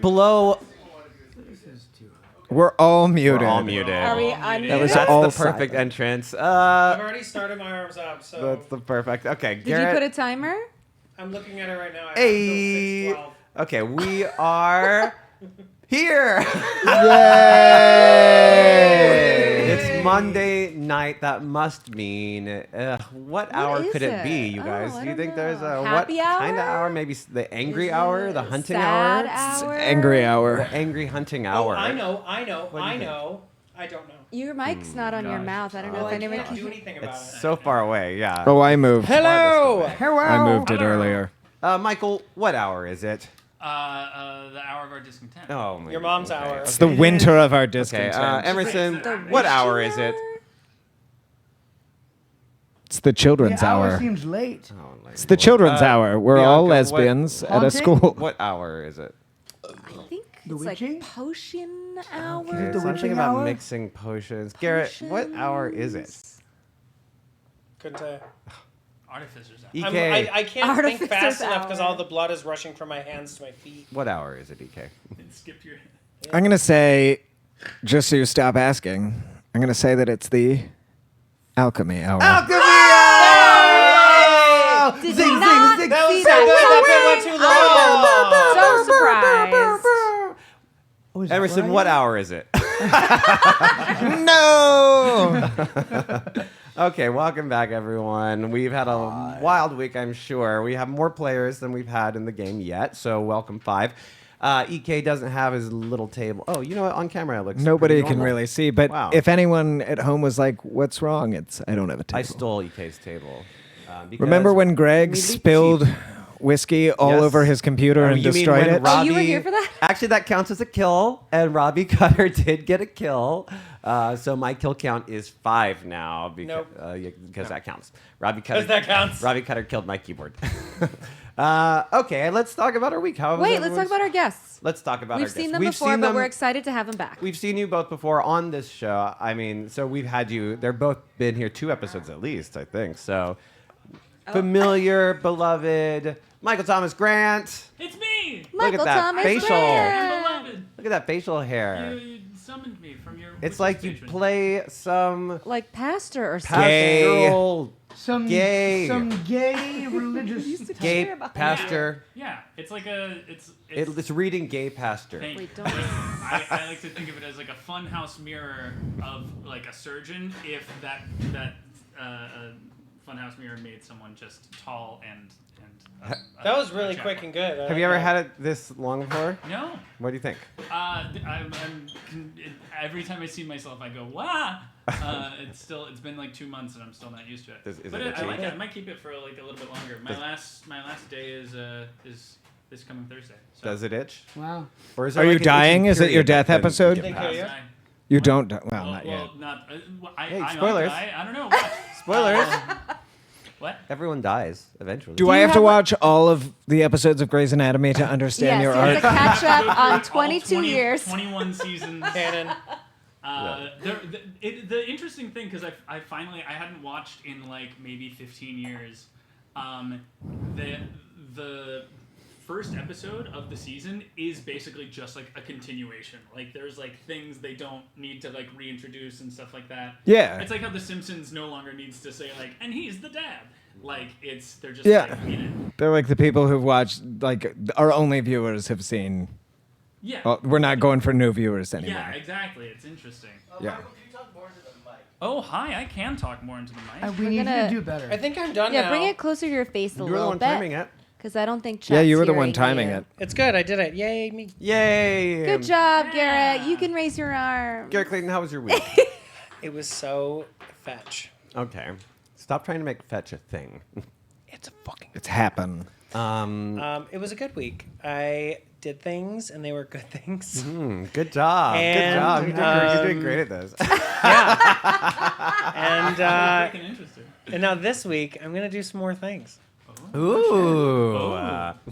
blow. We're all muted. We're all muted. Are we unmuted? That was That's all the perfect silent. entrance. I've already started my arms up, so That's the perfect. Okay, Did Garrett. you put a timer? I'm looking at it right now. I have Hey. until 6:12. Okay, we are here. Yay! It's Monday night. That must mean what hour is could it be, it? you Oh, guys? I Do you don't think there's know. a Happy what kind of hour? hour? Maybe the angry Is hour, it the hunting sad hour, hour? Angry hour. the angry hunting Oh, hour. I know. What do you think? I don't know. Your mic's not on your mouth. I don't know Well, if I anyone can't can. do anything about It's it. so far away. Yeah. Oh, I moved. Hello. I moved it earlier. Michael, what hour is it? The hour of our discontent. Oh, my Your mom's okay, hour. It's the winter of our Okay, discontent. Emerson, The what witching hour is it? It's the children's The hour. hour seems late. Oh, like, It's the children's hour. We're all Bianca, what- lesbians at a Haunting? school. What hour is it? I think The it's like witching? potion hour. Okay, the Something witching about hour? mixing potions. Garrett, what hour is it? Couldn't tell you. Artificers. EK, I can't think Artificer's fast enough because hour. all the blood is rushing from my hands to my feet. what hour is it, EK? Skip your. I'm going to say, just so you stop asking, I'm going to say that it's the Alchemy hour. Alchemy! Did Zing, you not zing, zing. That was see so good. That coming? bit went too long. So surprised. Oh, is that Emerson, right? what hour is it? No! Okay, welcome back, everyone. We've had a wild week, I'm sure. We have more players than we've had in the game yet, so welcome 5. EK doesn't have his little table. Oh, you know what? On camera, it looks Nobody pretty can normal. really see, but Wow. if anyone at home was like, what's wrong? It's I don't have a table. I stole EK's table. Because Remember when Greg we leaked spilled whiskey all Yes. over his computer and You mean destroyed when it? Oh, you were here for that? Actually, that counts as a kill, and Robbie Cutter did get a kill. So my kill count is 5 now because, because that counts. Robbie Cutter. Because that counts. Robbie Cutter killed my keyboard. Okay, let's talk about our week. How was Wait, let's talk everyone's- about our guests. Let's talk about We've our seen guests. them We've before, seen but them- we're excited to have them back. We've seen you both before on this show. I mean, so we've had you. They're both been here 2 episodes at least, I think. So familiar, beloved, Michael Thomas Grant. It's me. Michael at that Thomas facial. Grant. I'm beloved. Look at that facial hair. You summoned me from your. It's witch's like you patron. play some Like pastor or something. Gay. pastoral Some Gay. gay religious. gay hear about pastor. Yeah, it's like a. It's. It's reading gay pastor. Thank Wait, you. don't- I like to think of it as like a funhouse mirror of like a surgeon if that funhouse mirror made someone just tall and That was really a quick chap. and good. I Have like you ever that. had it this long before? No. What do you think? Every time I see myself, I go, wow. It's been like 2 months and I'm still not used to it. Is but it I itchy? like it. I might keep it for like a little bit longer. My last day is this coming Thursday. So. Does it itch? Wow. Or is Are there you like an dying? itching Is it your period death that then episode? you They get kill past? you? You don't. Well, not yet. Well, not. Hey, I'm spoilers. I don't know. Watch. Spoilers. What? Everyone dies eventually. Do Do I you have to have a- watch all of the episodes of Grey's Anatomy to understand Yes, your you have to art? catch up All on 22 years. 21 seasons. Canon. The interesting thing, because I finally, I hadn't watched in like maybe 15 years, the first episode of the season is basically just like a continuation. Like there's like things they don't need to like reintroduce and stuff like that. Yeah. It's like how The Simpsons no longer needs to say like, and he's the dad. Like they're just Yeah. like in it. They're like the people who've watched, like, our only viewers have seen. Yeah. Well, we're not going for new viewers anymore. Yeah, exactly. It's interesting. Yeah. Oh, hi. I can talk more into the mic. We need you gonna- to do better. I think I'm done Yeah, now. bring it closer to your face a You were the little one timing bit. it. Because I don't think Chat's Yeah, you were the one hearing timing you. it. It's good. I did it. Yay, me. Yay! Good job, Garrett. You can raise your arm. Garrett Clayton, how was your week? It was so fetch. Okay. Stop trying to make fetch a thing. It's a fucking. It's happen. It was a good week. I did things, and they were good things. Good job. And, Good job. You're doing great at this. And Freaking interesting. and now this week, I'm gonna do some more things. Ooh.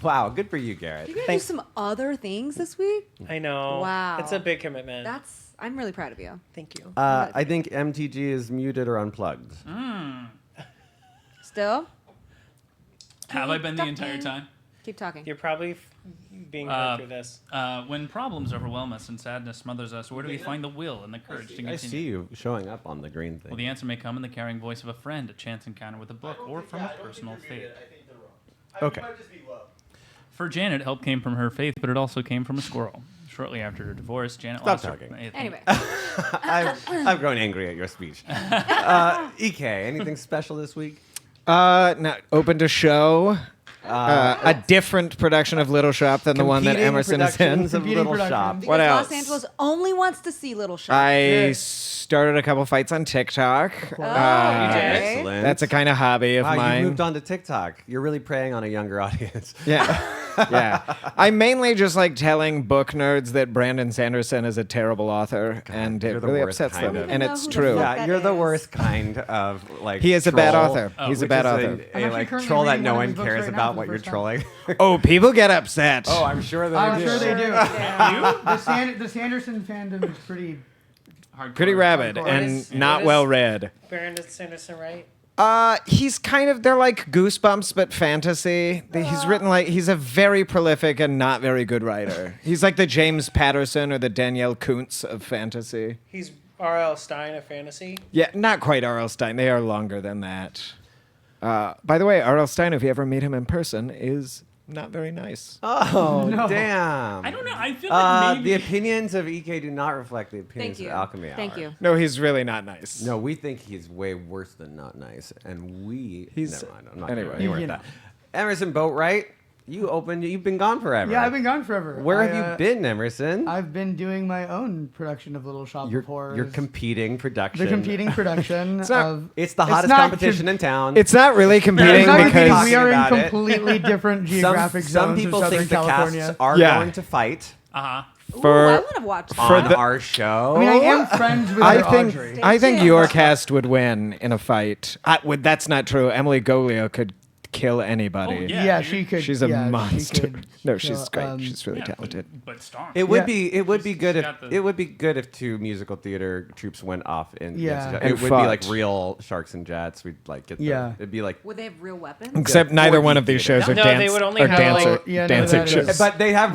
Wow. Good for you, Garrett. You're going to do Thanks. some other things this week? I know. Wow. It's a big commitment. I'm really proud of you. Thank you. I think MTG is muted or unplugged. Still? Have I been the entire Talking. time? Keep talking. You're probably being heard through this. When problems overwhelm us and sadness smothers us, where do we find the will and the courage to continue? I see you showing up on the green thing. Well, the answer may come in the carrying voice of a friend, a chance encounter with a book, or from a personal faith. Okay. For Janet, help came from her faith, but it also came from a squirrel. Shortly after her divorce, Janet Stop lost her... talking. Anyway. I've grown angry at your speech. EK, anything special this week? Not open to show. A different production of Little Shop than the one that Competing Emerson is in. productions of Competing Little Shop. productions. What Because else? Los Angeles only wants to see Little Shop. I started a couple fights on TikTok. Oh, Okay. Excellent. That's a kind of hobby of wow, mine. you moved on to TikTok. You're really preying on a younger audience. Yeah. Yeah. I mainly just like telling book nerds that Brandon Sanderson is a terrible author, and you're it the really worst upsets kind them. of- And I don't it's even know who the true. fuck Yeah, that you're the is. worst kind of like. He is a bad troll, author. He's a which bad is author. I'm actually like currently troll that reading no one of one his books cares right now about for what the you're first time. trolling. Oh, people get upset. Oh, I'm sure they I'm do. sure they do. Yeah. The Sanderson fandom is pretty. Hardcore. Pretty rabid Hardcore. and What not is- well read. Brandon Sanderson, right? He's kind of, they're like Goosebumps, but fantasy. He's written he's a very prolific and not very good writer. He's like the James Patterson or the Danielle Kuntz of fantasy. He's R.L. Stein of fantasy. Yeah, not quite R.L. Stein. They are longer than that. By the way, R.L. Stein, if you ever meet him in person, is not very nice. Oh, No. damn. I don't know. I feel like maybe... The opinions of EK do not reflect the opinions Thank you. of Alchemy Hour. Thank you. No, he's really not nice. No, we think he's way worse than not nice, and He's- never mind. I'm not anyway. going anywhere with You that. Emerson Boatwright, you've been gone forever. Yeah, I've been gone forever. Where have I, you been, Emerson? I've been doing my own production of Little Shop of Horrors. You're competing production. The competing production not- of. It's the hottest not competition in town. It's not really competing It's not competing. because We are in about it. completely different geographic some zones people of Southern think the California. casts are Yeah. going to fight Uh-huh. Ooh, I for would have watched for on that. the- our show. I mean, I am friends with I her think Audrey. I think your cast would win in a fight. That's not true. Emily Golio could kill anybody. Oh, yeah. Yeah, she could. She's a yeah, she monster. could No, kill, she's great. She's really Yeah, talented. But strong. It would Yeah. be good if got the- it would be good if two musical theater troops went off in Yeah. against each other. And It would fought. be like real sharks and jets. We'd like get Yeah. it'd be like Would they have real weapons? Except neither one of these shows are No, they would only have, dancing like- Yeah, no, dancing that shows. is- but they have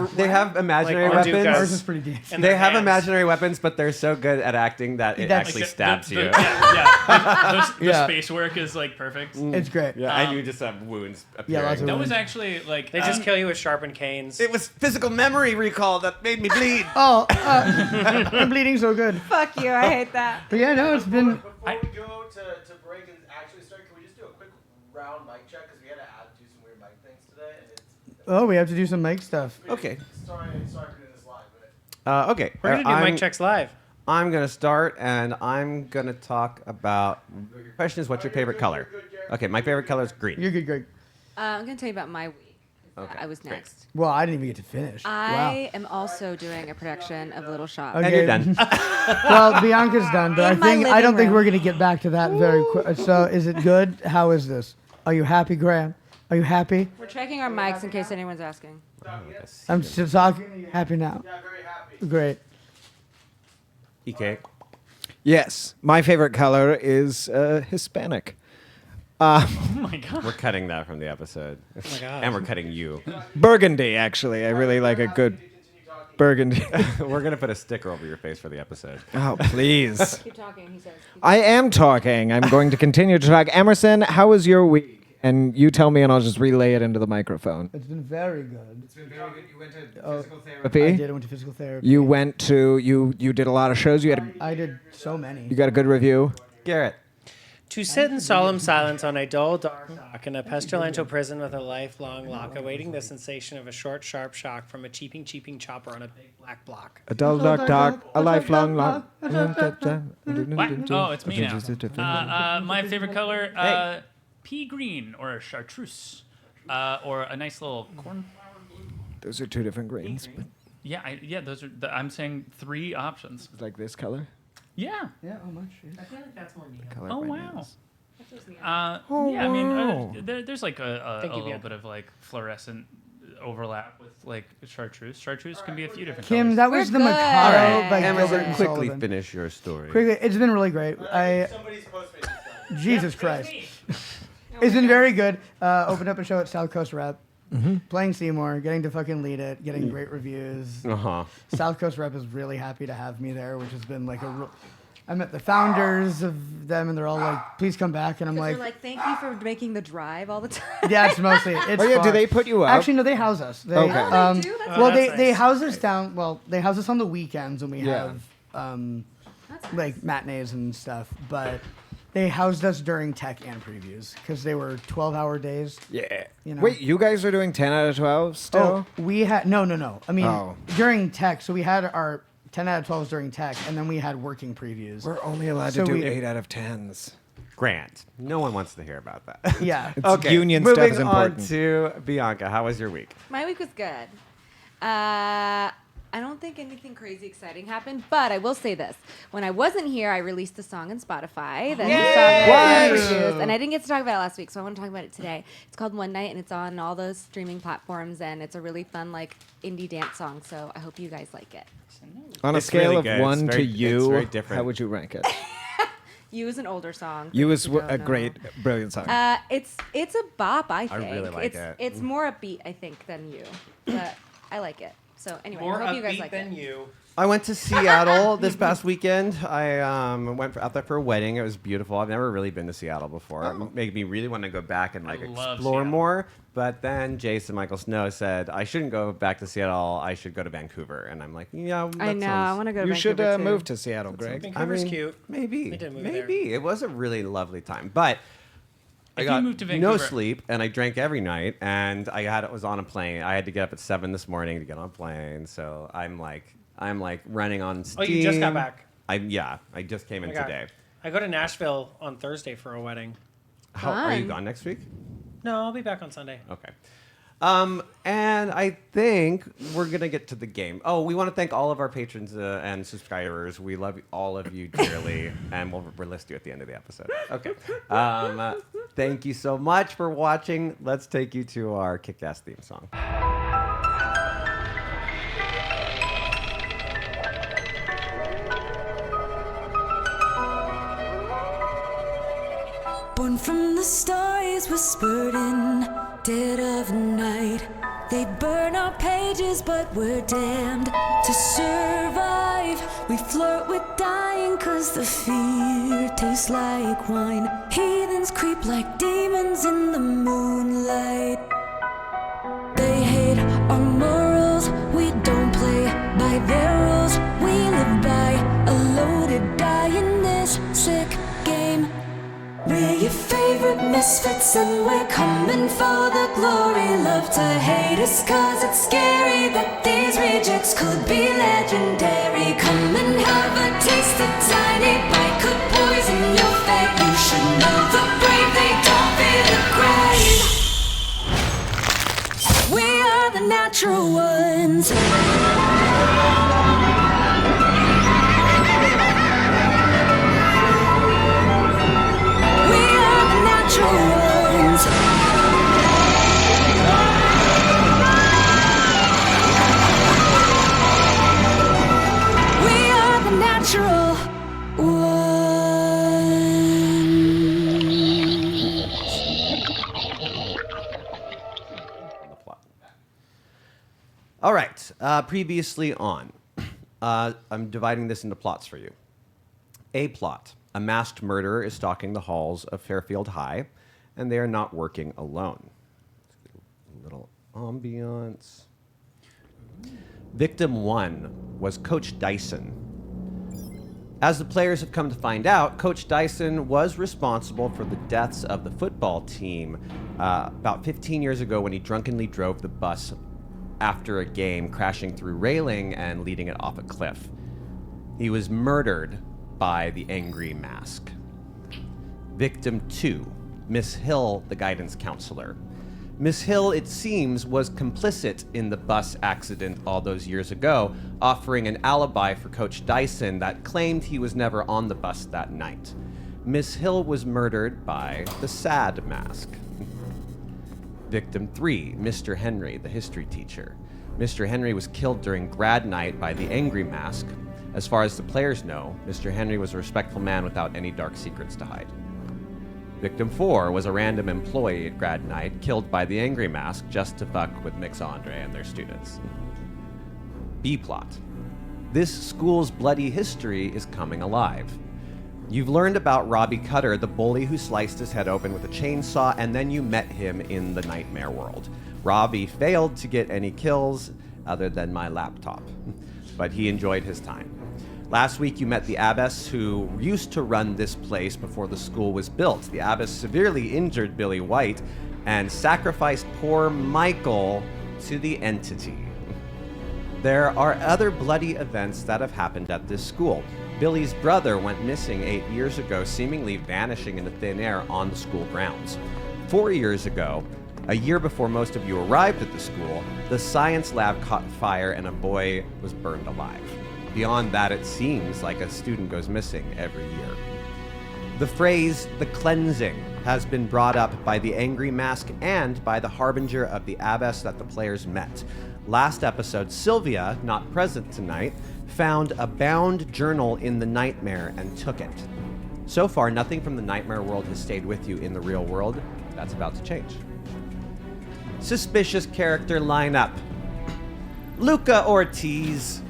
imaginary Like Undo weapons. Ours is pretty decent. And They their have hands. imaginary weapons, but they're so good at acting that it That's- actually Like, stabs you. The Yeah. space work is like perfect. It's great. Yeah, and you just have wounds appearing. lots of That was wounds. actually like They just kill you with sharpened canes. It was physical memory recall that made me bleed. Oh, I'm bleeding so good. Fuck you. I hate that. But yeah, no, it's been. Before we go to break and actually start, can we just do a quick round mic check? Because we had to do some weird mic things today. And it's, Oh, we have to do some mic stuff. Okay. sorry for doing this live, but Okay. We're gonna do I'm- mic checks live. I'm gonna start, and I'm gonna talk about. Your question is, what's your favorite color? Okay, my favorite color is green. You're good, Greg. I'm going to tell you about my week. Okay, I was great. next. Well, I didn't even get to finish. I am also doing a production of Little Shop. Okay. And you're done. Well, Bianca's done, but In my I don't living think room. we're gonna get back to that very quick. So, is it good? How is this? Are you happy, Graham? Are you happy? We're checking our mics in case anyone's asking. I'm still talking. Are you happy now? yeah, very happy. Great. EK. Yes, my favorite color is Hispanic. oh my god. We're cutting that from the episode. Oh my god. And we're cutting you. Burgundy, actually. I really like a good burgundy. We're gonna put a sticker over your face for the episode. Oh, please. Keep talking, he says. I am talking. I'm going to continue to talk. Emerson, how was your week? And you tell me, and I'll just relay it into the microphone. It's been very good. It's been very good. You went to physical therapy. I did. I went to physical therapy. You went to you did a lot of shows. I did so many. You got a good review. Garrett. To sit in solemn silence on a dull, dark dock in a pestilential prison with a lifelong lock, awaiting the sensation of a short, sharp shock from a cheeping chopper on a big black block. A dull, dark, dark, a lifelong lock. What? Oh, it's me now. My favorite color, pea green or chartreuse, or a nice little cornflower blue. Those are two different greens. But Yeah, those are. I'm saying 3 options. like this color. Yeah. Yeah, how much? I feel like that's more neat. Color Oh right wow. now. Yeah, I mean, wow. there's like a Thank you, little Bianca. bit of like fluorescent overlap with like chartreuse. Chartreuse can be a few different Kim, colors. that was We're the good. Mikado Alright, by Gilbert Emerson, and quickly Sullivan. finish your story. Quickly, it's been really great. Somebody's postmates is done. Jesus Christ. It's been very good. Opened up a show at South Coast Rep. Playing Seymour, getting to fucking lead it, getting great reviews. South Coast Rep is really happy to have me there, which has been like I met the founders of them, and they're all like, "Please come back." And I'm They're like, like, thank you for making the drive all the time. "Yeah, it's mostly it's." Oh yeah, do fun. they put you up? Actually, no, they house us. They, Okay. Oh, they do? That's well, that's they nice. house us down. Well, they house us on the weekends when we Yeah. have That's like matinees and stuff. But they housed us during tech and previews because they were 12-hour days. Yeah. You know. Wait, you guys are doing 10 out of 12 still? Oh, we had no. I mean, Oh. during tech, so we had our 10 out of 12s during tech, and then we had working previews. We're only allowed So to do we- 8 out of 10s. Grant. No one wants to hear about that. Yeah. Okay. Union Moving stuff is on important. to Bianca. How was your week? My week was good. I don't think anything crazy exciting happened, but I will say this. When I wasn't here, I released a song on Spotify. That I produced, and I didn't get to talk about it last week, so I want to talk about it today. It's called One Night, and it's on all those streaming platforms, and it's a really fun, like, indie dance song, so I hope you guys like it. On a It's scale really of good. 1 It's to very- you, it's very different. how would you rank it? You is an older song. You for is those who a don't know. great, brilliant song. It's a bop, I think. really like it's, it. It's more upbeat, I think, than you, but I like it. So anyway, More I hope you guys upbeat like than it. you. I went to Seattle this past weekend. I went out there for a wedding. It was beautiful. I've never really been to Seattle before. It made me really want to go back and like love explore Seattle. more. But then Jason Michael Snow said I shouldn't go back to Seattle. I should go to Vancouver. And I'm like, yeah, that I know. I sounds- want to go to you should Vancouver, too. move to Seattle, Greg. Vancouver's cute. Maybe. We did move maybe. It was a really lovely time. But I If you got moved to no Vancouver- sleep, and I drank every night, and was on a plane. I had to get up at 7 this morning to get on a plane. So I'm like running on steam. Oh, you just got back. I just came in Okay. today. I go to Nashville on Thursday for a wedding. Are you Fun. gone next week? No, I'll be back on Sunday. Okay. And I think we're gonna get to the game. Oh, we want to thank all of our patrons and subscribers. We love all of you dearly, and we'll list you at the end of the episode. Okay. Thank you so much for watching. Let's take you to our kick-ass theme song. Born from the stories whispered in dead of night. They burn our pages, but we're damned to survive. We flirt with dying, cause the fear tastes like wine. Heathens creep like demons in the moonlight. They hate our morals, we don't play by their rules. We live by a loaded die in this sick game. We're your favorite misfits and we're coming for the glory. Love to hate us cause it's scary that these rejects could be legendary. Come and have a taste, a tiny bite could poison your fate. You should know the brave, they don't fear the grave. We are the natural ones. We are the natural ones. We are the natural ones. On the plot. All right. Previously on, I'm dividing this into plots for you. A plot. A masked murderer is stalking the halls of Fairfield High, and they are not working alone. Let's get a little ambiance. Victim 1 was Coach Dyson. As the players have come to find out, Coach Dyson was responsible for the deaths of the football team about 15 years ago when he drunkenly drove the bus after a game, crashing through railing and leading it off a cliff. He was murdered by the Angry Mask. Victim 2, Miss Hill, the guidance counselor. Miss Hill, it seems, was complicit in the bus accident all those years ago, offering an alibi for Coach Dyson that claimed he was never on the bus that night. Miss Hill was murdered by the Sad Mask. Victim 3, Mr. Henry, the history teacher. Mr. Henry was killed during grad night by the Angry Mask. As far as the players know, Mr. Henry was a respectful man without any dark secrets to hide. Victim 4 was a random employee at grad night killed by the Angry Mask just to fuck with Mix Andre and their students. B-plot. This school's bloody history is coming alive. You've learned about Robbie Cutter, the bully who sliced his head open with a chainsaw, and then you met him in the nightmare world. Robbie failed to get any kills other than my laptop, but he enjoyed his time. Last week you met the abbess who used to run this place before the school was built. The abbess severely injured Billy White and sacrificed poor Michael to the entity. There are other bloody events that have happened at this school. Billy's brother went missing 8 years ago, seemingly vanishing into thin air on the school grounds. 4 years ago, a year before most of you arrived at the school, the science lab caught fire and a boy was burned alive. Beyond that, it seems like a student goes missing every year. The phrase, the cleansing, has been brought up by the Angry Mask and by the harbinger of the abbess that the players met. Last episode, Sylvia, not present tonight, found a bound journal in the nightmare and took it. So far, nothing from the nightmare world has stayed with you in the real world. That's about to change. Suspicious character lineup. Luca Ortiz.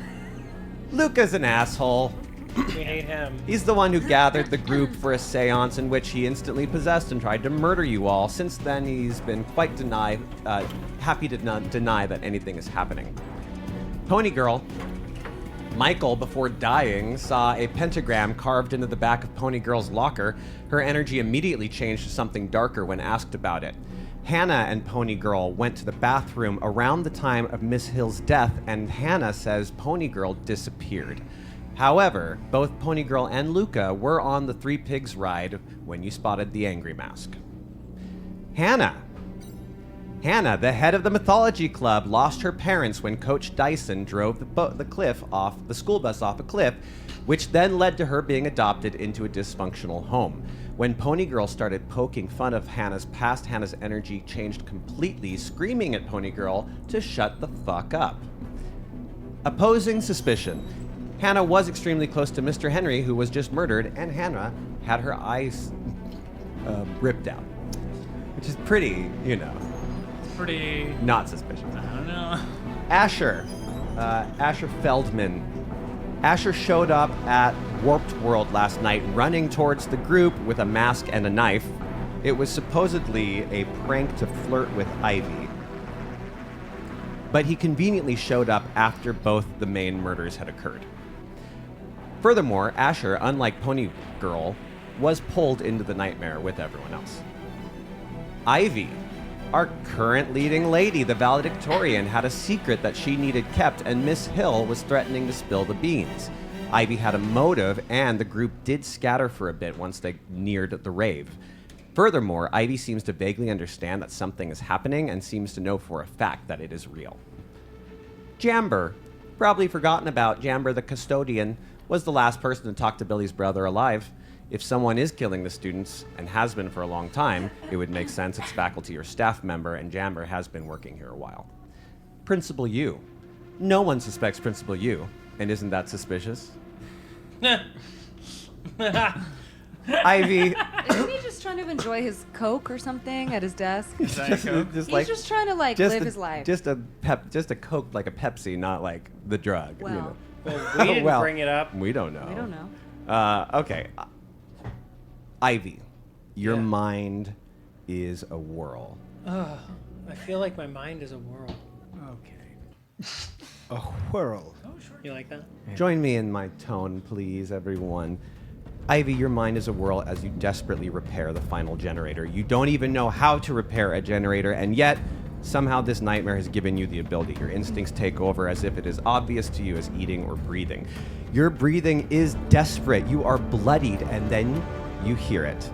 Luca's an asshole. We hate him. He's the one who gathered the group for a seance in which he instantly possessed and tried to murder you all. Since then, he's been quite happy to deny that anything is happening. Pony Girl. Michael, before dying, saw a pentagram carved into the back of Pony Girl's locker. Her energy immediately changed to something darker when asked about it. Hannah and Pony Girl went to the bathroom around the time of Miss Hill's death, and Hannah says Pony Girl disappeared. However, both Pony Girl and Luca were on the Three Pigs ride when you spotted the Angry Mask. Hannah, the head of the Mythology Club, lost her parents when Coach Dyson drove the school bus off a cliff, which then led to her being adopted into a dysfunctional home. When Pony Girl started poking fun of Hannah's past, Hannah's energy changed completely, screaming at Pony Girl to shut the fuck up. Opposing suspicion. Hannah was extremely close to Mr. Henry, who was just murdered, and Hannah had her eyes ripped out, which is pretty, Pretty. not suspicious. I don't know. Asher Feldman. Asher showed up at Warped World last night running towards the group with a mask and a knife. It was supposedly a prank to flirt with Ivy. But he conveniently showed up after both the main murders had occurred. Furthermore, Asher, unlike Pony Girl, was pulled into the nightmare with everyone else. Ivy, our current leading lady, the valedictorian, had a secret that she needed kept, and Miss Hill was threatening to spill the beans. Ivy had a motive, and the group did scatter for a bit once they neared the rave. Furthermore, Ivy seems to vaguely understand that something is happening and seems to know for a fact that it is real. Jamber, probably forgotten about, Jamber the custodian, was the last person to talk to Billy's brother alive. If someone is killing the students, and has been for a long time, it would make sense it's faculty or staff member, and Jamber has been working here a while. Principal Yu. No one suspects Principal Yu, and isn't that suspicious? Ivy. Isn't he just trying to enjoy his Coke or something at his desk? Is that a Coke? He's just trying to live his life. Just a Coke like a Pepsi, not like the drug. Well. Well, we didn't bring it up. We don't know. We don't know. Okay. Ivy, your mind is a whirl. Ugh, I feel like my mind is a whirl. Okay. A whirl. You like that? Join me in my tone, please, everyone. Ivy, your mind is a whirl as you desperately repair the final generator. You don't even know how to repair a generator, and yet somehow this nightmare has given you the ability. Your instincts take over as if it is obvious to you as eating or breathing. Your breathing is desperate. You are bloodied, and then you hear it.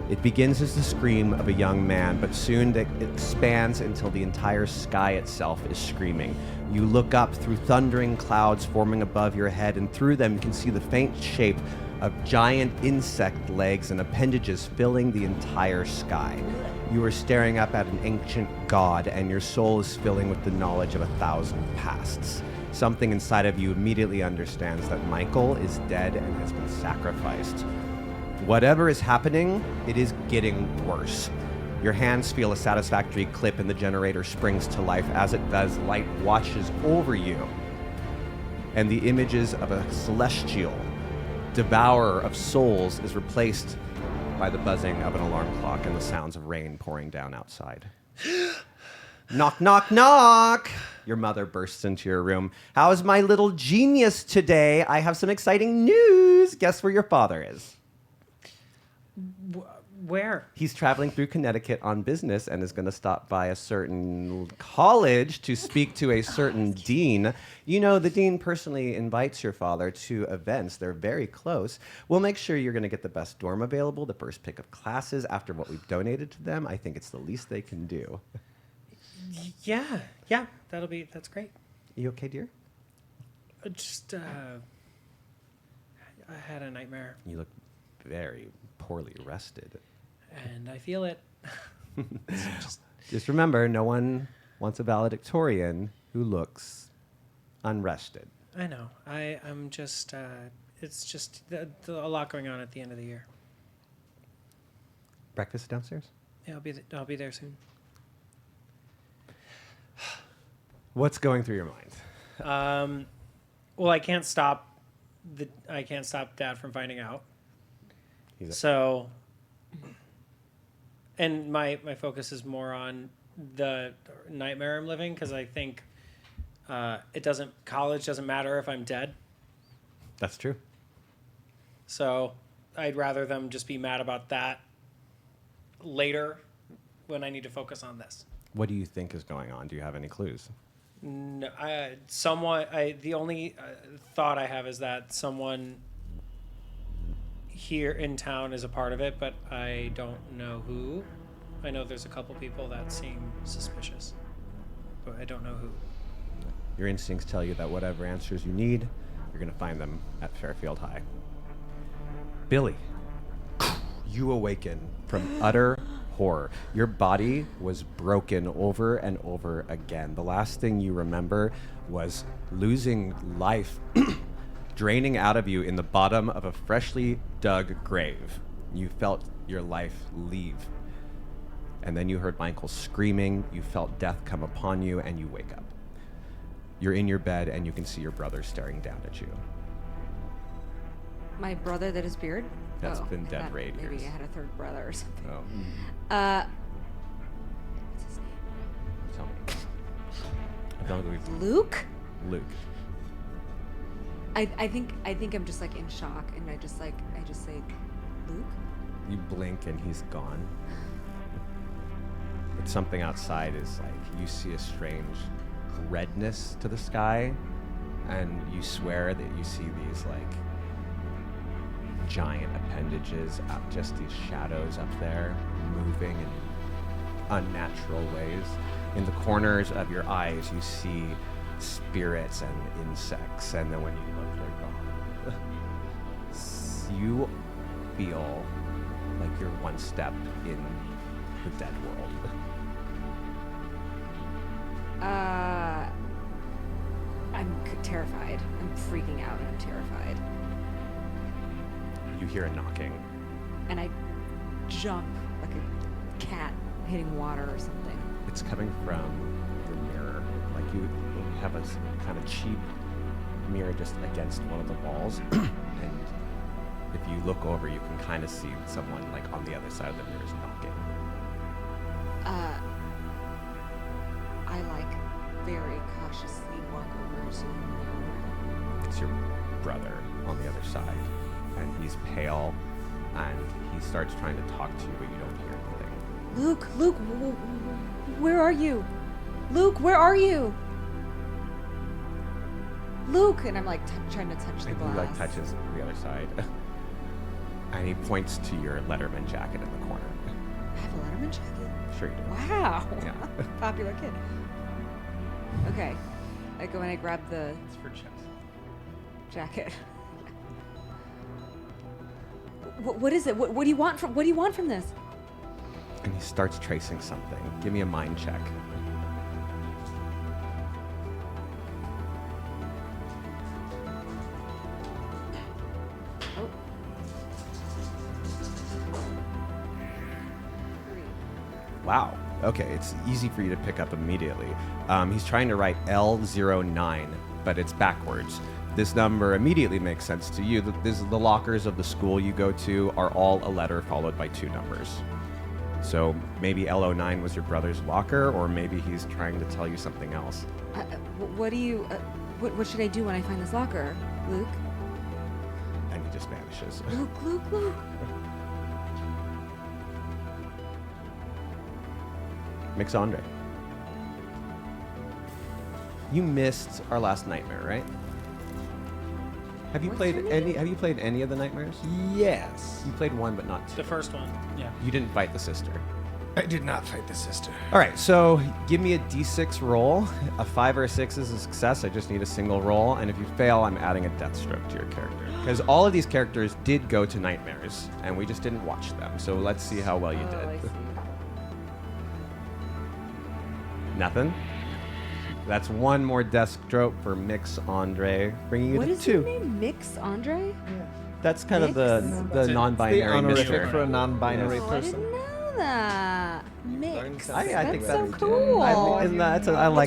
It begins as the scream of a young man, but soon it expands until the entire sky itself is screaming. You look up through thundering clouds forming above your head, and through them you can see the faint shape of giant insect legs and appendages filling the entire sky. You are staring up at an ancient god, and your soul is filling with the knowledge of 1,000 pasts. Something inside of you immediately understands that Michael is dead and has been sacrificed. Whatever is happening, it is getting worse. Your hands feel a satisfactory clip and the generator springs to life. As it does, light washes over you. And the images of a celestial devourer of souls is replaced by the buzzing of an alarm clock and the sounds of rain pouring down outside. Knock, knock, knock! Your mother bursts into your room. How's my little genius today? I have some exciting news. Guess where your father is? Where? He's traveling through Connecticut on business and is going to stop by a certain college to speak to a certain dean. You know, the dean personally invites your father to events. They're very close. We'll make sure you're going to get the best dorm available, the first pick of classes after what we've donated to them. I think it's the least they can do. Yeah, that's great. You okay, dear? I had a nightmare. You look very poorly rested. And I feel it. Just remember, no one wants a valedictorian who looks unrested. I know. I'm just, it's just a lot going on at the end of the year. Breakfast downstairs? Yeah, I'll be there soon. What's going through your mind? Well, I can't stop Dad from finding out. So, and my focus is more on the nightmare I'm living because I think college doesn't matter if I'm dead. That's true. So I'd rather them just be mad about that later when I need to focus on this. What do you think is going on? Do you have any clues? No, the only thought I have is that someone here in town is a part of it, but I don't know who. I know there's a couple people that seem suspicious, but I don't know who. Your instincts tell you that whatever answers you need, you're going to find them at Fairfield High. Billy, you awaken from utter horror. Your body was broken over and over again. The last thing you remember was losing life draining out of you in the bottom of a freshly dug grave. You felt your life leave. And then you heard Michael screaming, you felt death come upon you, and you wake up. You're in your bed, and you can see your brother staring down at you. My brother that is beard? That's been dead for 8 years. Maybe I had a third brother or something. Oh. What's his name? Tell me. I don't believe Luke? Luke. I think I'm just like in shock, and I just say, Luke? You blink and he's gone. But something outside is like, you see a strange redness to the sky, and you swear that you see these like giant appendages, just these shadows up there, moving in unnatural ways. In the corners of your eyes, you see spirits and insects, and then when you look, they're gone. You feel like you're one step in the dead world. I'm terrified. I'm freaking out, and I'm terrified. You hear a knocking. And I jump like a cat hitting water or something. It's coming from your mirror. Like you have a kind of cheap mirror just against one of the walls. And if you look over, you can kind of see someone like on the other side of the mirror is knocking. I like very cautiously walk over to the mirror. It's your brother on the other side. And he's pale, and he starts trying to talk to you, but you don't hear anything. Luke, where are you? Luke, where are you? Luke, and I'm like trying to touch the And glass. he like touches the other side. And he points to your Letterman jacket in the corner. I have a Letterman jacket? Sure you do. Wow. Yeah. Popular kid. Okay. I go and I grab the It's for chess. jacket. What is it? What do you want from this? And he starts tracing something. Give me a mind check. Oh. Wow. Okay, it's easy for you to pick up immediately. He's trying to write L09, but it's backwards. This number immediately makes sense to you. The lockers of the school you go to are all a letter followed by 2 numbers. So maybe L09 was your brother's locker, or maybe he's trying to tell you something else. What do you? What should I do when I find this locker, Luke? And he just vanishes. Luke. Mix Andre. You missed our last nightmare, right? Have you What's played your name? any? Have you played any of the nightmares? Yes. You played 1, but not 2. The first one. Yeah. You didn't fight the sister. I did not fight the sister. All right, so give me a d6 roll. A 5 or a 6 is a success. I just need a single roll, and if you fail, I'm adding a death stroke to your character. Because all of these characters did go to nightmares, and we just didn't watch them. So let's see how well you Oh, I did. see. Nothing. That's 1 more death stroke for Mix Andre, bringing you What to is 2. your name? Mix Andre? That's kind of the The non-binary honorific mystery. for a non-binary Oh, I person. didn't know that. Mix. I That's think so that's cool. I like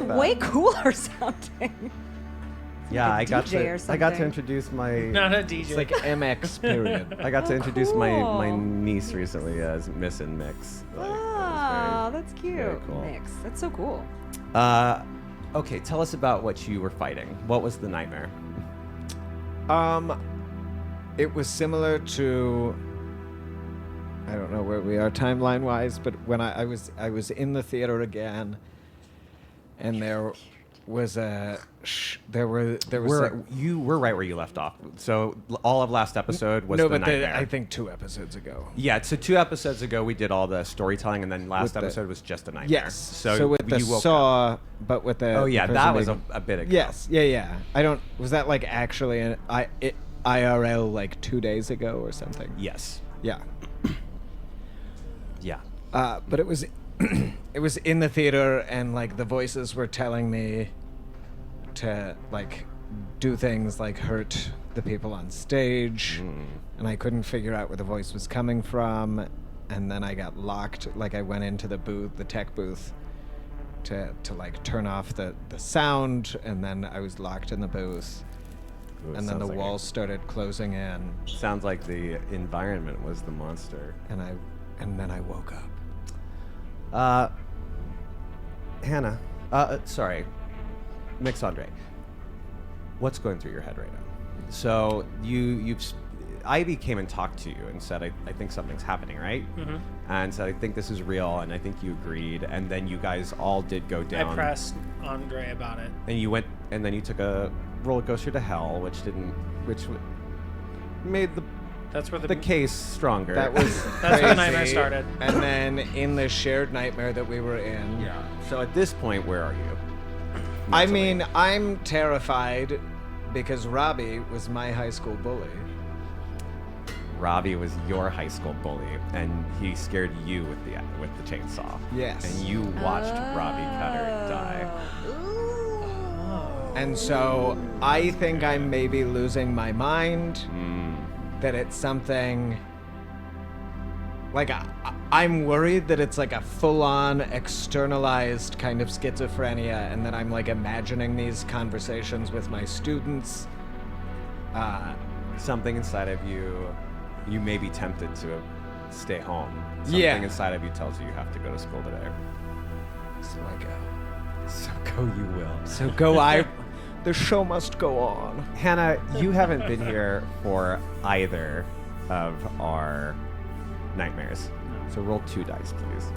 It's that. way cooler sounding. Yeah, like a I got DJ or I got to something. introduce my Not a DJ. It's like MX period. I got to Oh, introduce my cool. niece recently as Miss and Mix. Like, that Oh, was that's cute. very cool. Mix. That's so cool. very- okay, tell us about what you were fighting. What was the nightmare? It was similar to, I don't know where we are timeline wise, but when I was in the theater again, and there was You were right where you left off. So all of last episode was no, the but nightmare. I think 2 episodes ago. Yeah, so 2 episodes ago we did all the storytelling, and then last With the- episode was just a nightmare. Yes. So with the you woke up. saw, but with the Oh yeah, the that person was being- a bit ago. Yes. Yeah. I don't. Was that like actually an IRL like 2 days ago or something? Yes. Yeah. Yeah. But it was it was in the theater, and like the voices were telling me to like do things like hurt the people on stage, and I couldn't figure out where the voice was coming from, and then I got locked. Like I went into the booth, the tech booth, to like turn off the sound, and then I was locked in the booth, Ooh, and then the sounds like walls started closing in, Sounds like the environment was the monster. and then I woke up. Hannah, sorry, Mix Andre, what's going through your head right now? So Ivy came and talked to you and said, I think something's happening, right? Mhm. And said, I think this is real, and I think you agreed, and then you guys all did go down. I pressed Andre about it. And you went, and then you took a roller coaster to hell, which made That's where the case stronger. That was That's where the crazy. nightmare started. And then in the shared nightmare that we were in, Yeah. So at this point, where are you? I Mentally. mean, I'm terrified because Robbie was my high school bully. Robbie was your high school bully, and he scared you with the chainsaw. Yes. And you watched Robbie Cutter die. And so I think I'm maybe losing my mind, that it's something like I'm worried that it's like a full-on externalized kind of schizophrenia, and that I'm like imagining these conversations with my students. Something inside of you may be tempted to stay home. Something Yeah. inside of you tells you have to go to school today. So I go. So go you will. So go I. The show must go on. Hannah, you haven't been here for either of our nightmares. So roll 2 dice, please.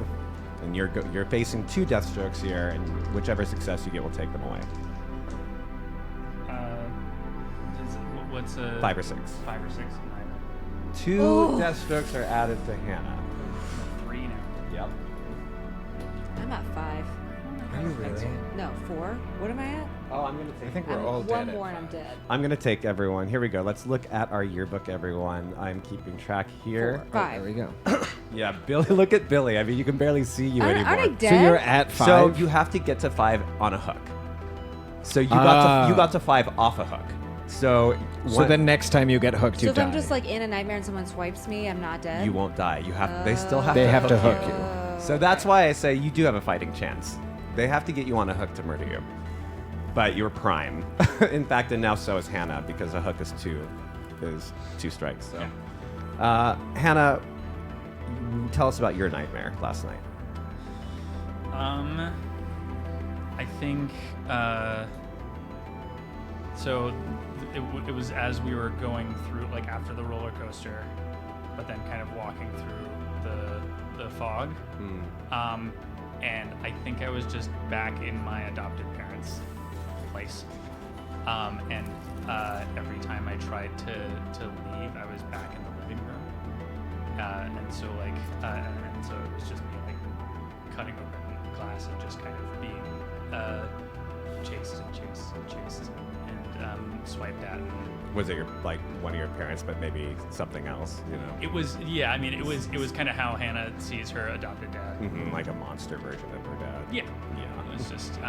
And you're facing 2 death strokes here, and whichever success you get will take them away. What's a 5 or 6. 5 or 6? 2 death strokes are added to Hannah. 3 now. Yep. I'm at 5. Are you really? No, 4. What am I at? Oh, I'm gonna I take. think we're I'm all one dead. more and I'm dead. I'm gonna take everyone. Here we go. Let's look at our yearbook, everyone. I'm keeping track here. 4, Oh, there 5. we go. Yeah, Billy. Look at Billy. I mean, you can barely see you Aren't anymore. I dead? So you're at 5. So you have to get to 5 on a hook. So you got to 5 off a hook. So the next time you get hooked, So you if die. I'm just like in a nightmare and someone swipes me, I'm not dead? you won't die. You have. They still have. They to have to hook hook you. you. So that's why I say you do have a fighting chance. They have to get you on a hook to murder you. But you're prime. In fact, and now so is Hannah, because a hook is two strikes. So, Hannah, tell us about your nightmare last night. I think so. It was as we were going through, like after the roller coaster, but then kind of walking through the fog. And I think I was just back in my adopted parents' place. And every time I tried to leave, I was back in the living room. And so it was just me like cutting open glass and just kind of being chased and swiped at. Was it one of your parents, but maybe something else? It was, yeah. I mean, it was kind of how Hannah sees her adopted dad. Mm-hmm, like a monster version of her dad. Yeah. It was just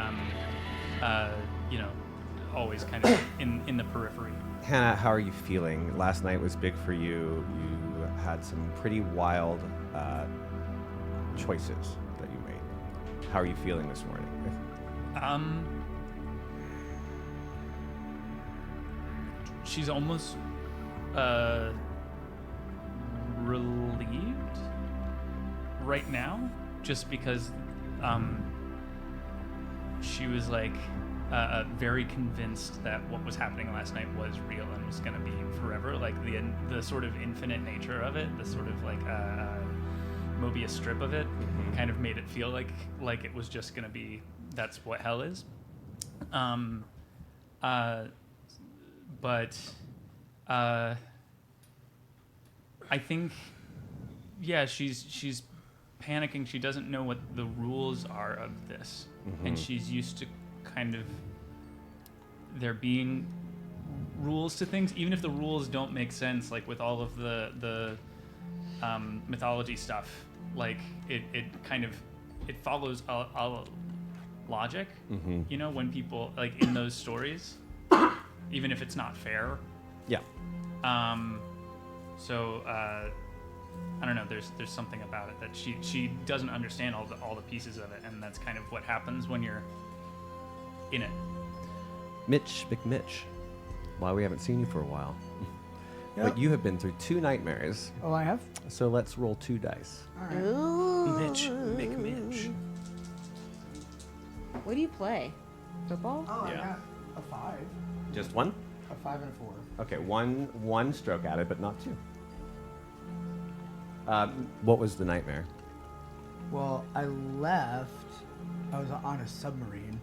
always kind of in the periphery. Hannah, how are you feeling? Last night was big for you. You had some pretty wild choices that you made. How are you feeling this morning? She's almost relieved right now, just because she was like very convinced that what was happening last night was real and was going to be forever. Like the sort of infinite nature of it, the sort of like Mobius strip of it, kind of made it feel like it was just going to be, that's what hell is. But I think, yeah, she's panicking. She doesn't know what the rules are of this, and she's used to kind of there being rules to things, even if the rules don't make sense. Like with all of the mythology stuff, like it follows a logic. When people like in those stories. Even if it's not fair. Yeah. So I don't know. There's something about it that she doesn't understand all the pieces of it, and that's kind of what happens when you're in it. Mitch, McMitch. Why we haven't seen you for a while. Yep. But you have been through 2 nightmares. Oh, I have? So let's roll 2 dice. All right. Ooh. Mitch, McMitch. What do you play? Football? Oh, Yeah. I got a 5. Just 1? A 5 and a 4. Okay, one stroke added, but not 2. What was the nightmare? Well, I was on a submarine.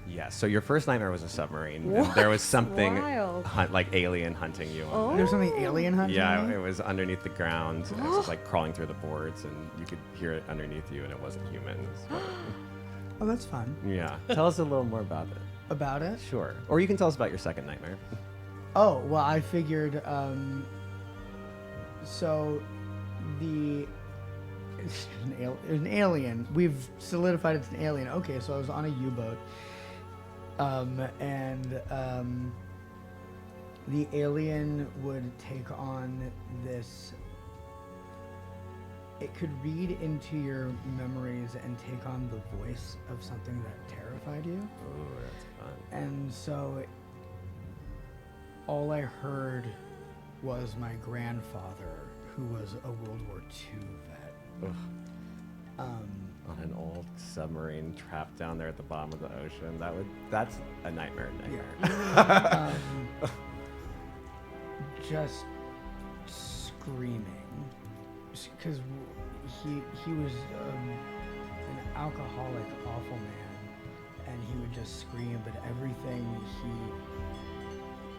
Yeah, so your first nightmare was a submarine. And there was something Wild. like alien hunting you. On There's something alien hunting Yeah, me? it was underneath the ground. And it was like crawling through the boards, and you could hear it underneath you, and it wasn't human. Oh, that's fun. Yeah. Tell us a little more about it. About it? Sure. Or you can tell us about your second nightmare. Oh, well, I figured, so it's an alien. We've solidified it's an alien. Okay, so I was on a U-boat, and the alien would take on this. It could read into your memories and take on the voice of something that terrified you. Oh, that's fun. And so all I heard was my grandfather, who was a World War II vet. Ugh. On an old submarine trapped down there at the bottom of the ocean. That's a nightmare. Just screaming, because he was an alcoholic, awful man, and he would just scream. But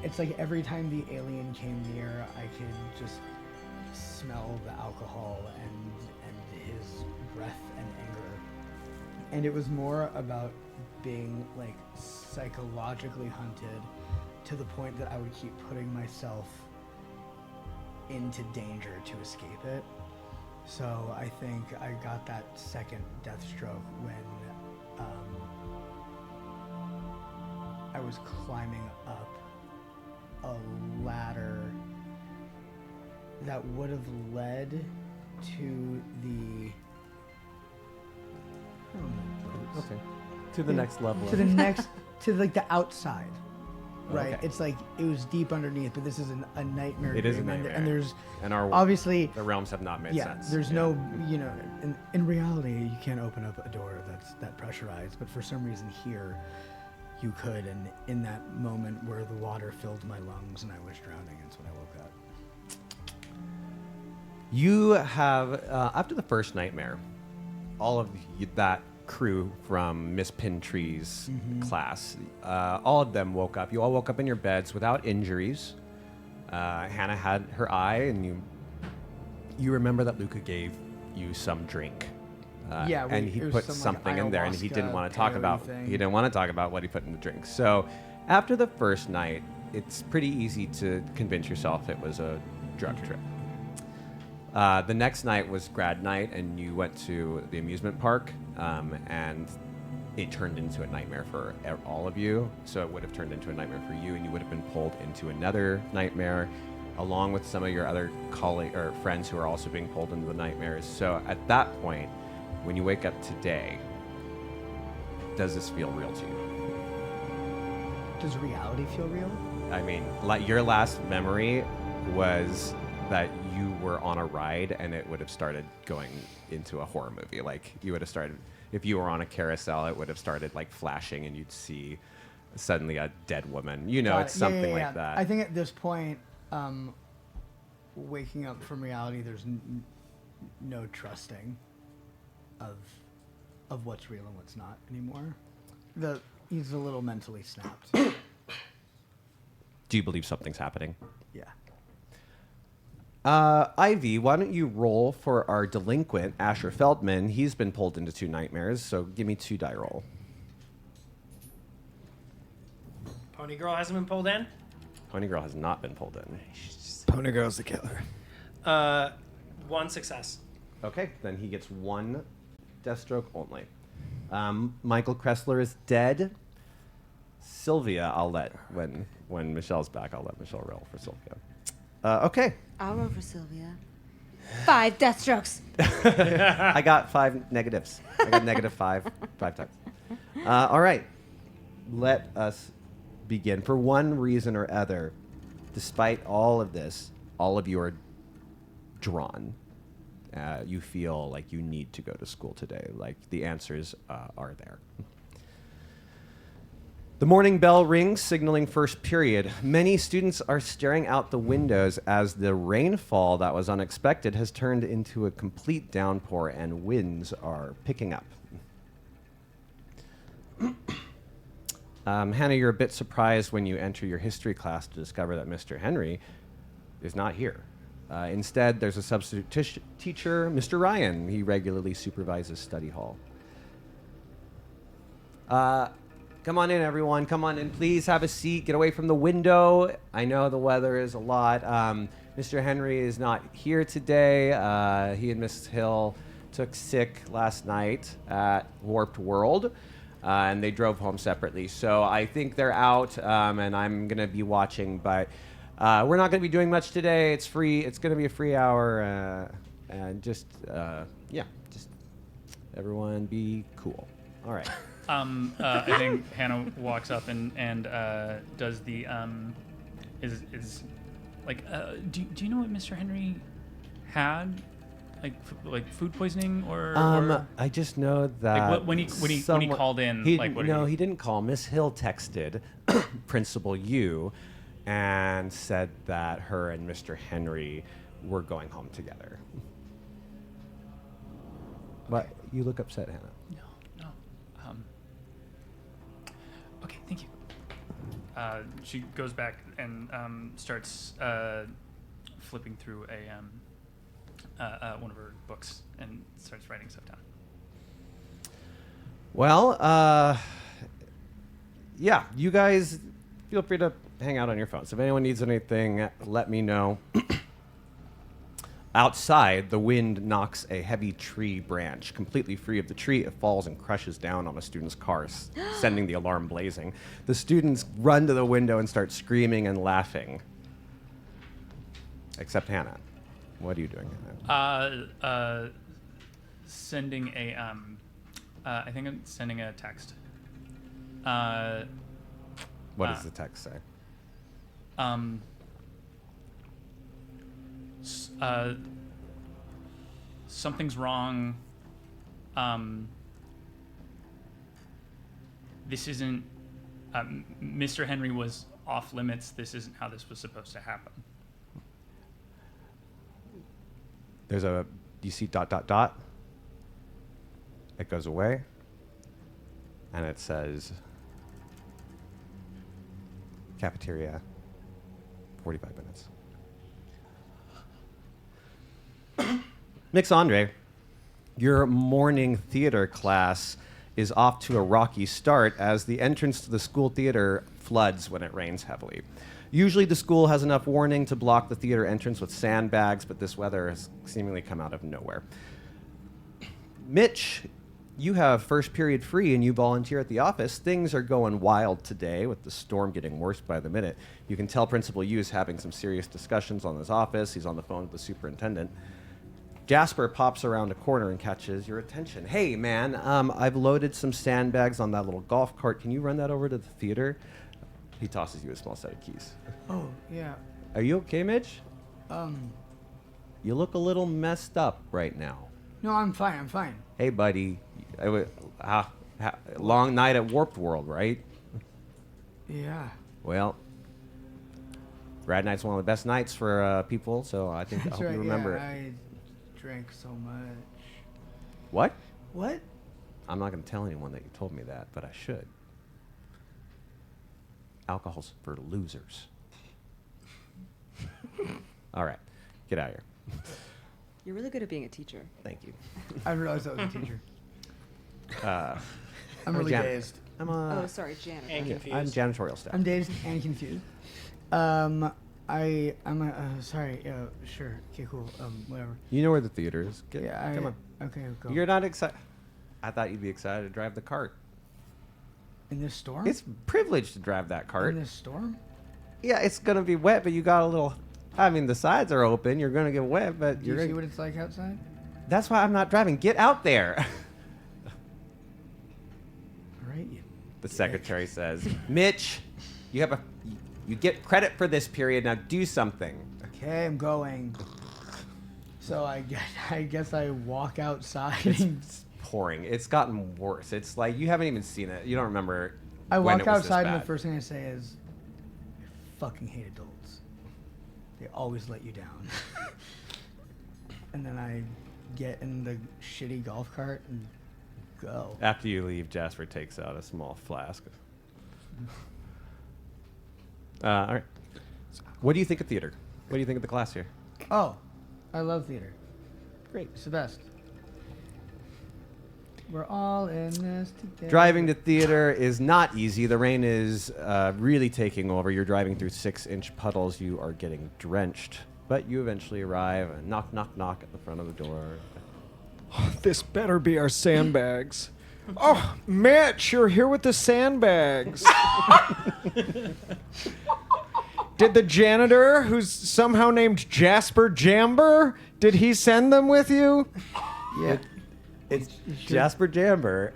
it's like every time the alien came near, I could just smell the alcohol and his breath and anger. And it was more about being like psychologically hunted to the point that I would keep putting myself into danger to escape it. So I think I got that second death stroke when I was climbing up a ladder that would have led to the To the next level. To the next, to like the outside. Right, Okay. it's like it was deep underneath, but this is a nightmare. It is a dream, nightmare. and there's And our obviously the realms have not made sense. there's no, in reality you can't open up a door that's that pressurized, but for some reason here you could, and in that moment where the water filled my lungs and I was drowning, that's when I woke up. You have, after the first nightmare, all of that crew from Miss Pintree's class, all of them woke up. You all woke up in your beds without injuries. Hannah had her eye, and you remember that Luca gave you some drink. And he it was put some, like, something in there, and he didn't ayahuasca want to talk peyote about. thing. He didn't want to talk about what he put in the drink. So, after the first night, it's pretty easy to convince yourself it was a drug trip. The next night was grad night, and you went to the amusement park, and it turned into a nightmare for all of you. So it would have turned into a nightmare for you, and you would have been pulled into another nightmare, along with some of your other colleagues or friends who are also being pulled into the nightmares. So at that point, when you wake up today, does this feel real to you? Does reality feel real? I mean, like your last memory was that you were on a ride and it would have started going into a horror movie. Like you would have started, if you were on a carousel, it would have started like flashing and you'd see suddenly a dead woman. You know, Got it's it. something Yeah. like that. I think at this point, waking up from reality, there's no trusting of what's real and what's not anymore. He's a little mentally snapped. Do you believe something's happening? Yeah. Ivy, why don't you roll for our delinquent, Asher Feldman? He's been pulled into 2 nightmares, so give me 2 die roll. Pony Girl hasn't been pulled in? Pony Girl has not been pulled in. Pony Girl's the killer. 1 success. Okay, then he gets 1 death stroke only. Michael Kressler is dead. Sylvia, I'll let, when Michelle's back, I'll let Michelle roll for Sylvia. Okay. I'll roll for Sylvia. 5 death strokes. I got 5 negatives. I got negative 5 times. All right. Let us begin. For one reason or other, despite all of this, all of you are drawn. You feel like you need to go to school today. Like the answers are there. The morning bell rings, signaling first period. Many students are staring out the windows as the rainfall that was unexpected has turned into a complete downpour and winds are picking up. Hannah, you're a bit surprised when you enter your history class to discover that Mr. Henry is not here. Instead, there's a substitute teacher, Mr. Ryan. He regularly supervises study hall. Come on in, everyone. Come on in. Please have a seat. Get away from the window. I know the weather is a lot. Mr. Henry is not here today. He and Miss Hill took sick last night at Warped World, and they drove home separately. So I think they're out, and I'm going to be watching. But we're not going to be doing much today. It's free. It's going to be a free hour. And just everyone be cool. All right. I think Hannah walks up and does the is like do you know what Mr. Henry had like food poisoning or I just know that like when he called in he didn't call. Miss Hill texted Principal Yu and said that her and Mr. Henry were going home together. But you look upset, Hannah. No. Okay, thank you. She goes back and starts flipping through one of her books and starts writing stuff down. Well, yeah, you guys feel free to hang out on your phones. If anyone needs anything, let me know. Outside, the wind knocks a heavy tree branch completely free of the tree. It falls and crushes down on a student's car, sending the alarm blazing. The students run to the window and start screaming and laughing. Except Hannah. What are you doing, Hannah? Sending a I think I'm sending a text What does the text say? Something's wrong. This isn't. Mr. Henry was off limits. This isn't how this was supposed to happen. There's a. Do you see ... It goes away. And it says. Cafeteria. 45 minutes. Mix Andre, your morning theater class is off to a rocky start as the entrance to the school theater floods when it rains heavily. Usually the school has enough warning to block the theater entrance with sandbags, but this weather has seemingly come out of nowhere. Mitch, you have first period free and you volunteer at the office. Things are going wild today with the storm getting worse by the minute. You can tell Principal Yu is having some serious discussions on his office. He's on the phone with the superintendent. Jasper pops around a corner and catches your attention. Hey, man, I've loaded some sandbags on that little golf cart. Can you run that over to the theater? He tosses you a small set of keys. Oh, yeah. Are you okay, Mitch? You look a little messed up right now. No, I'm fine. I'm fine. Hey, buddy. Long night at Warped World, right? Yeah. Well, Rad Night's one of the best nights for people, so I think I hope you remember it. I drank so much. What? What? I'm not going to tell anyone that you told me that, but I should. Alcohol's for losers. All right. Get out of here. You're really good at being a teacher. Thank you. I realized I was a teacher. I'm a really janitor. dazed. Oh, sorry, janitor. And confused. I'm janitorial staff. I'm dazed and confused. Sorry. Sure. Okay, cool. Whatever. You know where the theater is. Come on. Okay, go. You're not excited. I thought you'd be excited to drive the cart. In this storm? It's privileged to drive that cart. In this storm? Yeah, it's going to be wet, but you got a little... I mean, the sides are open. You're going to get wet, but Do you see what it's like outside? That's why I'm not driving. Get out there. All right, The secretary says, Mitch, you get credit for this period. Now do something. Okay, I'm going. So I guess I walk outside. It's pouring. It's gotten worse. It's like you haven't even seen it. You don't remember. I when walk it was this outside and the bad. first thing I say is, I fucking hate adults. They always let you down. And then I get in the shitty golf cart and go. After you leave, Jasper takes out a small flask. All right. What do you think of theater? What do you think of the class here? Oh, I love theater. Great. It's the best. We're all in this together. Driving to theater is not easy. The rain is really taking over. You're driving through 6-inch puddles. You are getting drenched. But you eventually arrive and knock, knock, knock at the front of the door. This better be our sandbags. Oh, Mitch, you're here with the sandbags. Did the janitor, who's somehow named Jasper Jamber, did he send them with you? Yeah. It's Jasper Jamber.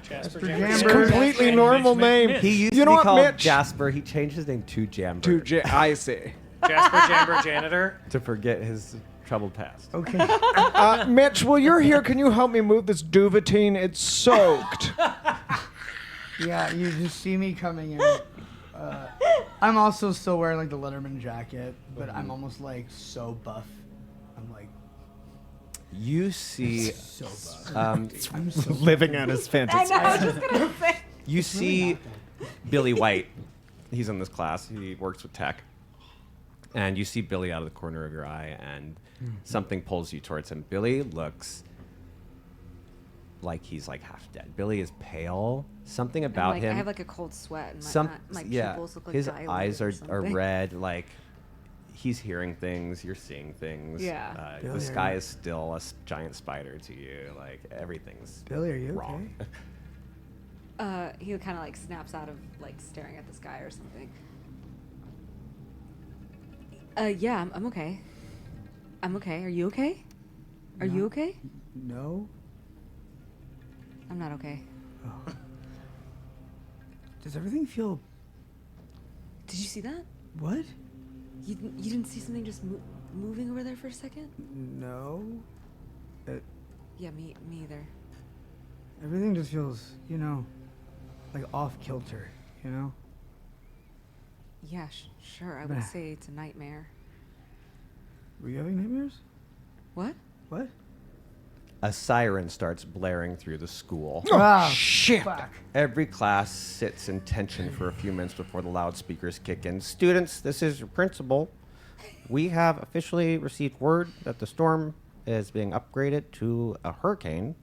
Jasper Jamber. Jamber. It's a completely normal name. He used You to know be what, called Mitch? Jasper. He changed his name to Jamber I see. Jasper Jamber janitor. to forget his troubled past. Okay. Mitch, while you're here, can you help me move this duvetine? It's soaked. Yeah, you just see me coming in. I'm also still wearing like the Letterman jacket, but I'm almost like so buff. I'm like You see, so buff. I'm so living out his fantasy. I know, I was just gonna say. you see Billy White. He's in this class. He works with tech. And you see Billy out of the corner of your eye, and something pulls you towards him. Billy looks like he's like half dead. Billy is pale. Something about like, him. I have like a cold sweat, and my yeah, pupils look like his dilated eyes or are something. red. Like he's hearing things. You're seeing things. Yeah. The Billy, sky is still a giant spider to you. Like everything's Billy, are you wrong. okay? He kind of like snaps out of like staring at the sky or something. Yeah, I'm okay. I'm okay. Are you okay? Are you okay? No. I'm not okay. Does everything feel... Did you see that? What? You didn't see something just moving over there for a second? No. Yeah, me either. Everything just feels, like off kilter, Yeah, sure. I would say it's a nightmare. Were you having nightmares? What? What? A siren starts blaring through the school. Oh, shit. Fuck. Every class sits in tension for a few minutes before the loudspeakers kick in. Students, this is your principal. We have officially received word that the storm is being upgraded to a hurricane.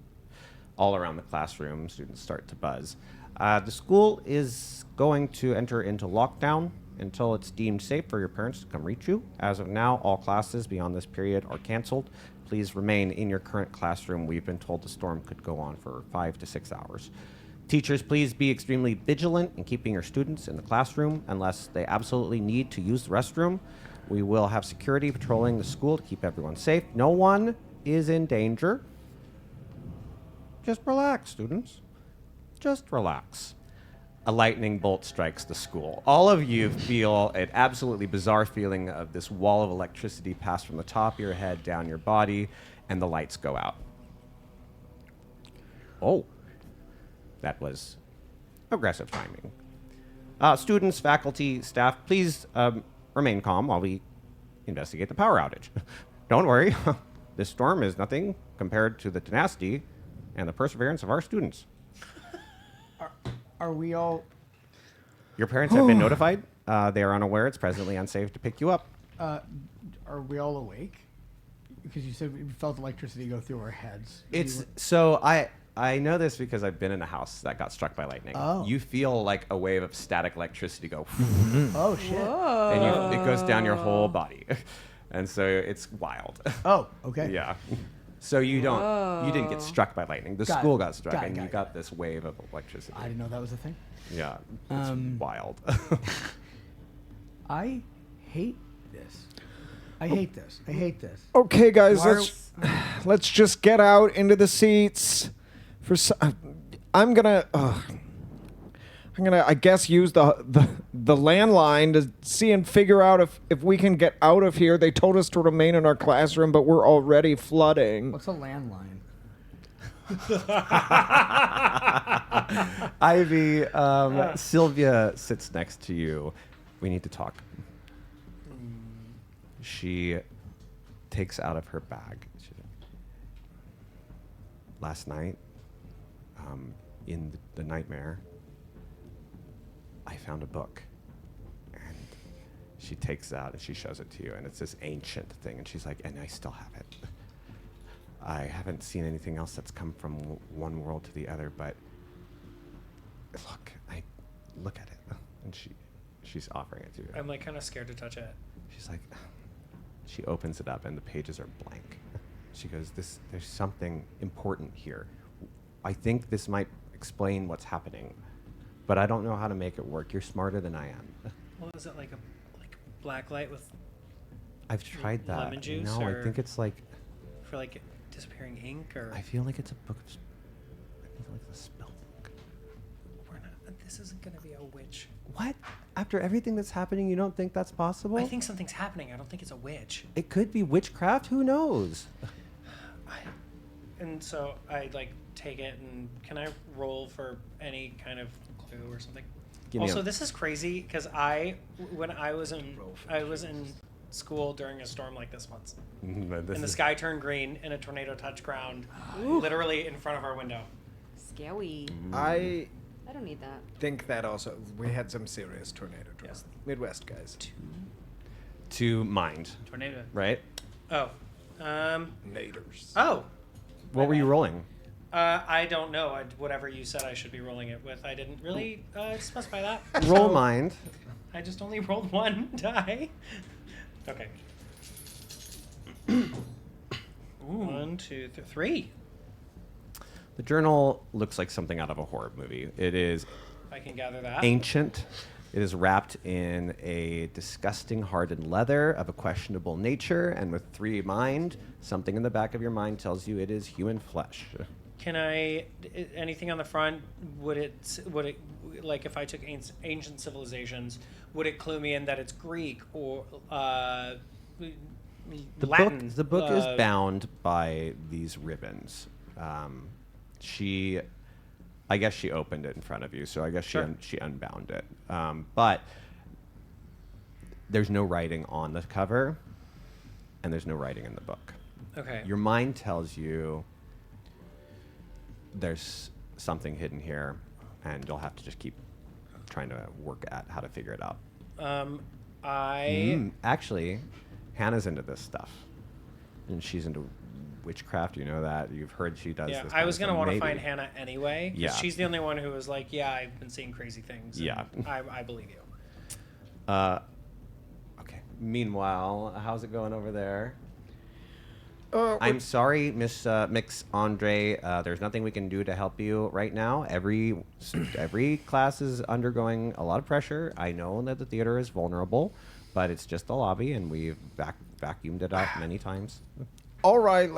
All around the classroom, students start to buzz. The school is going to enter into lockdown until it's deemed safe for your parents to come reach you. As of now, all classes beyond this period are canceled. Please remain in your current classroom. We've been told the storm could go on for 5 to 6 hours. Teachers, please be extremely vigilant in keeping your students in the classroom unless they absolutely need to use the restroom. We will have security patrolling the school to keep everyone safe. No one is in danger. Just relax, students. Just relax. A lightning bolt strikes the school. All of you feel an absolutely bizarre feeling of this wall of electricity pass from the top of your head down your body, and the lights go out. Oh, that was aggressive timing. Students, faculty, staff, please remain calm while we investigate the power outage. Don't worry, this storm is nothing compared to the tenacity and the perseverance of our students. Are we all... Your parents have been notified. They are unaware it's presently unsafe to pick you up. Are we all awake? Because you said we felt electricity go through our heads. I know this because I've been in a house that got struck by lightning. Oh. You feel like a wave of static electricity go, Oh, shit. and it goes down your whole body, and so it's wild. Oh, okay. Yeah. So you didn't get struck by lightning. The Got school it. got struck, Got it, and got you it. got this wave of electricity. I didn't know that was a thing. Yeah, it's wild. I hate this. I hate this. Okay, guys, Why let's just get out into the seats. I'm gonna, I guess, use the landline to see and figure out if we can get out of here. They told us to remain in our classroom, but we're already flooding. What's a landline? Ivy, Sylvia sits next to you. We need to talk. She takes out of her bag. Last night, in the nightmare, I found a book. And she takes it out and she shows it to you. And it's this ancient thing. And she's like, and I still have it. I haven't seen anything else that's come from one world to the other, but look at it. And she's offering it to you. I'm like kind of scared to touch it. She's like, she opens it up and the pages are blank. She goes, there's something important here. I think this might explain what's happening, but I don't know how to make it work. You're smarter than I am. Well, is it like black light with I've tried that. lemon juice, No, I or think it's like, for like disappearing ink, or I feel like it's a book of, I think like the spell book. we're not. This isn't gonna be a witch. What? After everything that's happening, you don't think that's possible? I think something's happening. I don't think it's a witch. It could be witchcraft. Who knows? And so I like take it, and can I roll for any kind of clue or something? Give me Also, a- this is crazy because when I was in school during a storm like this once, This and the is- sky turned green and a tornado touched ground, literally in front of our window. Scary. I I don't need that. think that also, we had some serious tornado trouble. Midwest guys. to mind, Tornado. right? Oh, Naders. oh. What were you rolling? I don't know. Whatever you said I should be rolling it with, I didn't really specify that. Roll So mind. I just only rolled one die. Okay. 1, 2, 3. The journal looks like something out of a horror movie. It is I can gather that. ancient. It is wrapped in a disgusting hardened leather of a questionable nature, and with 3 mind, something in the back of your mind tells you it is human flesh. Can anything on the front? Would it like if I took ancient civilizations? Would it clue me in that it's Greek or Latin? The book is bound by these ribbons. I guess she opened it in front of you, so I guess she unbound it. But there's no writing on the cover, and there's no writing in the book. Okay. Your mind tells you there's something hidden here, and you'll have to just keep trying to work at how to figure it out. Actually, Hannah's into this stuff, and she's into witchcraft. You know that. You've heard she does. Yeah, this I was going to want to find Hannah anyway. Yeah. She's the only one who was like, yeah, I've been seeing crazy things. Yeah. I believe you. Okay. Meanwhile, how's it going over there? I'm sorry, Mix Andre. There's nothing we can do to help you right now. Every class is undergoing a lot of pressure. I know that the theater is vulnerable, but it's just the lobby, and we've vacuumed it up many times. All right,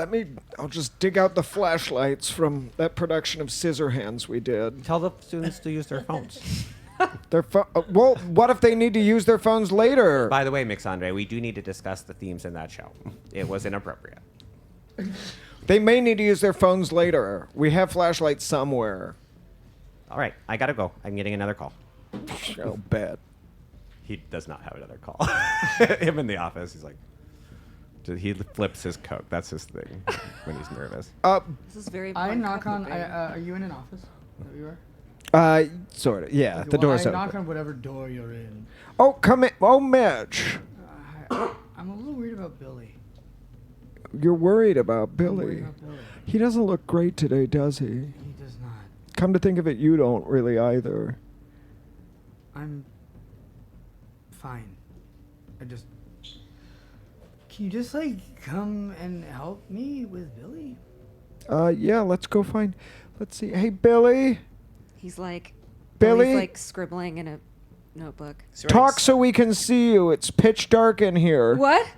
I'll just dig out the flashlights from that production of Scissorhands we did. Tell the students to use their phones. Well, what if they need to use their phones later? By the way, Mix Andre, we do need to discuss the themes in that show. It was inappropriate. They may need to use their phones later. We have flashlights somewhere. All right, I gotta go. I'm getting another call. Oh, bad. He does not have another call. Him in the office, he's like, he flips his Coke. That's his thing when he's nervous. This is very I important. knock on. Are you in an office? Is that what you are? Sort of. Yeah, Okay, the door's I open. knock on whatever door you're in. Oh, come in. Oh, Mitch. I'm a little worried about Billy. You're worried about I'm Billy. worried about Billy. He doesn't look great today, does he? He does not. Come to think of it, you don't really either. I'm fine. Can you just come and help me with Billy? Yeah, let's go find. Let's see. Hey, Billy. He's like Billy? Billy's like scribbling in a notebook. Talk so we can see you. It's pitch dark in here. What?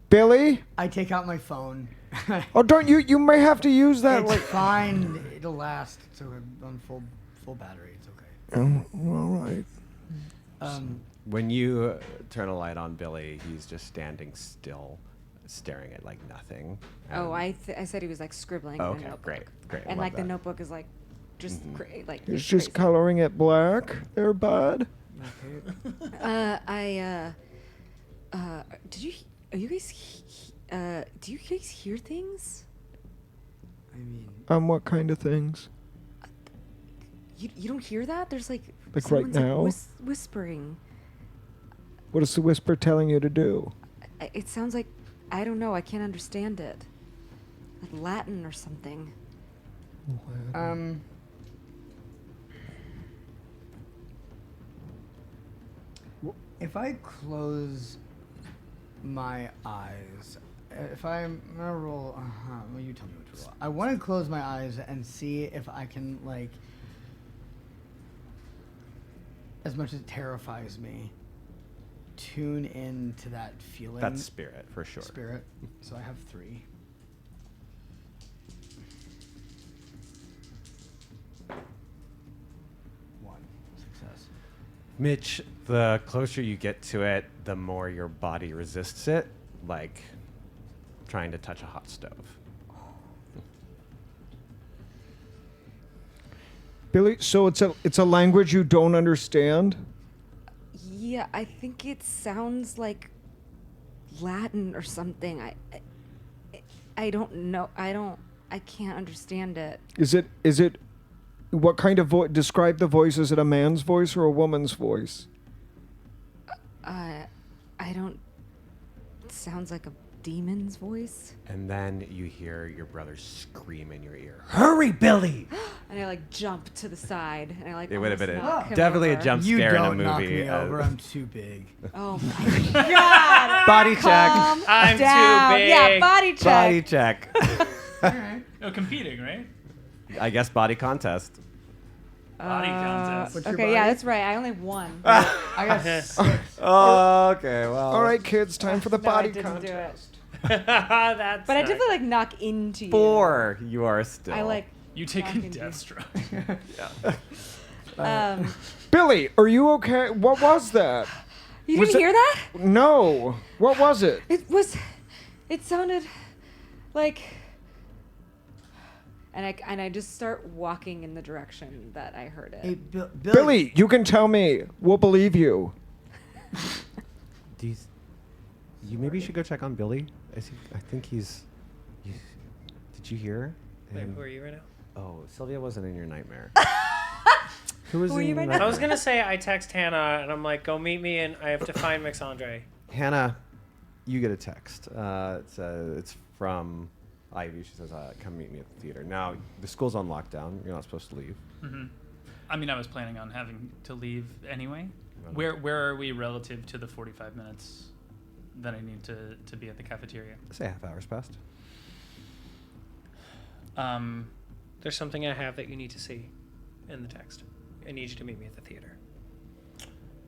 Billy? I take out my phone. Oh, don't you? You may have to use that. It's fine. It'll last. It's on full battery. It's okay. Oh, all right. When you turn a light on Billy, he's just standing still, staring at nothing. Oh, I said he was scribbling in a notebook. Great. And I love the that. notebook is just He's just coloring it black there, bud. Do you guys hear things? I mean, What kind of things? You don't hear that? There's right someone's, now? whispering. What is the whisper telling you to do? It sounds like, I don't know, I can't understand it. Like Latin or something. If I close my eyes, if I'm gonna roll, well, you tell me what to roll. I want to close my eyes and see if I can as much as it terrifies me, tune into that feeling. That's spirit, for sure. Spirit. So I have 3. One success. Mitch, the closer you get to it, the more your body resists it, like trying to touch a hot stove. Billy, so it's a language you don't understand? Yeah, I think it sounds like Latin or something. I don't know. I can't understand it. Is it what kind of voice? Describe the voice. Is it a man's voice or a woman's voice? I don't. It sounds like a demon's voice. And then you hear your brother scream in your ear, "Hurry, Billy!" And I jump to the side, and I It would have been knock him definitely a over. jump You scare in a don't knock movie. me over. I'm too big. Oh my god! Body check. Calm I'm too down. big. Yeah, body check. Body check. All right. No, competing, right? I guess body contest. Body contest. What's your Okay, yeah, body? that's right. I only won. I got 6. Oh, okay. Well. All right, kids, time for the No, I body didn't contest. do it. That's But I nice. definitely knock into you. 4. You are still. I You take back a into- death stroke. Billy, are you okay? What was that? You Was didn't hear that? No. What was it? It sounded like. And I just start walking in the direction that I heard it. Hey, Billy, you can tell me. We'll believe you. Do you maybe should go check on Billy? I think he's. Did you hear? Wait, him? who are you right now? Oh, Sylvia wasn't in your nightmare. Who was Who are in you your right now? nightmare? I was gonna say I text Hannah and I'm like, go meet me and I have to find Mixandre. Hannah, you get a text. It's from Ivy. She says, "Come meet me at the theater." Now the school's on lockdown. You're not supposed to leave. I mean, I was planning on having to leave anyway. Where are we relative to the 45 minutes that I need to be at the cafeteria? Say half hour's passed. There's something I have that you need to see in the text. I need you to meet me at the theater.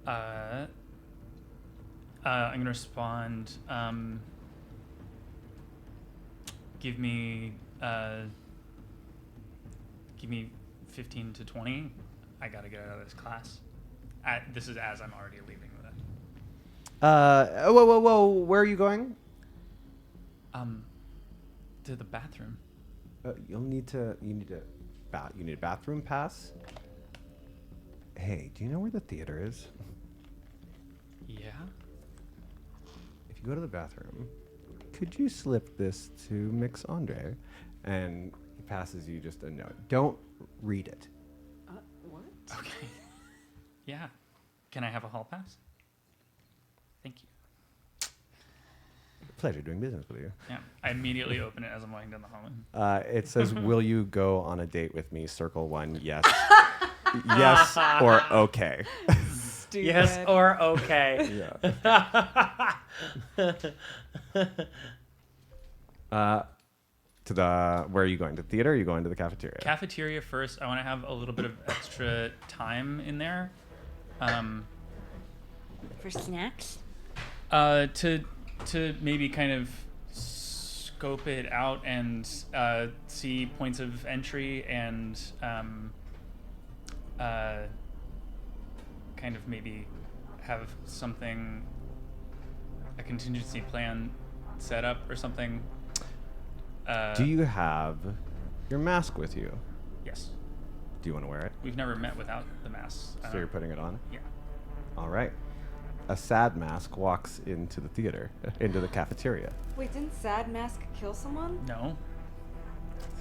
I'm gonna respond. Give me 15 to 20. I gotta get out of this class. This is as I'm already leaving with it. Whoa! Where are you going? To the bathroom. You need a bathroom pass. Hey, do you know where the theater is? Yeah. If you go to the bathroom, could you slip this to Mixandre? And he passes you just a note. Don't read it. What? Okay. Yeah. Can I have a hall pass? Thank you. Pleasure doing business with you. Yeah. I immediately open it as I'm walking down the hallway. It says, "Will you go on a date with me?" Circle 1, yes. Yes or okay. Stupid. Yes or okay. To the where are you going? To the theater? Or are you going to the cafeteria? Cafeteria first. I want to have a little bit of extra time in there. For snacks? To maybe kind of scope it out and see points of entry and kind of maybe have something, a contingency plan set up or something. Do you have your mask with you? Yes. Do you want to wear it? We've never met without the masks. So you're putting it on? Yeah. All right. A sad mask walks into the theater, into the cafeteria. Wait, didn't Sad Mask kill someone? No.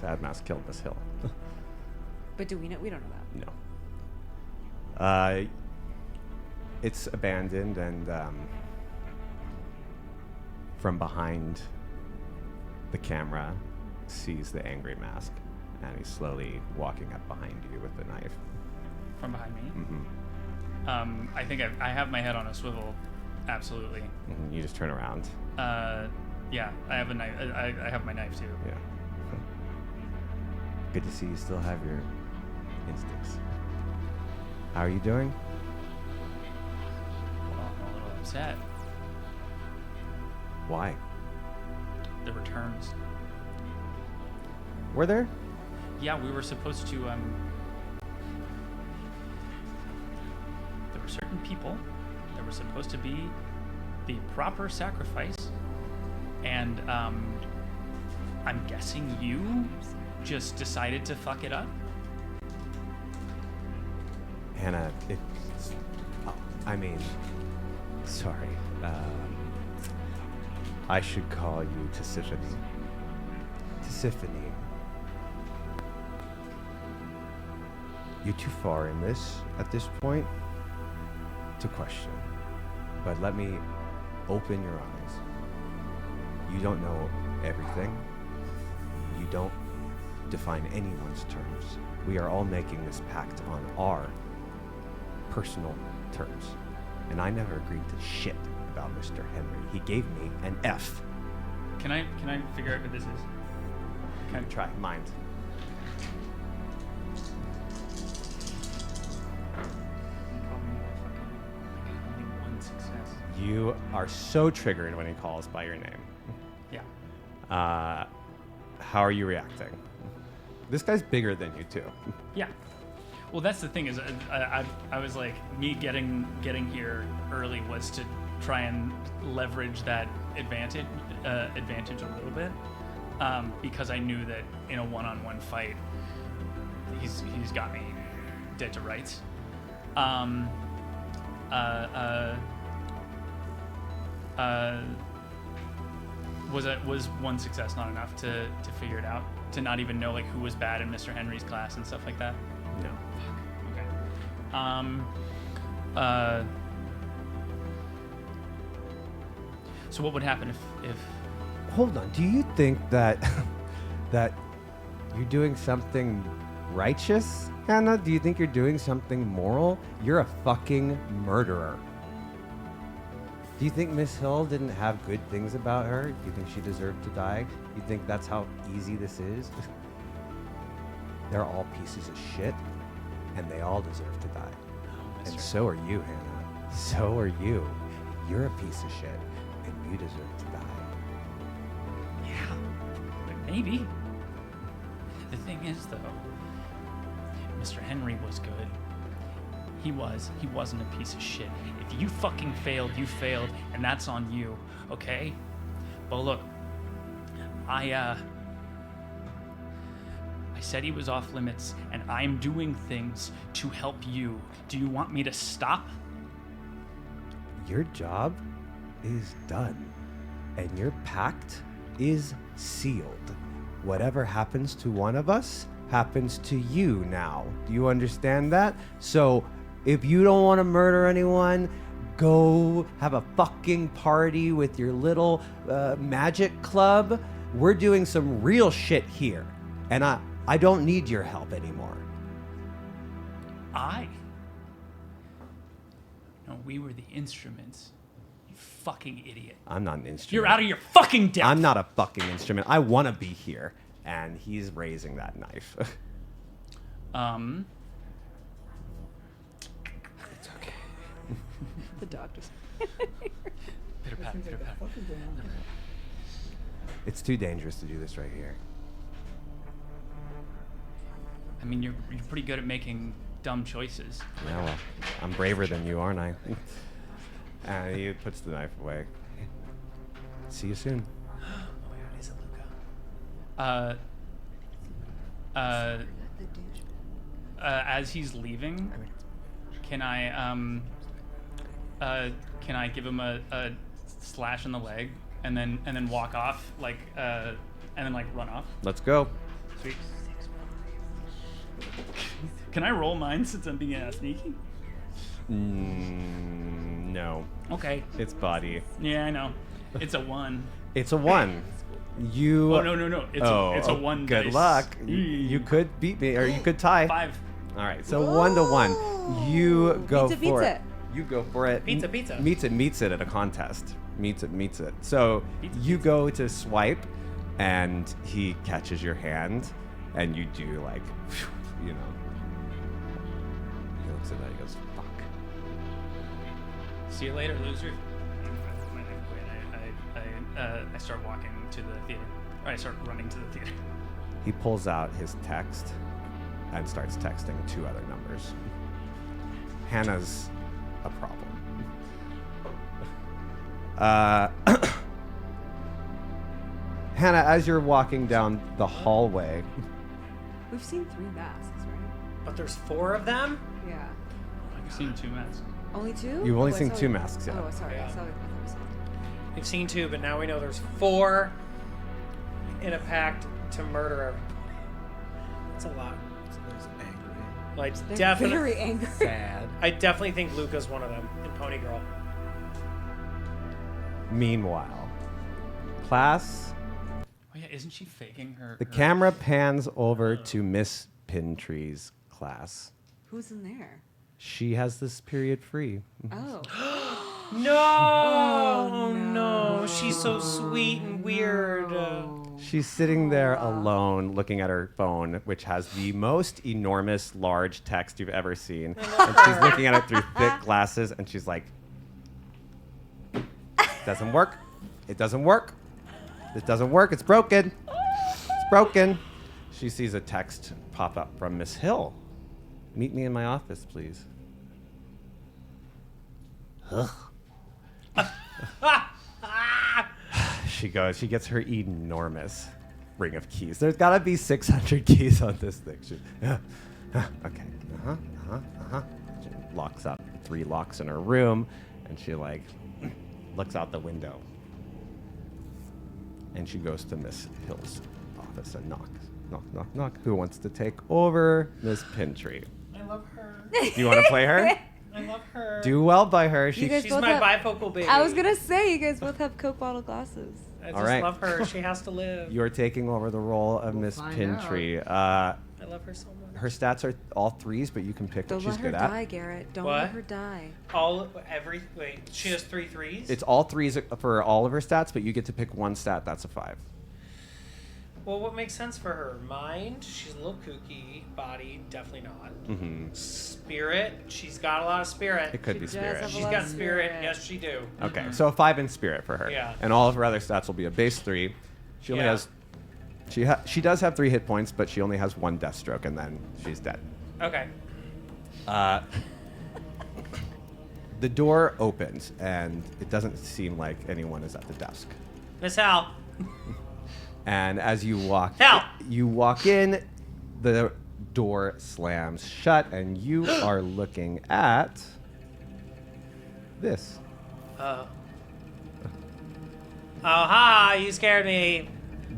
Sad mask killed Miss Hill. But do we know? We don't know that. No. It's abandoned, and from behind the camera sees the angry mask, and he's slowly walking up behind you with the knife. From behind me? Mm-hmm. I think I have my head on a swivel. Absolutely. And you just turn around. Yeah, I have a knife. I have my knife too. Yeah. Good to see you still have your instincts. How are you doing? Well, I'm a little upset. Why? The returns. Were there? Yeah, we were supposed to. There were certain people that were supposed to be the proper sacrifice, and I'm guessing you just decided to fuck it up. Hannah, it's... I mean... Sorry. I should call you Tisiphone. Tisiphone. You're too far in this, at this point, to question. But let me open your eyes. You don't know everything. You don't define anyone's terms. We are all making this pact on our personal terms. And I never agreed to shit about Mr. Henry. He gave me an F. Can I figure out who this is? Can I try? Mind. You called me fucking only one success. You are so triggered when he calls by your name. Yeah. How are you reacting? This guy's bigger than you too. Yeah. Well, that's the thing is, I was like, me getting here early was to try and leverage that advantage a little bit, because I knew that in a one-on-one fight, he's got me dead to rights. Was one success not enough to figure it out? To not even know like who was bad in Mr. Henry's class and stuff like that? No. Okay. So what would happen if Hold on. Do you think that that you're doing something righteous, Hannah? Do you think you're doing something moral? You're a fucking murderer. Do you think Miss Hill didn't have good things about her? Do you think she deserved to die? You think that's how easy this is? They're all pieces of shit, and they all deserve to die. And so are you, Hannah. So are you. You're a piece of shit, and you deserve to die. Yeah, maybe. The thing is, though, Mr. Henry was good. He wasn't a piece of shit. If you fucking failed, you failed, and that's on you, okay? But look, I said he was off limits, and I'm doing things to help you. Do you want me to stop? Your job is done, and your pact is sealed. Whatever happens to one of us happens to you now. Do you understand that? So, if you don't want to murder anyone, go have a fucking party with your little magic club. We're doing some real shit here, and I don't need your help anymore. No, we were the instruments. You fucking idiot. I'm not an instrument. You're out of your fucking depth. I'm not a fucking instrument. I want to be here, and he's raising that knife. It's okay. The doctors. Pitter pat, pitter pat. It's too dangerous to do this right here. I mean, you're pretty good at making dumb choices. Yeah, well, I'm braver than you, aren't I? And he puts the knife away. See you soon. Oh my God, is it Luca? As he's leaving, can I give him a slash in the leg and then walk off and then run off? Let's go. Sweet. Can I roll mine since I'm being sneaky? No. Okay. It's body. Yeah, I know. It's a 1. It's a 1. You. Oh no! It's a 1 Good dice. luck. You could beat me, or you could tie. 5. All right. So 1 to 1. You go Pizza, for pizza. it. You go for it. Pizza. Meets it at a contest. Meets it. So you go to swipe, and he catches your hand, and you do like, you know. He looks at that. He goes, "Fuck." See you later, loser. I start walking to the theater. Or I start running to the theater. He pulls out his text and starts texting 2 other numbers. Hannah's a problem. Hannah, as you're walking down the hallway, We've seen 3 masks, right? But there's 4 of them? Yeah. I've seen 2 masks. Only 2? You've only I seen saw 2 it- masks, yeah. Oh, sorry. I Yeah. thought we saw it. We've seen 2, but now we know there's 4 in a pact to murder everyone. That's a lot. Somebody's angry. Like, They're definitely. very angry. Sad. I definitely think Luca's one of them in Pony Girl. meanwhile, class, Oh yeah, isn't she faking her? the camera pans over to Miss Pintree's class. Who's in there? She has this period free. Oh. No! No. She's so sweet and weird. She's sitting there alone looking at her phone, which has the most enormous, large text you've ever seen. And she's looking at it through thick glasses, and she's like, doesn't work. It doesn't work. It doesn't work. It's broken. It's broken. She sees a text pop up from Miss Hill. Meet me in my office, please. Ugh. She goes. She gets her enormous ring of keys. There's got to be 600 keys on this thing. Okay. She locks up 3 locks in her room, and she like looks out the window. And she goes to Miss Hill's office and knocks. Knock, knock, knock. Who wants to take over? Miss Pintry. I love her. Do you want to play her? I love her. Do well by her. You guys She's both my have- bifocal baby. I was gonna say you guys both have Coke bottle glasses. I All just right. love her. She has to live. You're taking over the role of Miss find Pintry. I love her so much. Her stats are all 3s, but you can pick Don't what she's let her good at. die, Garrett. Don't What? let her die. Wait, she has 3 threes? It's all 3s for all of her stats, but you get to pick one stat that's a 5. Well, what makes sense for her? Mind, she's a little kooky. Body, definitely not. Mm-hmm. Spirit, she's got a lot of spirit. It could She be does spirit. have a She's lot got of spirit. spirit. Yes, she do. Okay, so a 5 in spirit for her. Yeah. And all of her other stats will be a base 3. She only Yeah. has. She does have 3 hit points, but she only has 1 death stroke, and then she's dead. Okay. The door opens, and it doesn't seem like anyone is at the desk. Miss Hal. And as you walk, Hal! you walk in, the door slams shut, and you are looking at this. Oh, ha! You scared me.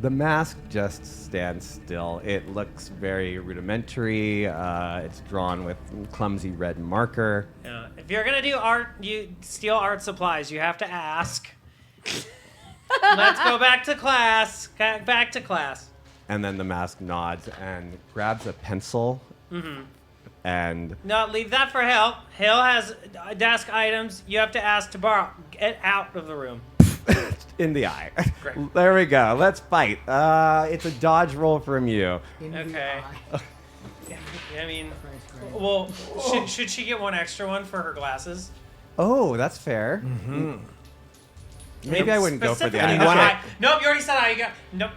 The mask just stands still. It looks very rudimentary. It's drawn with clumsy red marker. Yeah. If you're gonna do art, you steal art supplies. You have to ask. Let's go back to class. Back to class. And then the mask nods and grabs a pencil. And No, leave that for Hill. Hill has desk items. You have to ask to borrow. Get out of the room. in the eye. Great. There we go. Let's fight. It's a dodge roll from you. Okay. I mean, well, should she get one extra one for her glasses? Oh, that's fair. Maybe I wouldn't go for the Specifically eye. eye. Nope, you already said eye. You got nope.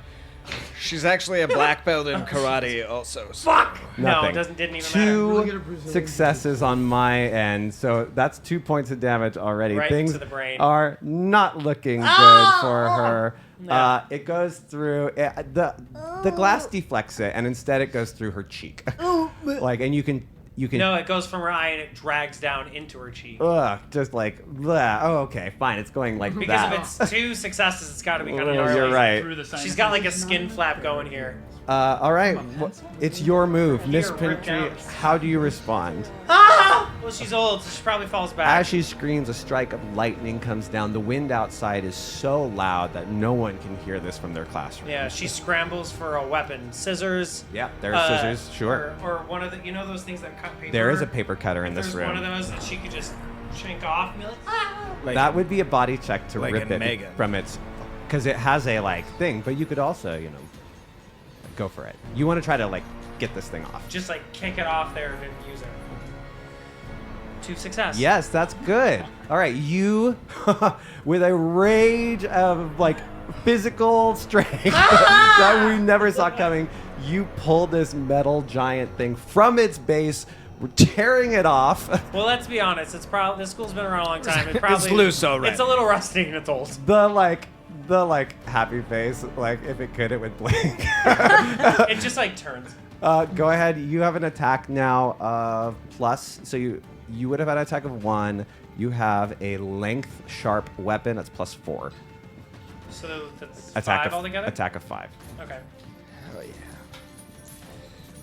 She's actually a black belt in karate also. So. Fuck. No, Nothing. it didn't even matter. Really good Two at Brazilian successes on my end, so that's 2 points of damage already. Right Things to the brain. are not looking good for her. No. It goes through the glass deflects it, and instead it goes through her cheek. Like, and you can. No, it goes from her eye and it drags down into her cheek. Ugh, just like, bleh. Oh, okay, fine. It's going like Because that. if it's 2 successes, it's got to be kind of Oh, gnarly. you're right. Through the She's got like a skin flap going here. All right, it's your move, Miss Here, rip Pintry. down. How do you respond? Ah! Well, she's old, so she probably falls back. As she screams, a strike of lightning comes down. The wind outside is so loud that no one can hear this from their classroom. Yeah, she scrambles for a weapon. Scissors. Yeah, there's scissors, sure. Or one of the, you know those things that cut paper? There is a paper cutter in If this there's one room. of those that she could just chink off and be like, ah! That would be a body check to Like rip in it Megan. from its, because it has a like thing. But you could also, go for it. You want to try to like get this thing off. Just like kick it off there and then use it. 2 success. Yes, that's good. All right, you, with a rage of like physical strength that we never saw coming, you pull this metal giant thing from its base. We're tearing it off. Well, let's be honest. It's probably this school's been around a long time. It probably, loose already. It's a little rusty and it's old. The happy face, like if it could, it would blink. It just like turns. Go ahead. You have an attack now of plus. So you would have had an attack of 1. You have a length sharp weapon. That's plus 4. So that's Attack 5 of altogether? Attack of 5. Okay. Hell yeah.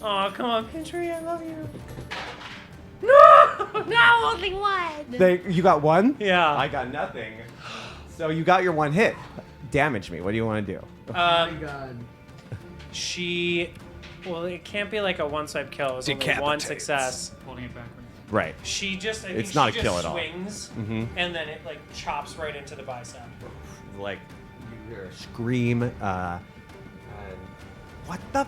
Oh, come on, Pintry, I love you. No! Now only one! You got 1? Yeah. I got nothing. So you got your 1 hit. Damage me. What do you want to do? Oh my god. Well, it can't be like a one-swipe kill. It was only 1 Decapitates. success. Holding it backwards. Right. She just, I think It's not a she kill just at all. swings, and then it like chops right into the bicep. Like you hear a scream. And what the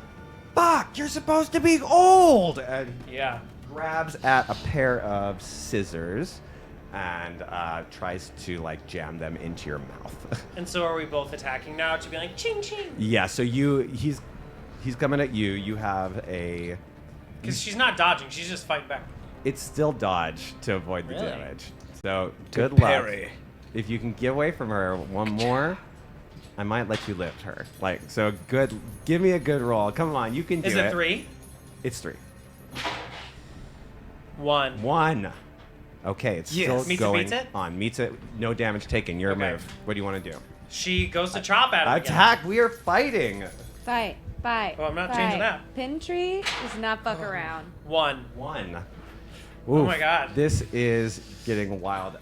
fuck? You're supposed to be old. And Yeah. grabs at a pair of scissors and tries to like jam them into your mouth. And so are we both attacking now to be like ching ching? Yeah, so he's He's coming at you. You have a. Because she's not dodging. She's just fighting back. It's still dodge to avoid the Really? damage. So good luck. Parry. If you can get away from her one more, I might let you lift her. Like so, good. Give me a good roll. Come on, you can do it. Is it 3? It's 3. 1. 1. Okay, it's Yes. still Meets it, going beats it? on. Meets it. No damage taken. Your Okay. move. What do you want to do? She goes to chop at him. again. Attack. We are fighting. Fight. Oh, I'm not changing that. Pintree does not fuck around. 1. 1. Oh my God. This is getting wild.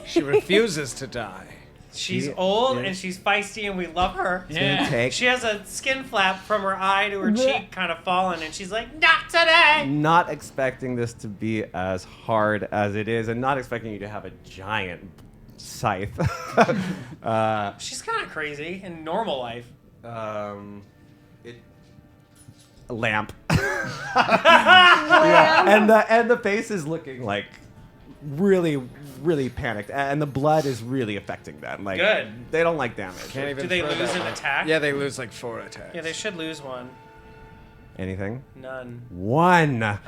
She refuses to die. She's She old is- and she's feisty and we love her. Gonna take She has a skin flap from her eye to her cheek kind of fallen and she's like, not today! not expecting this to be as hard as it is, and not expecting you to have a giant scythe. She's kind of crazy in normal life. It lamp. Yeah, and the face is looking like really panicked, and the blood is really affecting them. Like Good. they don't like damage. Can't even Do they throw lose that an one. attack? Yeah, they lose like 4 attacks. Yeah, they should lose 1. Anything? None. 1.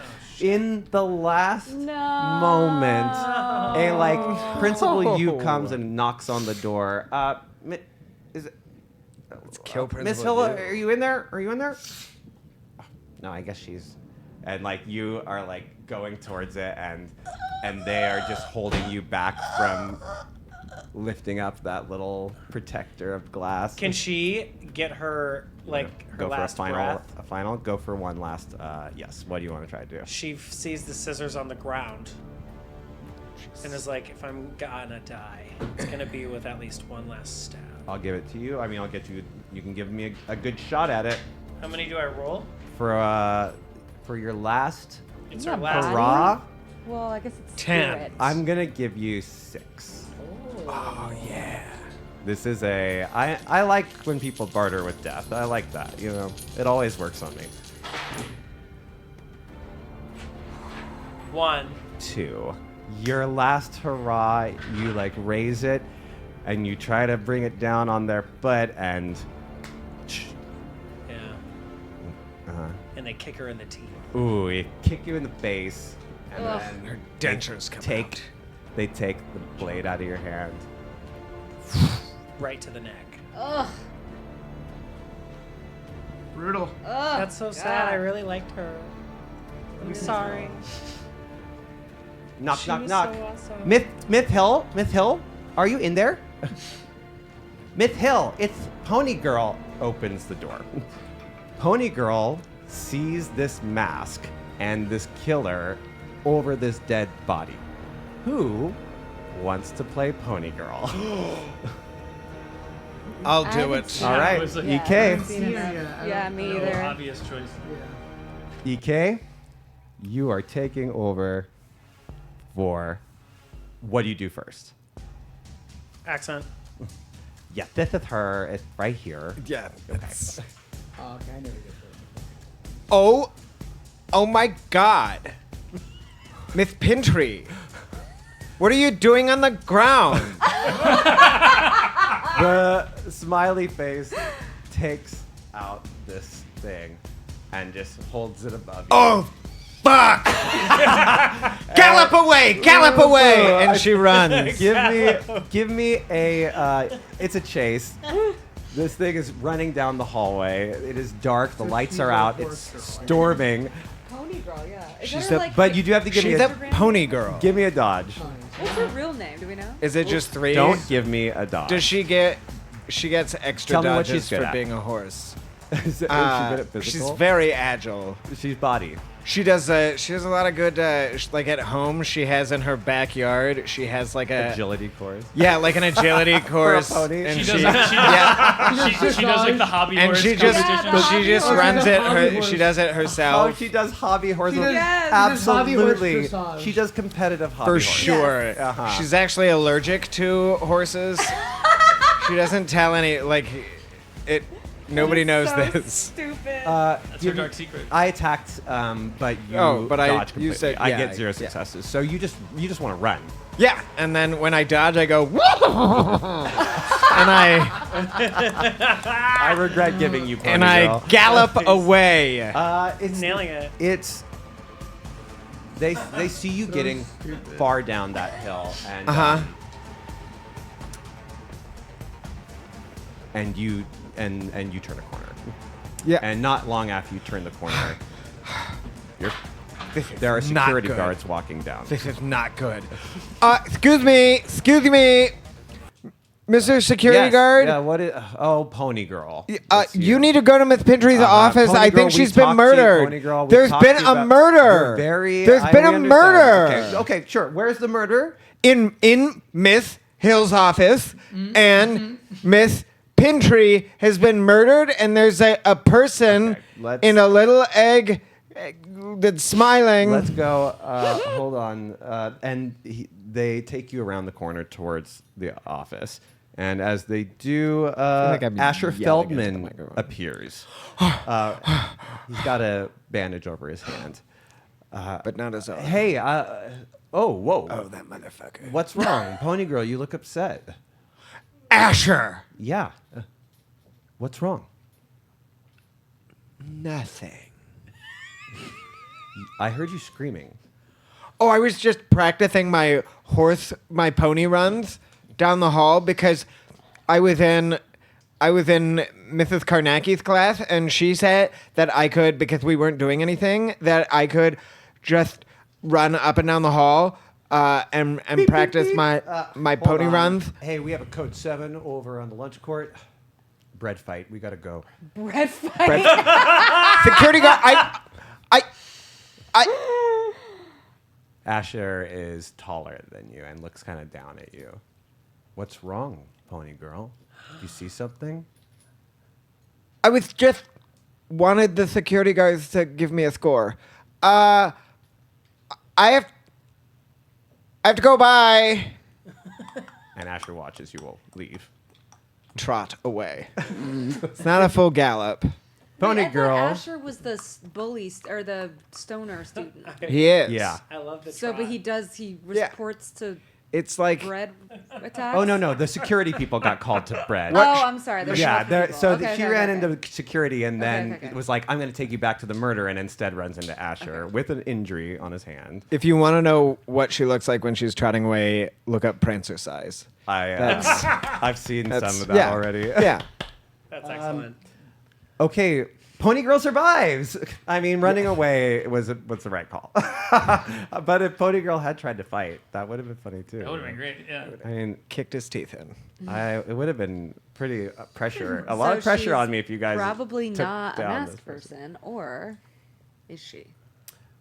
In the last No. moment, a like Principal Yu comes and knocks on the door. Is it? Let's kill Miss Principal Hill, Yu. are you in there? Are you in there? No, I guess she's. And like you are like going towards it, and they are just holding you back from lifting up that little protector of glass. Can she get her, like, her go last for a final? breath? A final. Go for one last. Yes. What do you want to try to do? She sees the scissors on the ground and is like, if I'm gonna die, it's gonna be with at least one last stab. I'll give it to you. I mean, I'll get you. You can give me a good shot at it How many do I roll? for your last It's Isn't her that last. bad? hurrah. Well, I guess it's 10. spirit. I'm gonna give you 6. Oh, yeah. This is I like when people barter with death. I like that. You know, it always works on me. 1. 2. Your last hurrah, you like raise it, and you try to bring it down on their butt, and Yeah. uh, And they kick her in the teeth. ooh, it kick you in the face, and Ugh. then Her dentures come out. They take the blade out of your hand. Right to the neck. Ugh. Brutal. Ugh. That's so sad. I God. really liked her. I'm sorry. Knock, She knock, was knock. so awesome. Myth Hill, are you in there? Myth Hill, it's Pony Girl. Opens the door. Pony Girl sees this mask and this killer over this dead body. Who wants to play Pony Girl? I'll I do haven't it. seen All it. right, I was like- Yeah, I EK. haven't seen it. Yeah, me No either. obvious choice. EK, you are taking over for. What do you do first? Accent. Yeah, this is her. It's right here. Yeah. it's- Oh, okay, I knew we did Oh my God. Miss Pintree. What are you doing on the ground? The smiley face takes out this thing and just holds it above you. Oh, fuck! Gallop away! Gallop away! And she runs. Give me a. It's a chase. This thing is running down the hallway. It is dark. The lights are out. It's storming. Pony Girl, yeah. Is She's that the- like, But you do have to give me She's a. a pony girl. Give me a dodge. what's her real name? Do we know? Is it just 3? Don't give me a dodge. Does she get? She gets extra Tell me what dodges she's good for at. being a horse. Is she good at She's physical? very agile. She's body. She does a lot of good. Like at home, she has in her backyard. She has like a Agility course. yeah, like an agility course. pony? And She she, does, yeah, she does like the hobby and horse she just competition. she just Oh, runs she it. does hobby Her, horse. she does it Oh, herself she does hobby horse. She does- Yes. she does hobby horse Absolutely. dressage. She does competitive hobby for horse. sure. Uh-huh. She's actually allergic to horses. She doesn't tell any like it. Nobody knows So this. Stupid. That's your dark secret. I attacked, but you But dodged completely. you said I yeah, get 0 yeah. successes. So you just want to run. Yeah, and then when I dodge, I go, and I regret giving you. Pony and I Girl. gallop away. It's Nailing it. It's they see you getting far down that hill, and and you turn a corner. Yeah. And not long after you turn the corner, there are is not security good. guards walking down. This is not good. Excuse me, Mr. Security Yes, Guard. Yeah. What is? Oh, Pony Girl. It's You need to go to Miss Pintry's office. Pony I Girl, think we she's been talked to you, murdered. Pony Girl, we There's talked been to you a about- murder. You're There's been we a understand. murder. Okay, sure. Where's the murder? In Miss Hill's office, and Miss Pintry has been murdered, and there's a person Okay, let's- in a little egg that's smiling. Let's go. Hold on. They take you around the corner towards the office. And as they do, like I'm Asher yelling into the Feldman microphone. appears. He's got a bandage over his hand. But not his own. Hey, whoa. Oh, that motherfucker. What's wrong? Pony Girl, you look upset. Asher. Yeah. What's wrong? Nothing. I heard you screaming. Oh, I was just practicing my pony runs down the hall because I was in Mrs. Karnacki's class, and she said that I could, because we weren't doing anything, that I could just run up and down the hall and practice my Hold pony on. runs. Hey, we have a code 7 over on the lunch court. Bread fight. We gotta go. Bread fight. Security guard. I. Asher is taller than you and looks kind of down at you. What's wrong, Pony Girl? Do you see something? I was just wanted the security guards to give me a score. I have to go by. And Asher watches you will leave. Trot away. It's not a full gallop. Pony Wait, I thought Girl. Asher was the bully or the stoner student. He is. Yeah. I love the So, but trot. he Yeah. reports to It's like bread attacks. Oh no, the security people got called to bread. Oh, I'm sorry. There's Yeah, multiple people. so Okay, she okay, ran okay. into security and then okay. it was like, I'm going to take you back to the murder, and instead runs into Asher with an injury on his hand. if you want to know what she looks like when she's trotting away, look up Prancer size. I've seen some of that yeah. already. Yeah. That's excellent. Okay, Pony Girl survives. I mean, running away was the right call. But if Pony Girl had tried to fight, that would have been funny too. That would have been great. Yeah. I mean, Kicked his teeth in. it would have been pretty pressure, a So lot of pressure she's on me if you guys probably took not a down this masked person, or is she?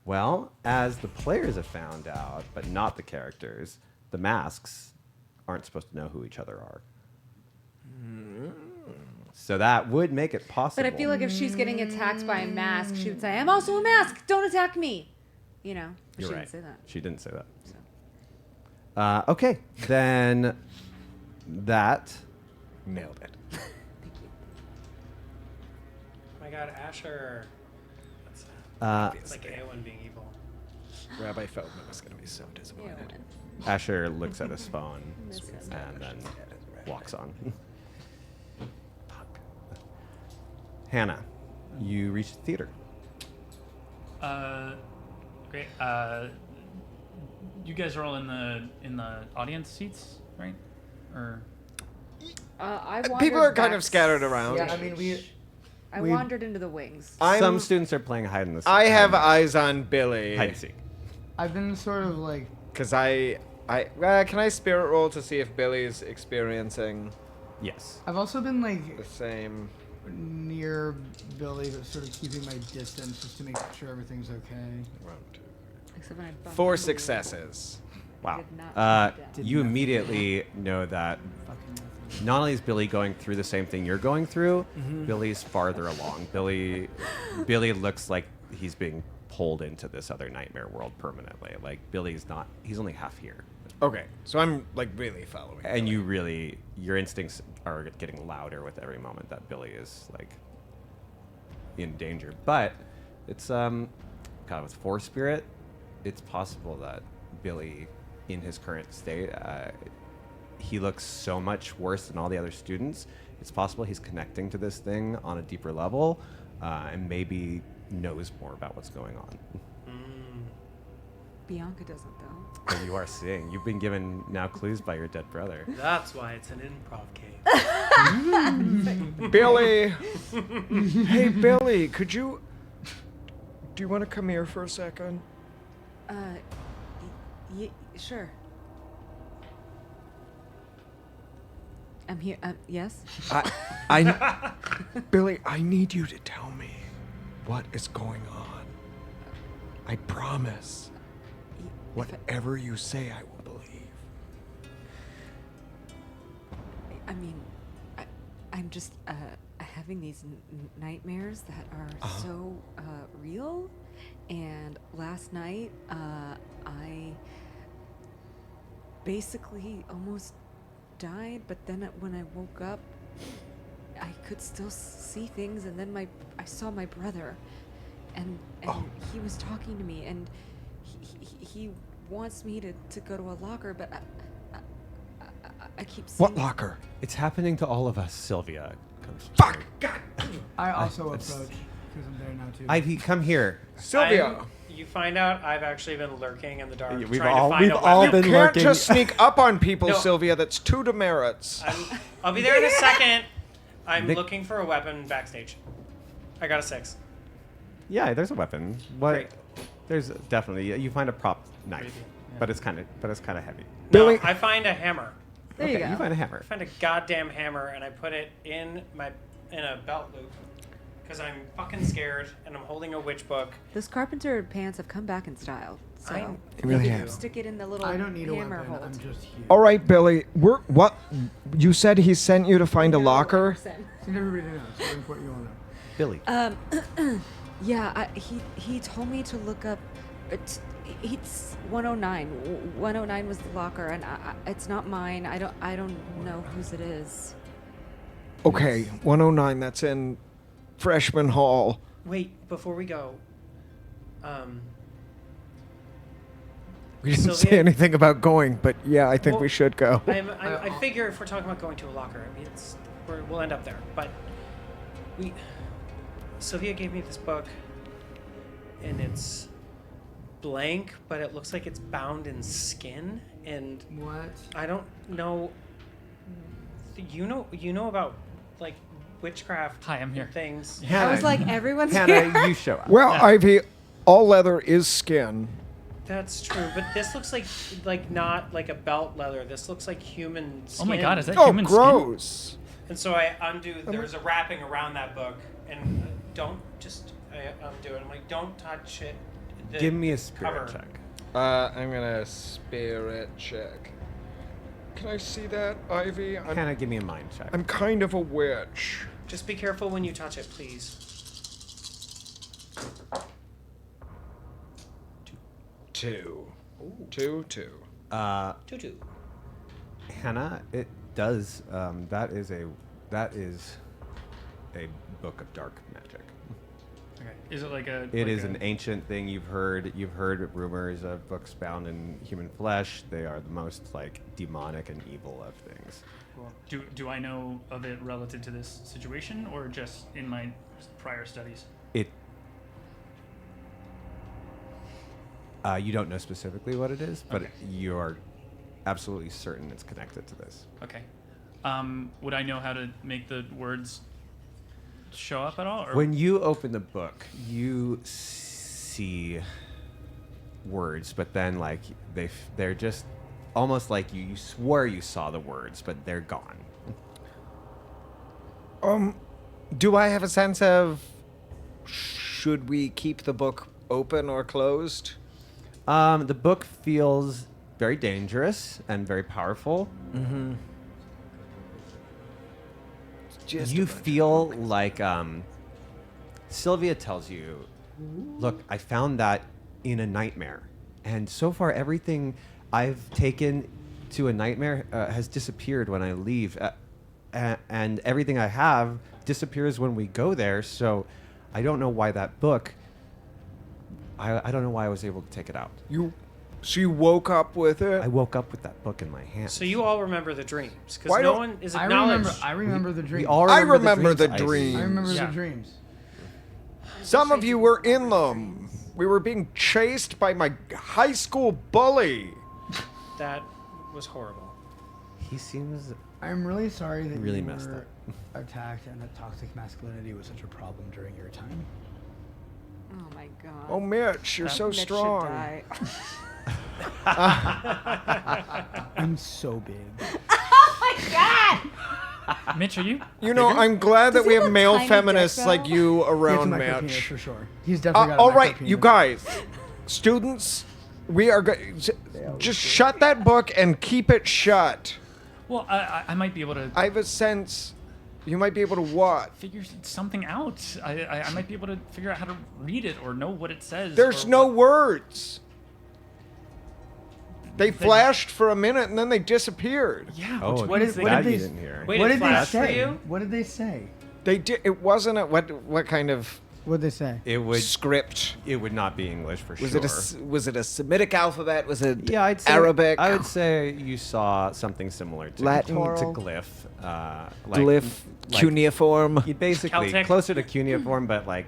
Well, as the players have found out, but not the characters, the masks aren't supposed to know who each other are. So that would make it possible. But I feel like if she's getting attacked by a mask, she would say, "I'm also a mask. Don't attack me." You know, but You're she right. didn't say that. She didn't say that. Okay, then that. Nailed it. Oh my God, Asher. That's, it's like Eowyn being evil. Rabbi Feldman was going to be so disappointed. Asher looks at his phone and then walks on. Hannah, you reach the theater. Great. You guys are all in the audience seats, right? Or I People are kind of scattered around. Yeah, I mean, I we- wandered into the wings. Some students are playing hide and seek. I have eyes on Billy. hide and seek. I've been sort of like, Because can I spirit roll to see if Billy's experiencing Yes. I've also been like the same? near Billy, but sort of keeping my distance just to make sure everything's okay. Except when I bumped 4 into you. successes. Wow. Did not shoot You immediately know that not only is Billy going through the same thing you're going through, Billy's farther along. Billy looks like he's being pulled into this other nightmare world permanently. Like Billy's not, he's only half here. Okay, so I'm like really following. And your instincts are getting louder with every moment that Billy is like in danger. But it's God, with Force Spirit, it's possible that Billy, in his current state, he looks so much worse than all the other students. It's possible he's connecting to this thing on a deeper level, and maybe knows more about what's going on. Bianca doesn't though. And you are seeing. You've been given now clues by your dead brother. That's why it's an improv cave. Billy! Hey, Billy, do you want to come here for a second? Sure. I'm here. Yes. Billy, I need you to tell me what is going on. I promise. Whatever you say, I will believe. I mean, I'm just having these nightmares that are so real. And last night, I basically almost died. But then when I woke up, I could still see things. And then I saw my brother, and he was talking to me, and he wants me to go to a locker, but I keep seeing... What locker? It's happening to all of us, Sylvia. Fuck! God! I also approach because I'm there now too. Ivy, come here. Sylvia! You find out I've actually been lurking in the dark, We've trying all- to find we've a all weapon. been You can't lurking. just sneak up on people, No. Sylvia. That's two demerits. I'll be there in a second. I'm Nick- looking for a weapon backstage. I got a 6. Yeah, there's a weapon. What? Great. There's definitely you find a prop knife, Crazy, yeah. but it's kind of heavy. Billy- No, I find a hammer. There you go. You find a hammer. I find a goddamn hammer and I put it in a belt loop because I'm fucking scared and I'm holding a witch book. Those carpenter pants have come back in style. So I really you have. stick it in the little I don't need a hammer weapon. hold. I'm just here. All right, Billy. What? You said he sent you to find a locker? See, everybody knows. So important you all know. Billy. Yeah, he told me to look up. It's 109. 109 was the locker, and it's not mine. I don't know whose it is. Okay, 109. That's in Freshman Hall. Wait, before we go, We didn't Sylvia? say anything about going, but yeah, I think Well, we should go. I figure if we're talking about going to a locker, I mean, we'll end up there. But Sylvia gave me this book, and it's blank, but it looks like it's bound in skin, and What? I don't know. You know about like witchcraft. Hi, I'm here. and things. I was like, everyone's here. Hannah, you show up. Well, Ivy, all leather is skin. That's true, but this looks like not like a belt leather. This looks like human skin. Oh my god, is that Oh, human gross. And so I undo. There's a wrapping around that book, and don't just I undo it. I'm like, don't touch it. The Give me a spirit cover. check. I'm gonna spirit check. Can I see that, Ivy? Hannah, give me a mind check. I'm kind of a witch. Just be careful when you touch it, please. 2. Ooh. 2. Tutu. Hannah, it does. That is a book of dark magic. Okay. Is it like a? It like is an ancient thing. You've heard rumors of books bound in human flesh. They are the most like demonic and evil of things. Cool. Do I know of it relative to this situation, or just in my prior studies? You don't know specifically what it is, but Okay. you are absolutely certain it's connected to this. Okay. Would I know how to make the words show up at all? Or? When you open the book, you see words, but then like they're just almost like you swore you saw the words, but they're gone. Do I have a sense of should we keep the book open or closed? The book feels very dangerous and very powerful. Mm-hmm. You feel like Sylvia tells you, look, I found that in a nightmare. And so far, everything I've taken to a nightmare has disappeared when I leave, and everything I have disappears when we go there. So I don't know why that book. I don't know why I was able to take it out. So you woke up with it? I woke up with that book in my hand. So you all remember the dreams because Why no don't- one is I acknowledged. remember the dreams. We all I remember remember the I see. dreams. I remember Yeah. the dreams. Some of you were in them. We were being chased by my high school bully. That was horrible. He seems I'm really sorry that really you messed were attacked and that toxic masculinity was such a problem during your time. Oh my god. Oh, Mitch, you're so Mitch should strong. die. I'm so big. Oh my god! Mitch, are you? You know, I'm glad that Does we he have have a male tiny feminists dick, like though? you He has a around, micro penis Mitch. for sure. He's definitely got a All micro right, penis. you guys, students, we are just shut that book and keep it shut. Well, I might be able to I have a sense you might be able to what? figure something out. I might be able to figure out how to read it or know what it says. There's or no what- words. They flashed for a minute and then they disappeared. Yeah. Oh, which what means is- they what that did you they- didn't hear. Wait, What it did they flashed for say? you? What did they say? They did. It wasn't a what kind of What did they say? It would script? it would not be English for Was sure. was it a Semitic alphabet? Was it Yeah, I'd say Arabic? I would say you saw something similar to Latin? to glyph, like, Glyph, like, cuneiform. you basically Celtic? closer to cuneiform, but like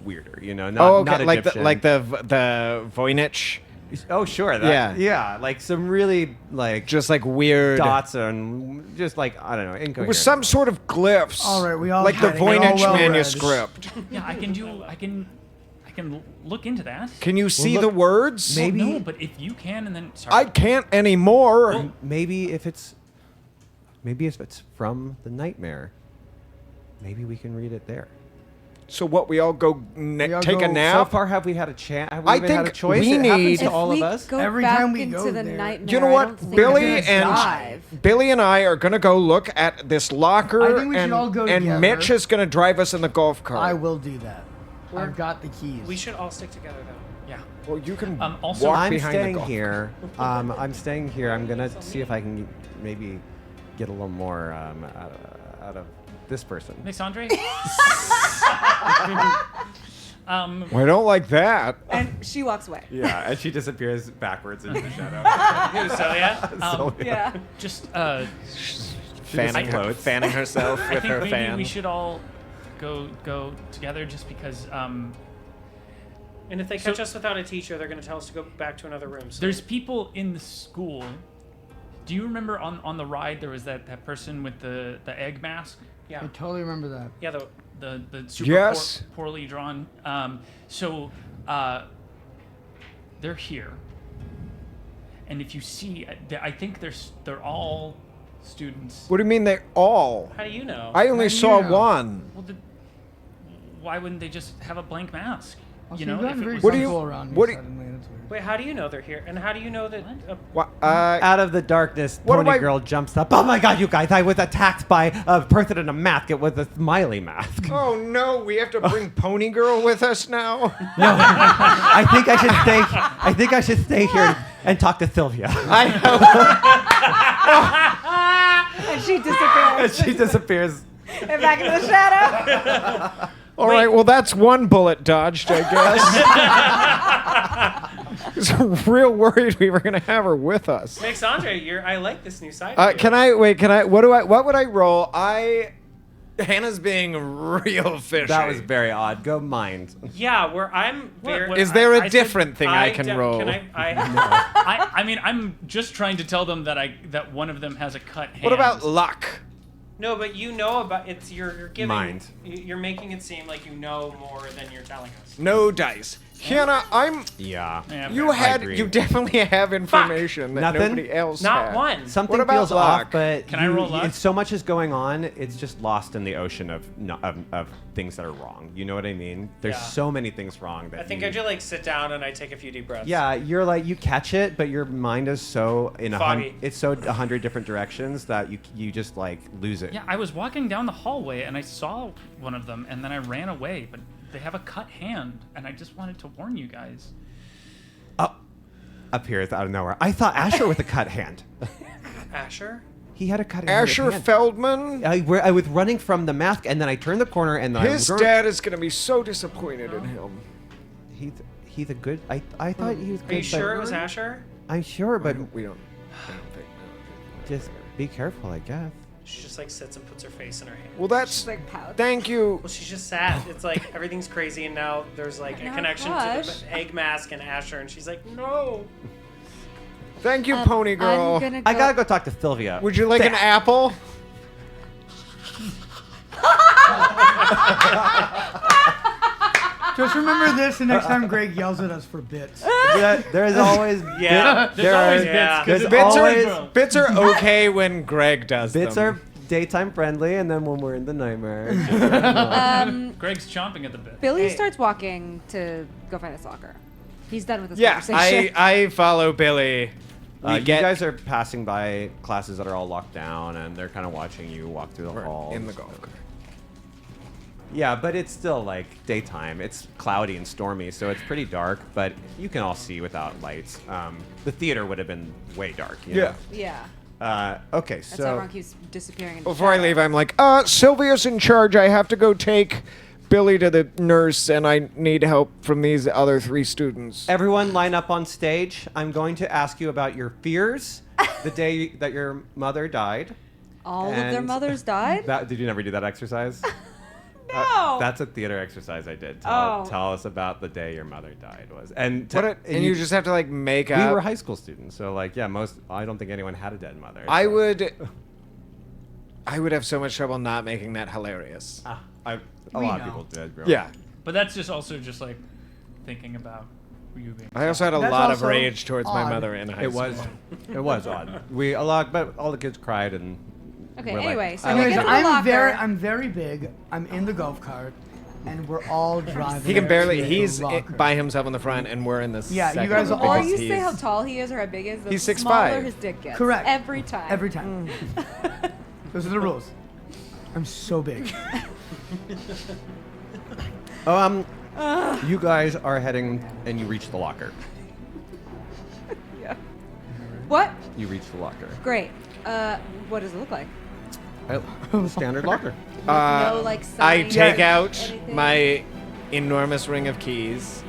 weirder. You know, not Oh, okay. not Like the Egyptian. the Voynich, Oh, sure. That, Yeah. yeah, like some really like just like weird dots and just like I don't know, incoherent. It was some sort of glyphs. All right, we all like the get it. We're all Voynich well read. manuscript. Yeah, I can look into that. Can you see look, the words? maybe- No, but if you can, and then sorry. I can't anymore. Well, Maybe if it's from the nightmare, maybe we can read it there. So what? We all go all take a go- So nap. far, have we had a chance? Have we I even had a think choice? we It happens need- to If all we of us. go Every back time we into go the there- nightmare, You know I what? don't think Billy we're gonna and survive. Billy and I are gonna go look at this locker, I think we should and, all go and together. Mitch is gonna drive us in the golf cart. I will do that. We're- I've got the keys. We should all stick together though. yeah. Well, you can Also, walk I'm behind staying the golf here. I'm staying here. I'm gonna see if I can maybe get a little more out of this person. Alexandre. Well, I don't like that. And she walks away. Yeah, and she disappears backwards into the shadow. So yeah. So, Yeah. Just Fanning herself I with think her maybe fan. we should all go together just because And if they catch us without a teacher, they're going to tell us to go back to another room. So there's people in the school. Do you remember on the ride there was that person with the egg mask? I yeah, totally remember that. yeah. The super Yes. poorly drawn. They're here. And if you see, I think they're all students. What do you mean they all? How do you know? I only How do you saw know? one. Well, why wouldn't they just have a blank mask? Also, You know, you've gotten if it very was What do you- comfortable around me what do you- suddenly. That's weird. Wait, how do you know they're here? And how do you know that? Out of the darkness, What do Pony I- Girl jumps up. Oh my god, you guys! I was attacked by a person in a mask. It was a smiley mask. Oh no, we have to bring Pony Girl with us now. I think I should stay. I think I should stay here and talk to Sylvia. And she disappears. And she disappears. And back into the shadow. All right, well that's one bullet dodged, I guess. I was real worried we were gonna have her with us. Alexandre, I like this new side. of you. Can I? What would I roll? Hannah's being real fishy. That was very odd. Go mind. Yeah, where I'm. Very, Is there a I said- different thing I can roll? Can I? I mean, I'm just trying to tell them that one of them has a cut hand. What about luck? No, but you know about it's. You're giving. Mind. You're making it seem like you know more than you're telling us. No dice. Hannah, Yeah. Yeah, agree. you definitely have information that Nothing? nobody else Not had. one. Something What about feels luck? off, but Can I roll luck? It's so much is going on. It's just lost in the ocean of things that are wrong. You know what I mean? There's Yeah. so many things wrong that I think you, I just like sit down and I take a few deep breaths. Yeah, you're like you catch it, but your mind is so Foggy. it's so 100 different directions that you just like lose it. Yeah, I was walking down the hallway and I saw one of them and then I ran away, but they have a cut hand and I just wanted to warn you guys. appears out of nowhere. I thought Asher with a cut hand. Asher? He had a cut Asher hand. Feldman? I was running from the mask, and then I turned the corner, and then His dad is going to be so disappointed in him. He's a good. I thought he was good. Are you but- sure it was Asher? I'm sure, but We don't think. just be careful, I guess. She just like sits and puts her face in her hand. Well, that's. She's like pouts. Thank you. Well, she's just sad. It's like everything's crazy, and now there's like a Now connection to Josh. the egg mask and Asher, and she's like, no. Thank you, Pony Girl. I'm gonna I gotta go talk to Sylvia. Would you like an apple? Just remember this the next time Greg yells at us for bits. There's always Yeah. There's always yeah. bits. 'cause There's it's always Bits are okay when Greg does bits them. are daytime friendly, and then when we're in the nightmare, Greg's chomping at the bit. Billy Hey. starts walking to go find his locker. He's done with this Yeah, conversation. I follow Billy. We you get guys are passing by classes that are all locked down, and they're kind of watching you walk through the hall. in the golf cart. Yeah, but it's still like daytime. It's cloudy and stormy, so it's pretty dark. But you can all see without lights. The theater would have been way dark. You know? yeah. Okay, That's how so everyone keeps disappearing. In the Before I shadow. leave, I'm like, Sylvia's in charge. I have to go take Billy to the nurse, and I need help from these other 3 students. everyone line up on stage. I'm going to ask you about your fears the day that your mother died. All of their and- mothers died. Did you never do that exercise? No. That's a theater exercise I did. Oh. Tell us about the day your mother died was. And And you just have to like make we up. were high school students, so like yeah, I don't think anyone had a dead mother. I so- would have so much trouble not making that hilarious. A We lot of know. people did. Bro. Yeah. But that's just also just like thinking about you being. I also had a That's lot of also rage towards my odd. mother in high It school. was, it was odd. But all the kids cried and. Okay. we're like, Anyway, so I we like get that. to the locker. I'm very big. I'm in the golf cart, and we're all driving. He can barely. to the He's locker. by himself in the front, and we're in this. Yeah, you second guys are Or all- you because say how he's- tall he is or how big he is, the He's 6'5". smaller his dick gets. Correct. Every time. Every time. Those are the rules. I'm so big. You guys are heading and you reach the locker. What? You reach the locker. Great. What does it look like? Standard locker. No, like I sign, take out anything? my enormous ring of keys.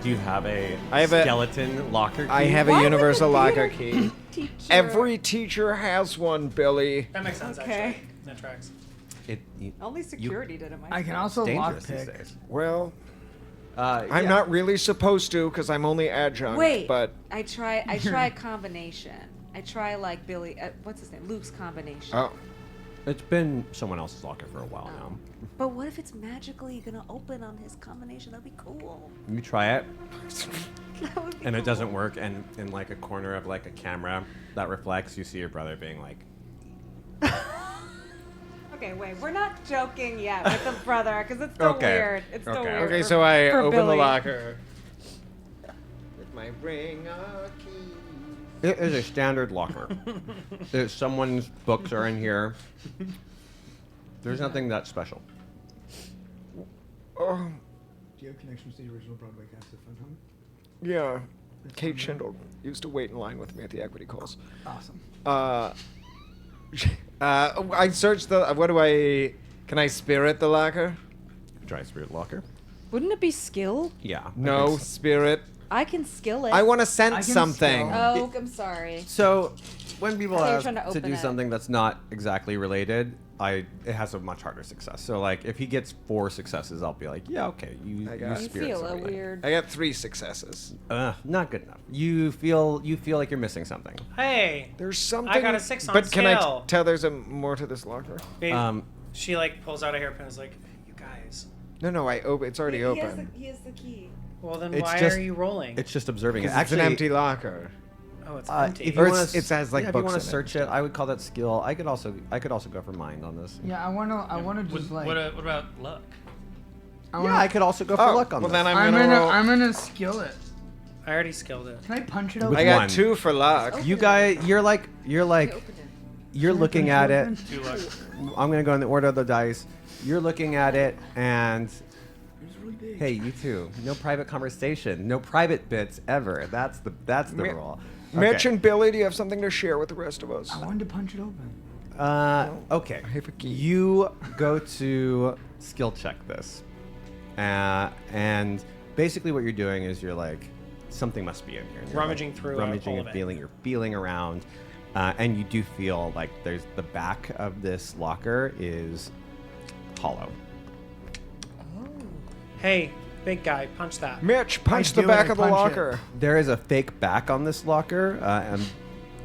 Do you have a I have a- skeleton locker key? I have Why a would universal the locker theater key. teacher- Every teacher has one, Billy. That makes sense, Okay. actually. That tracks. Only security did it. I can also dangerous these lockpick. days. Well, I'm I'm not really supposed to because I'm only adjunct. Wait. But I try a combination. I try like Billy. What's his name? Luke's combination. oh, It's been someone else's locker for a while now. But what if it's magically gonna open on his combination? That'd be cool. You try it, That would be and it cool. doesn't work. And in like a corner of like a camera that reflects, you see your brother being like, Okay, wait. We're not joking yet with the brother because it's still Okay. weird. It's still Okay. weird. okay. for- So I for open the Billy. locker with my ring of keys. it is a standard locker. Someone's books are in here. There's nothing that special. Oh, Do you have connections to the original Broadway cast of Fun Home? yeah. Kate Schindel used to wait in line with me at the equity calls. Awesome. I searched the. What do I? Can I spirit the locker? Try spirit locker. Wouldn't it be skill? Yeah. No, spirit. I can skill it. I want to I sense can something. still- Oh, I'm sorry. So, when people I thought you were ask trying to to open do it. something that's not exactly related, it has a much harder success. So, like, if he gets 4 successes, I'll be like, yeah, okay, you I you got- You spirit feel a something. weird. I got 3 successes. Not good enough. You feel like you're missing something. Hey, There's something. I got a 6 on But can I scale. tell there's more to this locker? babe, she like pulls out a hairpin and is like, you guys. No. It's already open. He has the key. Well, then It's why just- are you rolling? It's just observing it. 'Cause it's an Actually, empty locker. Oh, it's If empty. you Or wanna it's- it has, like, if you books want to in it search it, I would call that skill. I could also go for mind on this. Yeah, I wanna just like. What about luck? wanna, Yeah, I could also go for luck on well this. then I'm gonna roll. gonna skill it. I already skilled it. Can I punch it out? With I got one. 2 for luck. You guys, you're looking at it. Do luck. I'm gonna go in the order of the dice. You're looking at it, and Billy B. Hey, you too. No private conversation. No private bits ever. That's the rule. Mitch and Billy, do you have something to share with the rest of us? I wanted to punch it open. Okay. I have a key. You go to skill check this. And basically what you're doing is you're like, something must be in here. And you're Rummaging through rummaging all and of it. feeling. You're feeling around. And you do feel like there's the back of this locker is hollow. Hey, big guy, punch that. Mitch, punch I the do back it, I of the punch locker. There is a fake back on this locker, and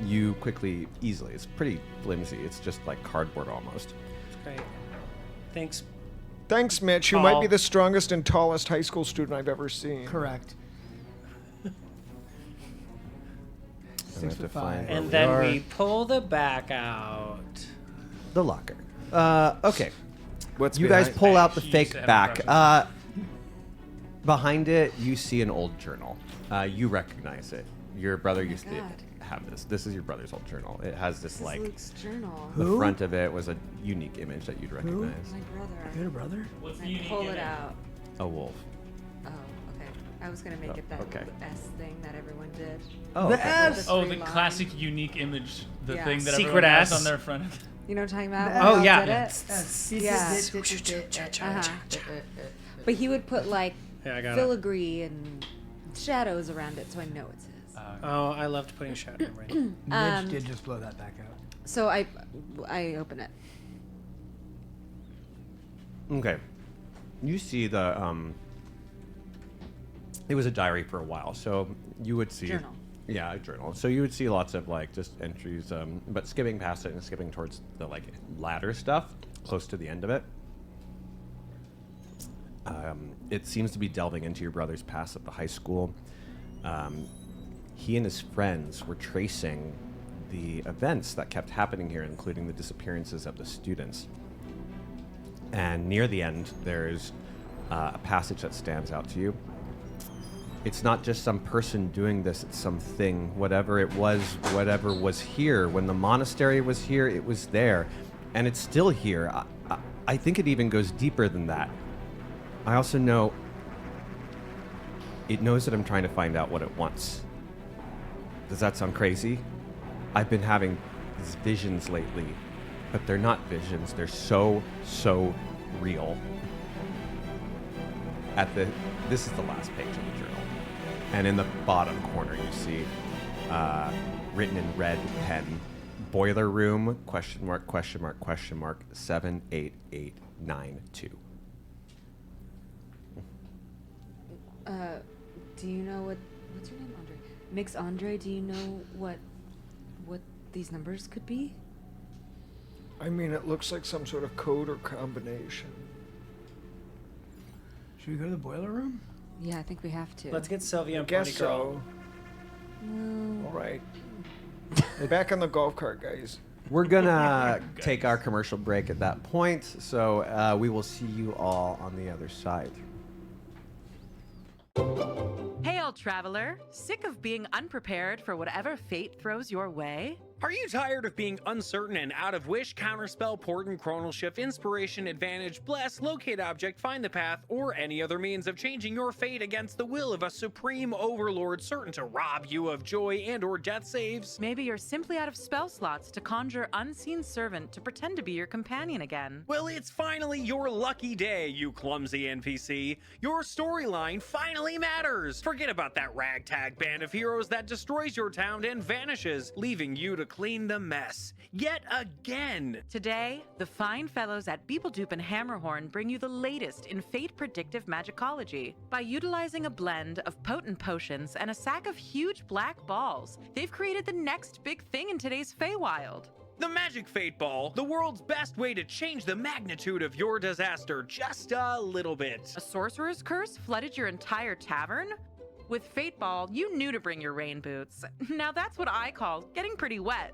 you quickly, easily, it's pretty flimsy. It's just like cardboard almost. Great. Thanks. Thanks, Mitch. You might be Paul. the strongest and tallest high school student I've ever seen. Correct. I have to 6'5". find where And then are. we pull the back out. The locker. Okay. What's You guys behind- pull out the She used fake to have back. impressions. Behind it, you see an old journal. You recognize it. Your brother used to God. have this. This is your brother's old journal. It has this This like is Luke's journal. the Who? front of it was a unique image that you'd recognize. My brother. You had a brother? What's the I unique pull it image? out. A wolf. Oh, okay. I was gonna make Oh, it that okay. S thing that everyone did. Oh, The okay. S! Oh, Three the line. classic unique image. The Yeah. thing that Secret everyone has S. on their front. You know what I'm talking about? The When Oh, we all yeah. did it? Yeah. Uh-huh. But he would put like Yeah, I got it. filigree and shadows around it, so I know it's his. Oh, I loved putting shadow in brain. Mitch did just blow that back out. So I open it. Okay. You see the it was a diary for a while, so you would see Journal. Yeah, a journal. So you would see lots of like just entries, but skipping past it and skipping towards the like ladder stuff, close to the end of it. It seems to be delving into your brother's past at the high school. He and his friends were tracing the events that kept happening here, including the disappearances of the students. And near the end, there's a passage that stands out to you. It's not just some person doing this, it's something, whatever was here. When the monastery was here, it was there. And it's still here. I think it even goes deeper than that. I also know it knows that I'm trying to find out what it wants. Does that sound crazy? I've been having these visions lately, but they're not visions. They're so real. This is the last page of the journal. And in the bottom corner, you see written in red pen, boiler room, ? 78892. Do you know what's your name, Andre? Mix Andre, do you know what these numbers could be? I mean, it looks like some sort of code or combination. Should we go to the boiler room? Yeah, I think we have to. Let's get Sylvia I and guess Pony Girl. so. All right. Back on the golf cart, guys. We're gonna take our commercial break at that point, so we will see you all on the other side. Hail, traveler! Sick of being unprepared for whatever fate throws your way? Are you tired of being uncertain and out of wish, counterspell, portent, chronal shift, inspiration, advantage, bless, locate object, find the path, or any other means of changing your fate against the will of a supreme overlord certain to rob you of joy and or death saves? Maybe you're simply out of spell slots to conjure unseen servant to pretend to be your companion again. Well, it's finally your lucky day, you clumsy NPC. Your storyline finally matters. Forget about that ragtag band of heroes that destroys your town and vanishes, leaving you to clean the mess. Yet again. Today, the fine fellows at Beepledoop and Hammerhorn bring you the latest in fate predictive magicology. By utilizing a blend of potent potions and a sack of huge black balls, they've created the next big thing in today's Feywild. The Magic Fate Ball, the world's best way to change the magnitude of your disaster just a little bit. A sorcerer's curse flooded your entire tavern? With Fate Ball, you knew to bring your rain boots. Now that's what I call getting pretty wet.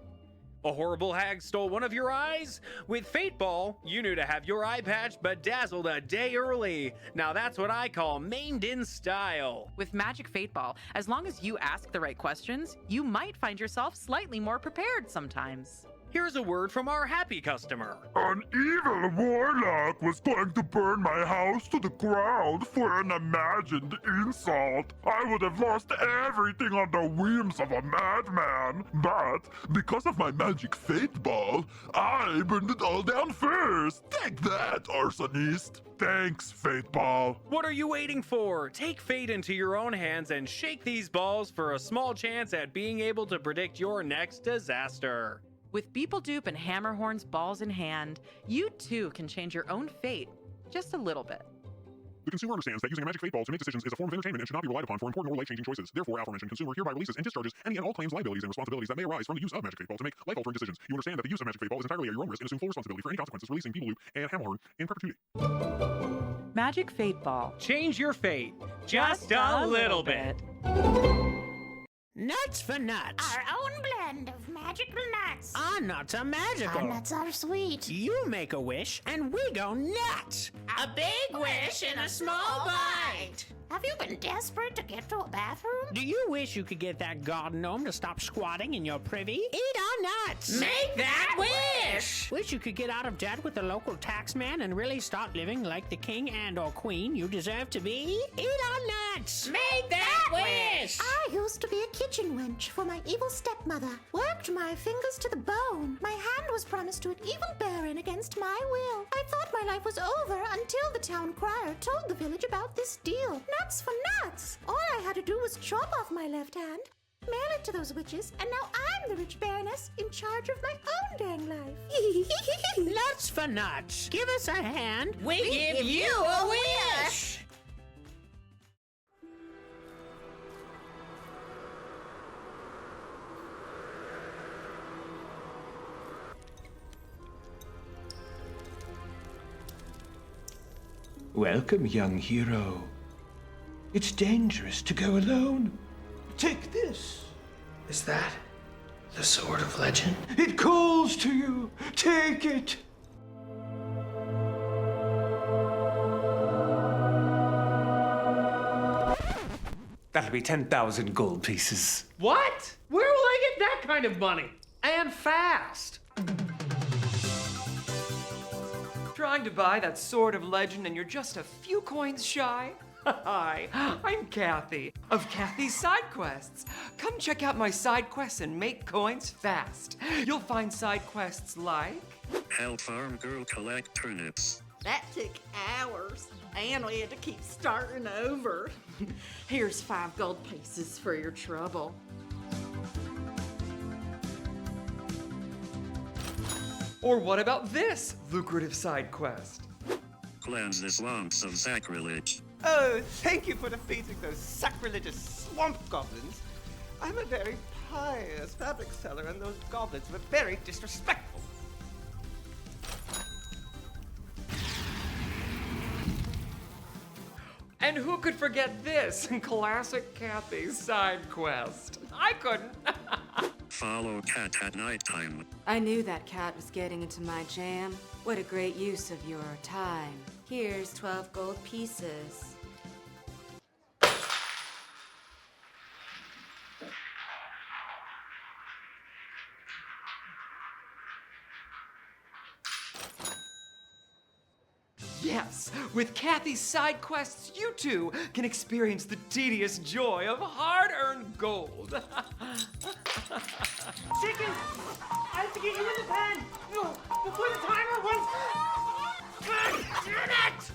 A horrible hag stole one of your eyes? With Fate Ball, you knew to have your eye patch bedazzled a day early. Now that's what I call maimed in style. With Magic Fate Ball, as long as you ask the right questions, you might find yourself slightly more prepared sometimes. Here's a word from our happy customer. An evil warlock was going to burn my house to the ground for an imagined insult. I would have lost everything on the whims of a madman. But because of my magic fate ball, I burned it all down first. Take that, arsonist. Thanks, fate ball. What are you waiting for? Take fate into your own hands and shake these balls for a small chance at being able to predict your next disaster. With Beepledupe and Hammerhorn's balls in hand, you too can change your own fate just a little bit. The consumer understands that using a magic fate ball to make decisions is a form of entertainment and should not be relied upon for important or life-changing choices. Therefore, aforementioned consumer hereby releases and discharges any and all claims, liabilities, and responsibilities that may arise from the use of magic fate ball to make life-altering decisions. You understand that the use of magic fate ball is entirely at your own risk and assume full responsibility for any consequences, releasing Beepledupe and Hammerhorn in perpetuity. Magic Fate Ball. Change your fate just a little bit. Nuts for nuts. Our own blend of magical nuts. Our nuts are magical. Our nuts are sweet. You make a wish and we go nuts. A big wish in a small bite. Have you been desperate to get to a bathroom? Do you wish you could get that garden gnome to stop squatting in your privy? Eat our nuts. Make that wish. Wish you could get out of debt with the local tax man and really start living like the king and or queen you deserve to be? Eat our nuts. Make that wish. I used to be a kitchen wench for my evil stepmother. Worked my fingers to the bone. My hand was promised to an evil baron against my will. I thought my life was over until the town crier told the village about this deal. Nuts for nuts. All I had to do was chop off my left hand, mail it to those witches, and now I'm the rich baroness in charge of my own dang life. Nuts for nuts. Give us a hand. We give you a wish. Welcome, young hero. It's dangerous to go alone. Take this. Is that the Sword of Legend? It calls to you. Take it. That'll be 10,000 gold pieces. What? Where will I get that kind of money? And fast. Trying to buy that Sword of Legend and you're just a few coins shy? Hi, I'm Kathy of Kathy's Side Quests. Come check out my side quests and make coins fast. You'll find side quests like help farm girl collect turnips. That took hours, and we had to keep starting over. Here's 5 gold pieces for your trouble. Or what about this lucrative side quest? Cleanse the swamps of sacrilege. Oh, thank you for defeating those sacrilegious swamp goblins. I'm a very pious fabric seller, and those goblins were very disrespectful. And who could forget this? Classic Kathy's side quest. I couldn't. Follow cat at nighttime. I knew that cat was getting into my jam. What a great use of your time. Here's 12 gold pieces. Yes, with Kathy's side quests, you too can experience the tedious joy of hard-earned gold. Chicken! I have to get you in the pen! No, before the timer runs... God damn it!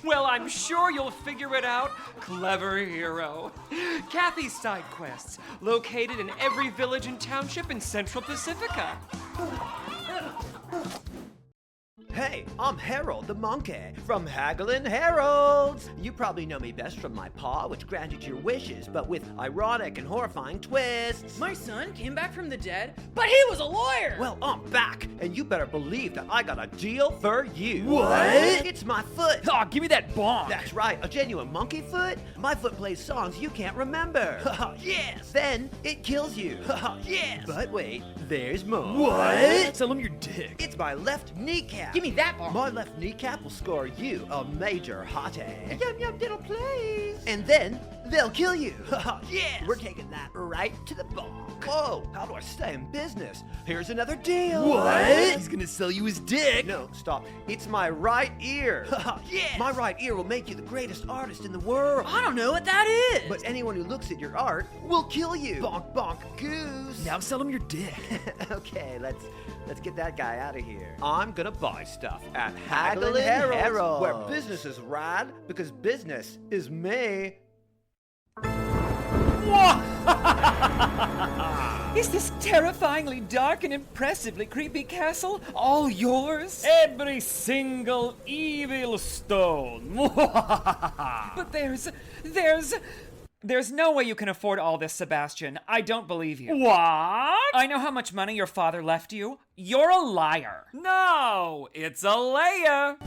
Well, I'm sure you'll figure it out, clever hero. Kathy's side quests, located in every village and township in Central Pacifica. Hey, I'm Harold the Monkey from Haggling Heralds. You probably know me best from my paw, which granted your wishes, but with ironic and horrifying twists. My son came back from the dead, but he was a lawyer! Well, I'm back, and you better believe that I got a deal for you. What? It's my foot. Oh, give me that bonk! That's right, a genuine monkey foot. My foot plays songs you can't remember. Yes! Then it kills you. Yes! But wait, there's more. What? Tell him your dick. It's my left kneecap. Give me that bonk. My left kneecap will score you a major hottie. Yum yum diddle please. And then they'll kill you. Yes! We're taking that right to the bank. Whoa, how do I stay in business? Here's another deal. What? He's gonna sell you his dick. No, stop. It's my right ear. Yes! My right ear will make you the greatest artist in the world. I don't know what that is. But anyone who looks at your art will kill you. Bonk, bonk, goose. Now sell him your dick. Okay, let's get that guy out of here. I'm gonna buy stuff at Haggle and Harold, where business is rad because business is me. Is this terrifyingly dark and impressively creepy castle all yours? Every single evil stone. But there's no way you can afford all this, Sebastian. I don't believe you. What? I know how much money your father left you. You're a liar. No, it's a layer.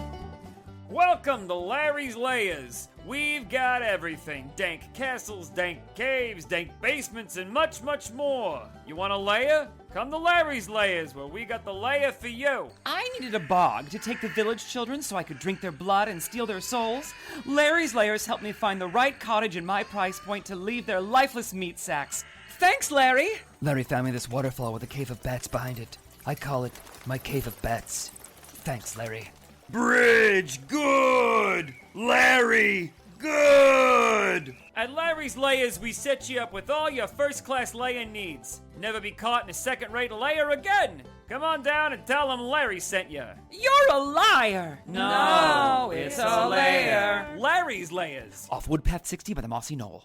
Welcome to Larry's Layers. We've got everything. Dank castles, dank caves, dank basements, and much, much more. You want a layer? Come to Larry's Layers, where we got the layer for you. I needed a bog to take the village children so I could drink their blood and steal their souls. Larry's Layers helped me find the right cottage in my price point to leave their lifeless meat sacks. Thanks, Larry! Larry found me this waterfall with a cave of bats behind it. I call it my cave of bats. Thanks, Larry. Bridge, good! Larry, good! At Larry's Layers, we set you up with all your first-class layer needs. Never be caught in a second-rate layer again. Come on down and tell them Larry sent you. You're a liar! No, it's a layer. Larry's Layers. Off Woodpath 60 by the Mossy Knoll.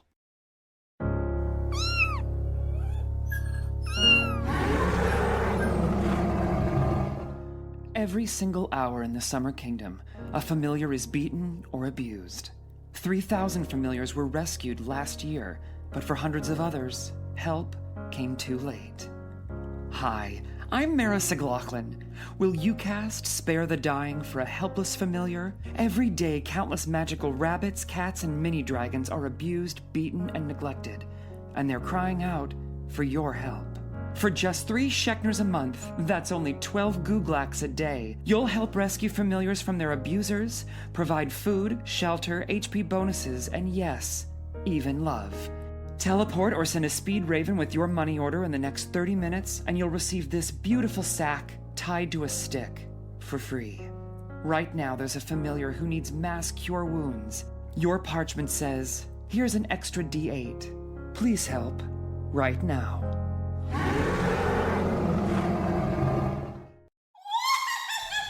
Every single hour in the Summer Kingdom, a familiar is beaten or abused. 3,000 familiars were rescued last year, but for hundreds of others, help came too late. Hi, I'm Mara Siglaughlin. Will you cast Spare the Dying for a helpless familiar? Every day, countless magical rabbits, cats, and mini-dragons are abused, beaten, and neglected, and they're crying out for your help. For just 3 Shekners a month, that's only 12 Googlax a day, you'll help rescue familiars from their abusers, provide food, shelter, HP bonuses, and yes, even love. Teleport or send a speed raven with your money order in the next 30 minutes, and you'll receive this beautiful sack tied to a stick for free. Right now, there's a familiar who needs mass cure wounds. Your parchment says, here's an extra D8. Please help right now.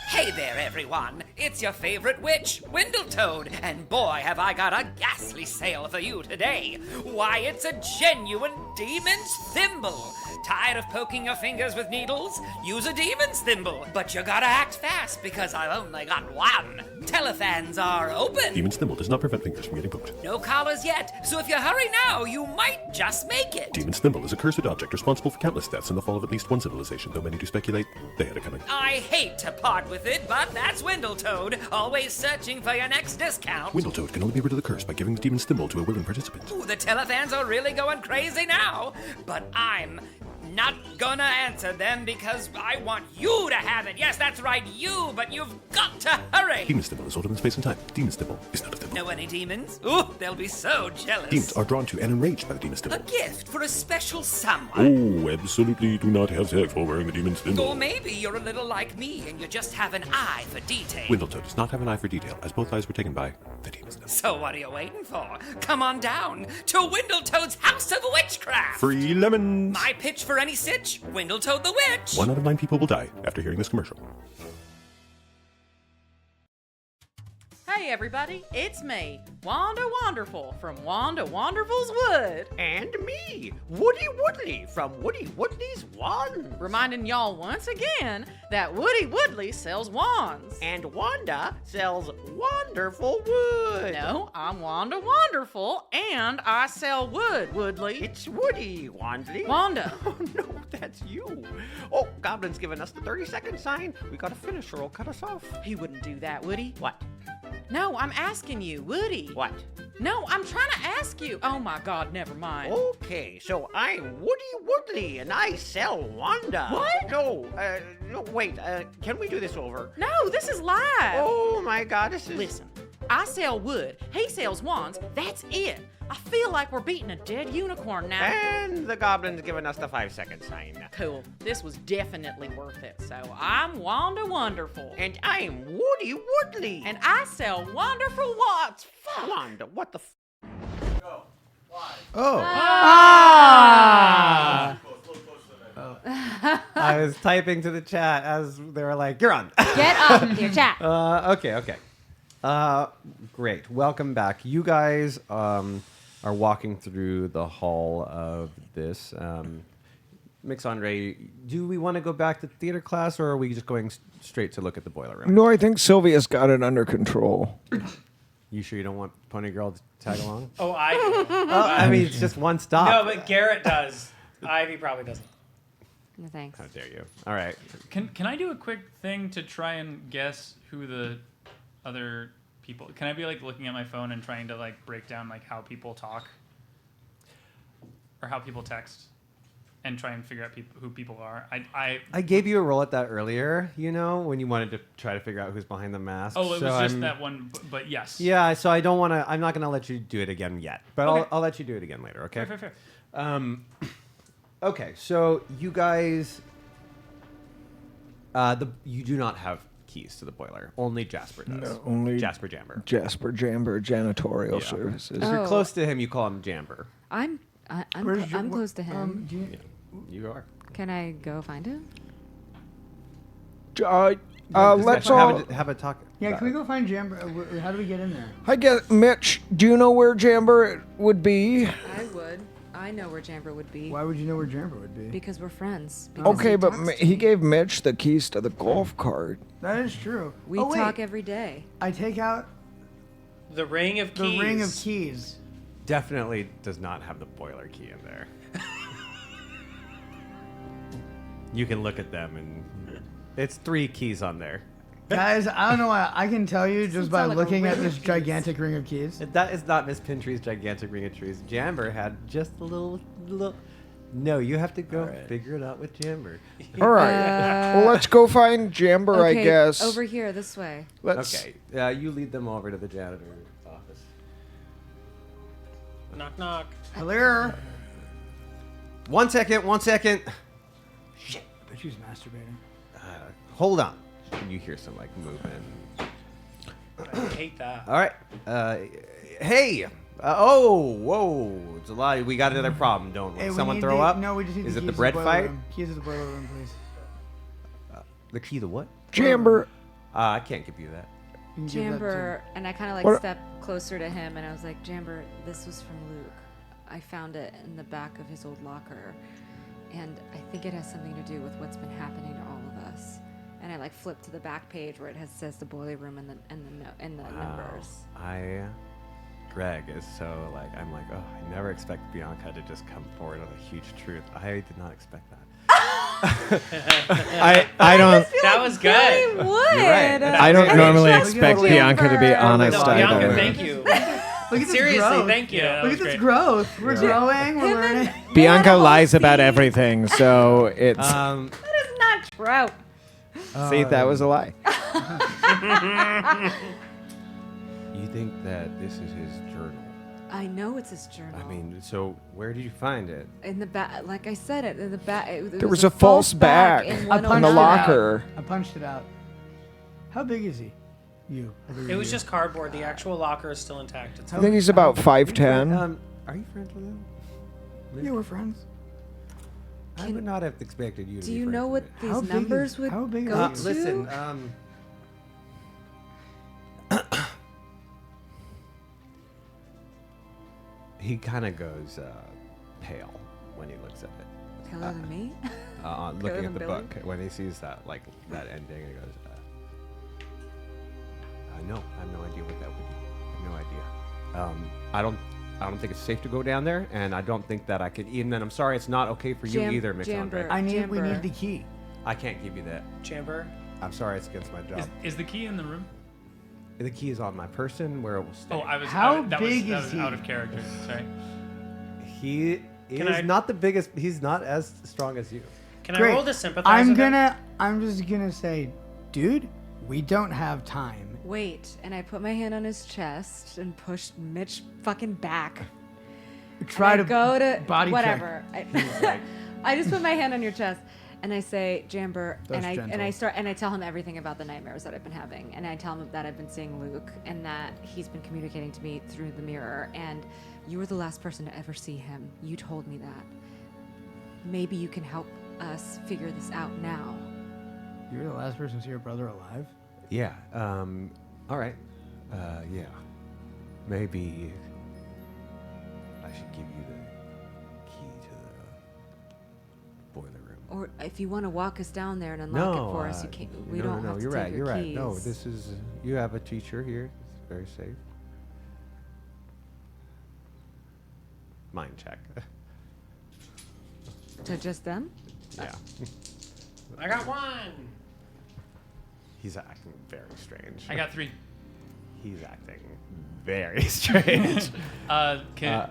Hey there, everyone. It's your favorite witch, Windletoad, and boy, have I got a ghastly sale for you today. Why, it's a genuine demon's thimble. Tired of poking your fingers with needles? Use a demon's thimble. But you gotta act fast because I've only got one. Telefans are open. Demon's thimble does not prevent fingers from getting poked. No collars yet, so if you hurry now, you might just make it. Demon's thimble is a cursed object responsible for countless deaths and the fall of at least one civilization, though many do speculate they had it coming. I hate to part with it, but that's Windletoad, always searching for your next discount. Windletoad can only be rid of the curse by giving the demon's thimble to a willing participant. Ooh, the telefans are really going crazy now, but I'm not gonna answer them because I want you to have it. Yes, that's right, you, but you've got to hurry. Demon's thimble is older than space and time. Demon's thimble is not a thimble. Know any demons? Ooh, they'll be so jealous. Demons are drawn to and enraged by the demon's A thimble. gift for a special someone. Oh, absolutely do not have sex while wearing the demon's thimble. Or maybe you're a little like me and you just have an eye for detail. Windletoad does not have an eye for detail, as both eyes were taken by the demon's thimble. So what are you waiting for? Come on down to Windletoad's House of Witchcraft. Free lemons! My pitch for any sitch, Windletoad the Witch. 1 out of 9 people will die after hearing this commercial. Hey everybody, it's me, Wanda Wonderful from Wanda Wonderful's Wood. And me, Woody Woodley from Woody Woodley's Wands. Reminding y'all once again that Woody Woodley sells wands. And Wanda sells wonderful wood. No, I'm Wanda Wonderful and I sell wood, Woodley. It's Woody, Wandley. Wanda. Oh no, that's you. Oh, Goblin's giving us the 30-second sign. We gotta finish or he'll cut us off. He wouldn't do that, would he? What? No, I'm asking you, Woody. What? No, I'm trying to ask you. Oh my God, never mind. Okay, so I'm Woody Woodley and I sell Wanda. What? No, wait, can we do this over? No, this is live. Oh my God, this is... Listen, I sell wood, he sells wands, that's it. I feel like we're beating a dead unicorn now. And the goblin's giving us the 5-second sign. Cool. This was definitely worth it. So I'm Wanda Wonderful. And I'm Woody Woodley. And I sell wonderful watts. Fuck. Wanda, what the Oh. Ah! I was typing to the chat as they were like, "You're on." Get up, your chat. Okay. Great. Welcome back. You guys are walking through the hall of this. Mix Andre, do we want to go back to theater class, or are we just going straight to look at the boiler room? No, I think Sylvia's got it under control. You sure you don't want Pony Girl to tag along? Oh, I do. I mean, it's just one stop. No, but Garrett does. Ivy probably doesn't. No thanks. How dare you? All right. Can I do a quick thing to try and guess who the other people? Can I be like looking at my phone and trying to like break down like how people talk or how people text and try and figure out who people are? I gave you a roll at that earlier, when you wanted to try to figure out who's behind the mask. Oh, it was just that one, but yes. Yeah, so I'm not going to let you do it again yet, but Okay. I'll let you do it again later, okay? Fair. Okay, so you guys, you do not have keys to the boiler. Only Jasper does. No, only Jasper Jamber. Jasper Jamber janitorial Yeah. services. If you're close to him, you call him Jamber. I'm close to him. You are. Can I go find him? Let's all. Have a talk. Yeah, can we go find Jamber? How do we get in there? I guess, Mitch, do you know where Jamber would be? I would. I know where Jamber would be. Why would you know where Jamber would be? Because we're friends. Because Okay, he but talks to he me. gave Mitch the keys to the golf cart. That is true. We Oh, wait. talk every day. I take out The ring of keys. the ring of keys. Definitely does not have the boiler key in there. You can look at them, and it's 3 keys on there. Guys, I don't know why. I can tell you just by sound like a looking at ring this of keys. gigantic ring of keys. That is not Miss Pintry's gigantic ring of trees. Jamber had just a little. No, you have to go figure it out with Jamber. All right. Well, let's go find Jamber, Okay, I guess. over here, this way. Okay, you lead them over to the janitor's office. Knock, knock. Hello. 1 second. Shit. But she's masturbating. Hold on. You hear some movement. I hate that. All right. Hey. Whoa. It's a lot. We got another problem, don't we? Hey, we Someone need throw the- up? No, we just need Is the it keys the to bread boiler fight? room. Keys to the boiler room, please. The key to what? Jamber. I can't give you that. You can give that Jamber, and I kind of What- stepped closer to him, and I was like, Jamber, this was from Luke. I found it in the back of his old locker, and I think it has something to do with what's been happening to all of us. And I flipped to the back page where it says the boiler room and the numbers. Greg is so I'm like, oh, I never expect Bianca to just come forward with a huge truth. I did not expect that. I don't. That was good. Would. right. I don't normally trust expect you, Bianca to be Jamber. honest No, Bianca, either. thank you. Look at this Seriously, growth. thank you. Yeah, Look at this growth. We're growing. We're learning. Bianca lies about everything, so it's. That is not true. See, that was a lie. You think that this is his journal? I know it's his journal. I mean, so where did you find it? In the back, like I said, it in the back. There was a false back in in 109. the locker. I punched it out. How big is he? You. How big It are was you? just cardboard. The actual locker is still intact. It's I think he's about 5'10". Are you friends with him? Yeah, we're friends. I would not have expected you to Do be you friends know with what me. these numbers would how big go are to? Listen, he kind of goes pale when he looks at it. Paler than me? Looking Paler at than the Billy? book, when he sees that that ending, he goes, no, I have no idea what that would be. I have no idea. I don't think it's safe to go down there, and I don't think that I could. Even then, I'm sorry, it's not okay for you either, Mix Andre. Jamber. We need the key. I can't give you that. Jamber. I'm sorry, it's against my job. Is the key in the room? The key is on my person, where it will stay. Oh, I was. How that big was, that is was he? out of character. Sorry. He is not the biggest. He's not as strong as you. Can I Great. roll to sympathize with him? I'm just gonna say, dude, we don't have time. Wait, and I put my hand on his chest and pushed Mitch fucking back. Try and I to go to body check. whatever. I just put my hand on your chest and I say, Jamber, That's and I tell him everything about the nightmares that I've been having, and I tell him that I've been seeing Luke and that he's been communicating to me through the mirror, and you were the last person to ever see him. You told me that. Maybe you can help us figure this out now. You were the last person to see your brother alive? Yeah. All right. Yeah. Maybe I should give you the key to the boiler room. Or if you want to walk us down there and unlock it for us, you can't. We don't have to you're take right. your You're right. keys. No, this is. You have a teacher here. It's very safe. Mind check. To just them? Yeah. I got 1. He's acting very strange. I got 3. He's acting very strange. Can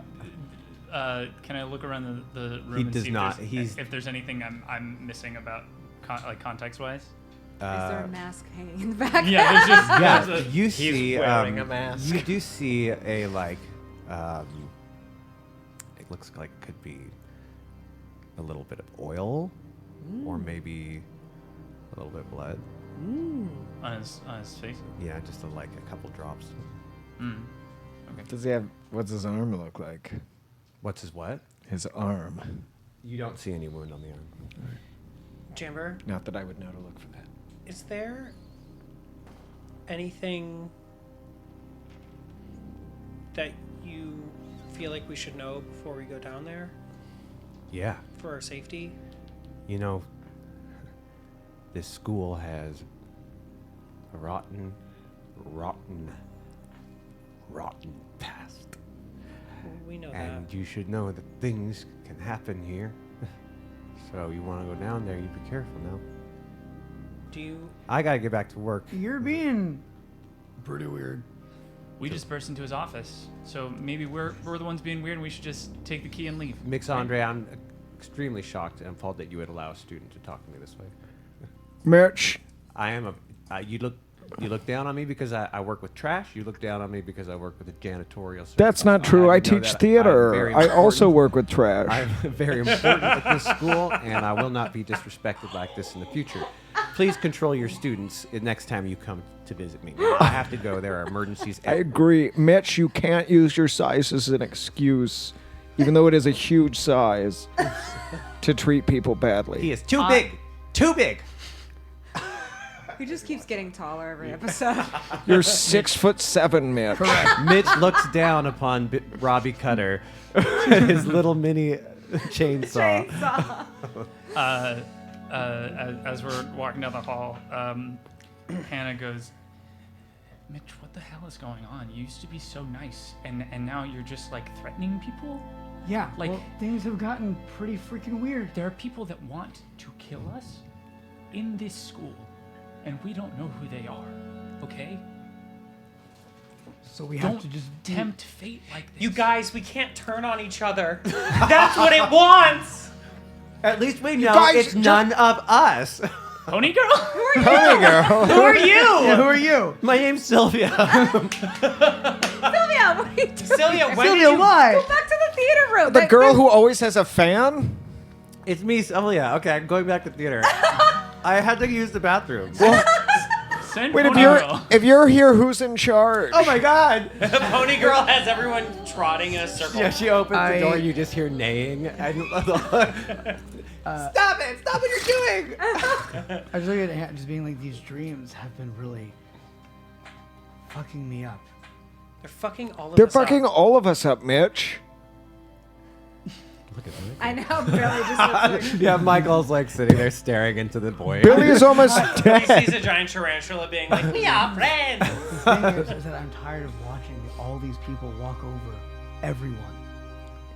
I look around the room He and does see not. if there's anything I'm missing about context-wise? Is there a mask hanging in the back? Yeah, there's just yeah. You see, wearing a mask. You do see a like. It looks like it could be a little bit of oil, or maybe a little bit of blood. On his face. Yeah, just like a couple drops. Okay. Does he have? What's his arm look like? What's his what? His arm. You don't see any wound on the arm. Jamber, Not that I would know to look for that. is there anything that you feel like we should know before we go down there Yeah. for our safety? You know, this school has a rotten past. We know And you should know that things can happen here. So you want to go down there, you be careful now. Do you? I gotta get back to work. You're being pretty weird. We just burst into his office, so maybe we're the ones being weird, and we should just take the key and leave. Mix Andre, I'm extremely shocked and appalled that you would allow a student to talk to me this way. Mitch. I am you look down on me because I work with trash. You look down on me because I work with a janitorial service. That's not true. I know teach that theater. I'm I very also important. work with trash. I'm very important at this school, and I will not be disrespected like this in the future. Please control your students next time you come to visit me. I have to go. There are emergencies. I agree. Mitch, you can't use your size as an excuse, even though it is a huge size, to treat people badly. He is too big. Too big. He just keeps getting taller every episode. You're 6'7", Mitch. Correct. Mitch looks down upon Robbie Cutter, his little mini chainsaw. As we're walking down the hall, Hannah goes, Mitch, what the hell is going on? You used to be so nice, and now you're just like threatening people? Yeah, Like- well, things have gotten pretty freaking weird. There are people that want to kill us in this school, and we don't know who they are, okay? So we have Don't to just tempt fate like this. You guys, we can't turn on each other. That's what it wants. At least we know guys it's none of us. Pony girl? Who are you? Pony girl. Who are you? Yeah, who are you? My name's Sylvia. Sylvia, what are you doing? Sylvia, when Sylvia, did you? why? Go back to the theater room. The girl who always has a fan? It's me, Sylvia. Okay, I'm going back to theater. I had to use the bathroom. Send Wait, Pony girl. if you're here, who's in charge? Oh my god! Pony girl has everyone trotting in a circle. Yeah, she opens the door, you just hear neighing. And stop it! Stop what you're doing! I was looking at just being like, these dreams have been really fucking me up. They're fucking all of They're us fucking up. all of us up, Mitch. Look at me. I know, Billy just looks like... Yeah, Michael's like sitting there staring into the void. Billy is almost He dead. sees a giant tarantula being like, we are friends. The thing is that I'm tired of watching all these people walk over everyone.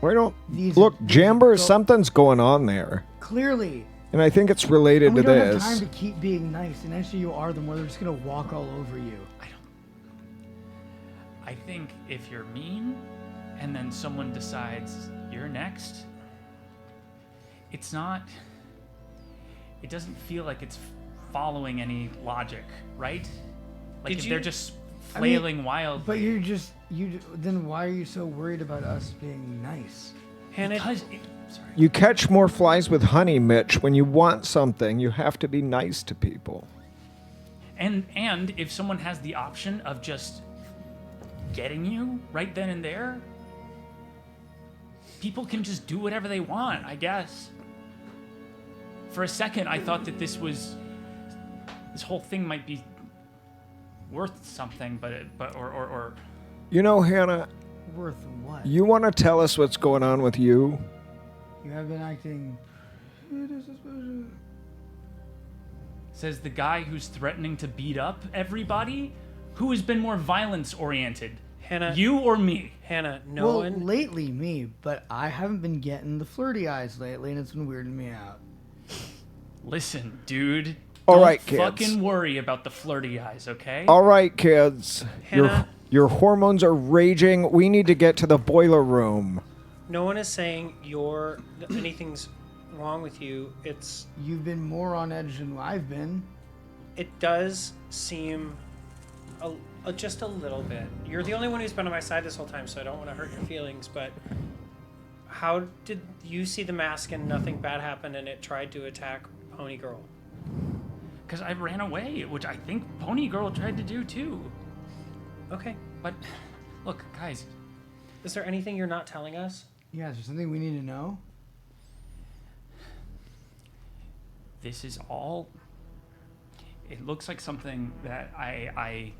Why don't These- look, these Jamber? go- Something's going on there, Clearly. and I think it's related And we to don't have this. time to keep being nice. And actually, you are the more they're just gonna walk all over you. I think if you're mean, and then someone decides you're next, it's not. It doesn't feel like it's following any logic, right? Like Did if you- they're just flailing wildly. But then why are you so worried about us being nice? Because You catch more flies with honey, Mitch. When you want something, you have to be nice to people. and if someone has the option of just getting you right then and there, people can just do whatever they want, I guess. For a second, I thought that this whole thing might be worth something, or You know, Hannah, Worth what? you want to tell us what's going on with you? You have been acting. says the guy who's threatening to beat up everybody. Who has been more violence oriented? Hannah. You or me? Hannah, Well, lately me, but I haven't been getting the flirty eyes lately, and it's been weirding me out. Listen, dude. All don't right, kids. fucking worry about the flirty eyes, okay? All right, kids. Hannah? Your hormones are raging. We need to get to the boiler room. No one is saying anything's wrong with you. It's You've been more on edge than I've been. It does seem just a little bit. You're the only one who's been on my side this whole time, so I don't want to hurt your feelings, but how did you see the mask and nothing bad happened and it tried to attack Pony Girl? Because I ran away, which I think Pony Girl tried to do too. Okay. But, look, guys. Is there anything you're not telling us? Yeah, is there something we need to know? This is all... It looks like something that I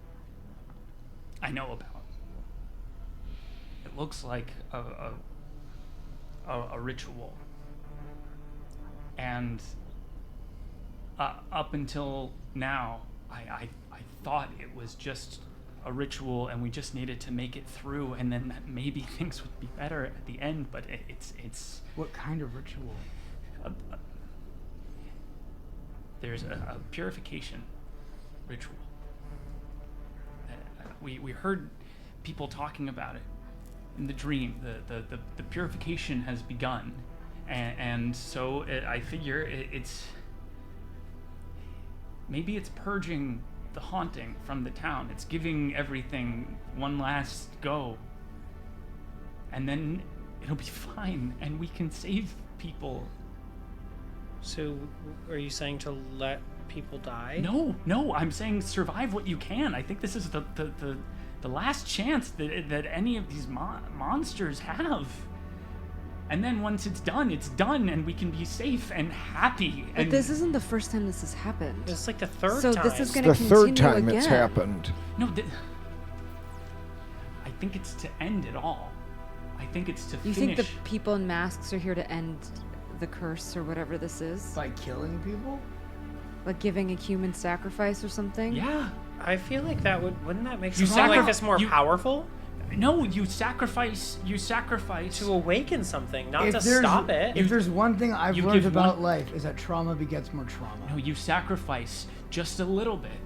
know about. It looks like a ritual. And up until now, I thought it was just a ritual and we just needed to make it through, and then maybe things would be better at the end, but it's What kind of ritual? There's a purification ritual. We heard people talking about it in the dream. The purification has begun, and so I figure it's maybe it's purging the haunting from the town. It's giving everything one last go, and then it'll be fine, and we can save people. So, are you saying to let people die? No, I'm saying survive what you can. I think this is the last chance that any of these monsters have. And then once it's done, and we can be safe and happy. But And this isn't the first time this has happened. It's like the third so time. So this is going to The continue third time again. it's happened. No, I think it's to end it all. I think it's to You finish. think the people in masks are here to end the curse or whatever this is? By killing people? Like giving a human sacrifice or something? Yeah. I feel like wouldn't that make You something like sacri- this more you- powerful? No, you sacrifice to awaken something, not If to there's- stop it. If there's one thing I've you learned give about one- life is that trauma begets more trauma. No, you sacrifice just a little bit,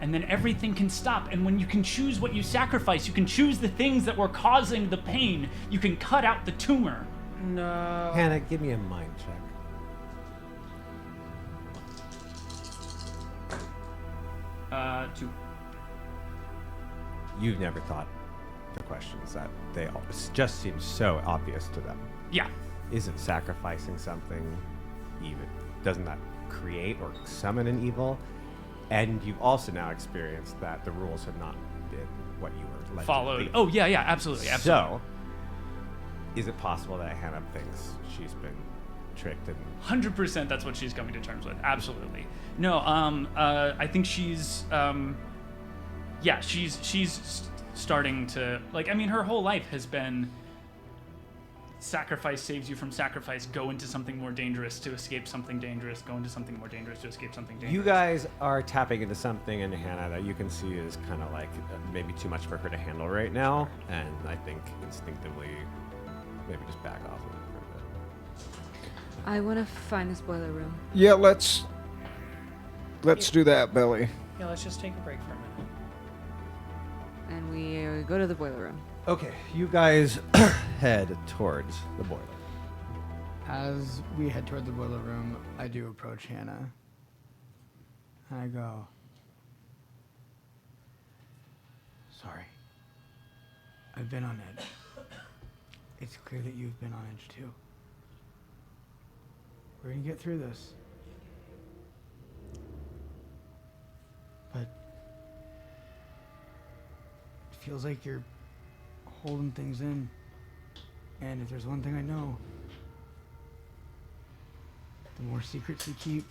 and then everything can stop. And when you can choose what you sacrifice, you can choose the things that were causing the pain. You can cut out the tumor. No. Hannah, give me a mind check. Two. You've never thought the questions that they all, it just seems so obvious to them. Yeah. Isn't sacrificing something even? Doesn't that create or summon an evil? And you've also now experienced that the rules have not been what you were led Followed. to believe. Oh, yeah, absolutely. So, is it possible that Hannah thinks she's been tricked and 100% that's what she's coming to terms with. Absolutely. No, I think she's, she's starting to, like, I mean, her whole life has been sacrifice saves you from sacrifice, go into something more dangerous to escape something dangerous, go into something more dangerous to escape something dangerous. You guys are tapping into something in Hannah that you can see is kind of like maybe too much for her to handle right now, and I think instinctively maybe just back off a little bit. I want to find this boiler room. Yeah, let's do that, Billy. Yeah, let's just take a break for a minute. And we go to the boiler room. Okay, you guys head towards the boiler. As we head toward the boiler room, I do approach Hannah. And I go, sorry. I've been on edge. It's clear that you've been on edge too. We're gonna get through this. But it feels like you're holding things in. And if there's one thing I know, the more secrets you keep,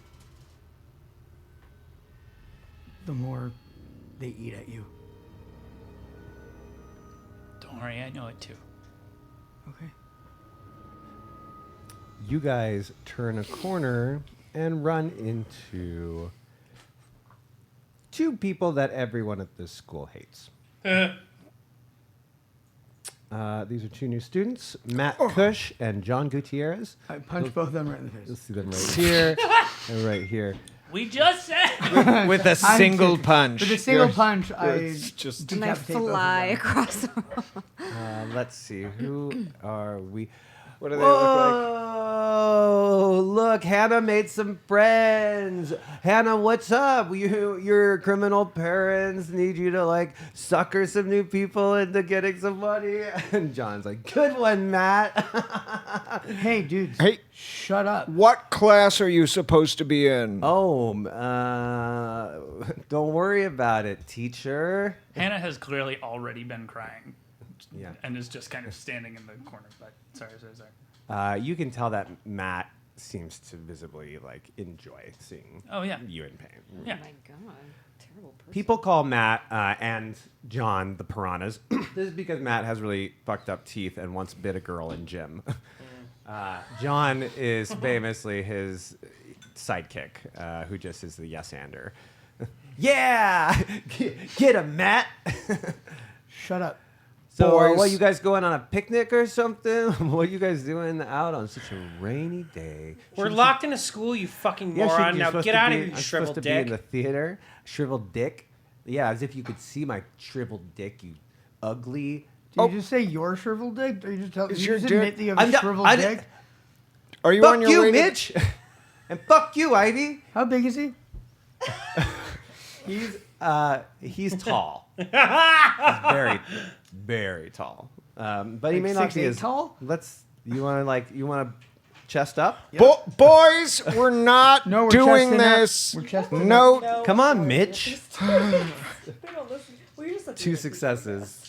the more they eat at you. Don't worry, I know it too. Okay. You guys turn a corner and run into two people that everyone at this school hates. These are two new students, Matt Cush and John Gutierrez. I punched both of them right in the face. You'll see them right here and right here. We just said With a single punch. With a single You're- punch, I it's just And I decapitate both of fly them. across the room. Let's see. Who are we? What do they look like? Oh, look, Hannah made some friends. Hannah, what's up? Your criminal parents need you to like sucker some new people into getting some money. And John's like, good one, Matt. Hey, dude. Hey, shut up. What class are you supposed to be in? Oh, don't worry about it, teacher. Hannah has clearly already been crying. Yeah. And is just kind of standing in the corner. But sorry. You can tell that Matt seems to visibly like enjoy seeing you in pain. Yeah. Oh my god, terrible person. People call Matt and John the piranhas. This is because Matt has really fucked up teeth and once bit a girl in gym. John is famously his sidekick, who just is the yes-ander. Yeah! Get him, Matt! Shut up. So, Boys. what, you guys going on a picnic or something? What are you guys doing out on such a rainy day? We're locked in a school, you fucking Yeah, moron. you're Now supposed get to out be- of here, you I'm shriveled supposed to be in dick. the theater. Shriveled dick? Yeah, as if you could see my shriveled dick, you ugly. Did you just say your shriveled dick? Or you just tell Is you your just dick- admit that you have a shriveled dick? Are you fuck on your you, way to- Mitch! And fuck you, Ivy! How big is he? He's tall. He's very, very tall. But he Like may not be 6'8" as tall? You want to chest up? Boys, we're not No, we're doing chesting up. this. We're chesting No. up. Come on, Mitch. They don't listen. Well, you're just a 2 successes.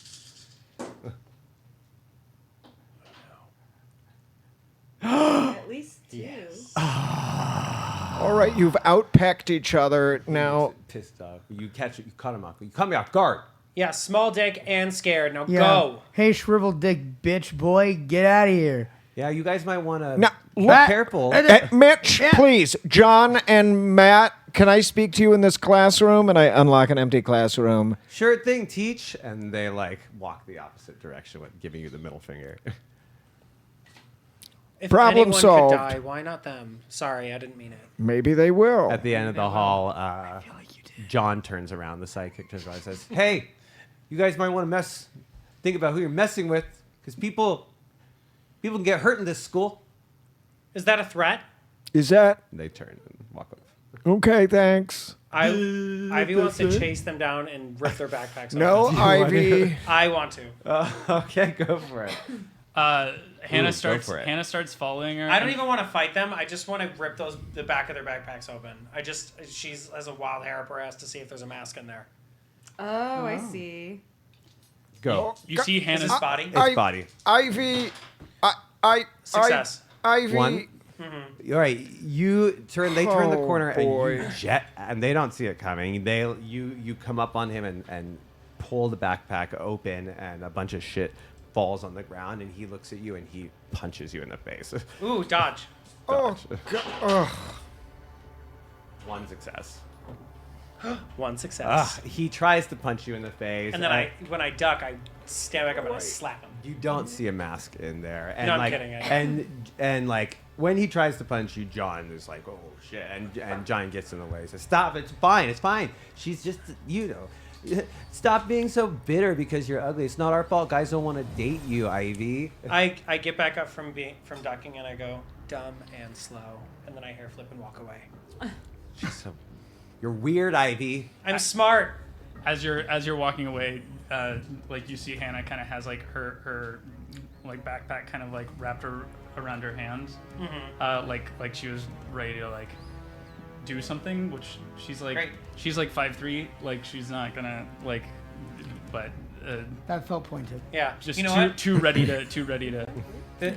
At least two. All right, you've outpecked each other now. Pissed off. You catch it. You cut him off. You cut me off guard. Yeah, small dick and scared. Now Yeah. go. Hey, shriveled dick bitch boy, get out of here. Yeah, you guys might want to Now, be look- careful. Mitch, please. John and Matt, can I speak to you in this classroom? And I unlock an empty classroom. Sure thing, teach. And they like walk the opposite direction with giving you the middle finger. If Problem anyone solved. could die, why not them? Sorry, I didn't mean it. Maybe they will. At the end of the hall, John turns around. The sidekick turns around and says, "Hey, you guys might want to think about who you're messing with, because people can get hurt in this school." Is that a threat? Is that They turn and walk off. okay? Thanks. Ivy wants to chase them down and rip their backpacks No, off. Ivy. I want to. Okay, go for it. Hannah Ooh, go for it. Hannah starts following her. I don't and- even want to fight them. I just want to rip the back of their backpacks open. She has a wild hair up her ass to see if there's a mask in there. Oh, I see. Go. You see Hannah's Is this body? It's body. Ivy. Success. Ivy. One. All right, you turn. They turn the Oh, corner boy. and you jet, and they don't see it coming. You come up on him and pull the backpack open, and a bunch of shit falls on the ground, and he looks at you and he punches you in the face. Ooh, dodge. Oh, God. One success. One success. He tries to punch you in the face, And then when I duck, I stand back up and I slap him. You don't see a mask in there, and No, I'm like, kidding, and like when he tries to punch you, John is like, "Oh shit!" and John gets in the way. He says, "Stop! It's fine. She's just stop being so bitter because you're ugly. It's not our fault. Guys don't want to date you, Ivy." I get back up from ducking and I go dumb and slow, and then I hair flip and walk away. You're weird, Ivy. I'm smart. as you're walking away, like you see Hannah kind of has like her like backpack kind of like wrapped around her hands, like she was ready to like do something, which she's like Great. she's like 5'3", like she's not gonna like, but That felt pointed. Yeah. just You know what? too ready to.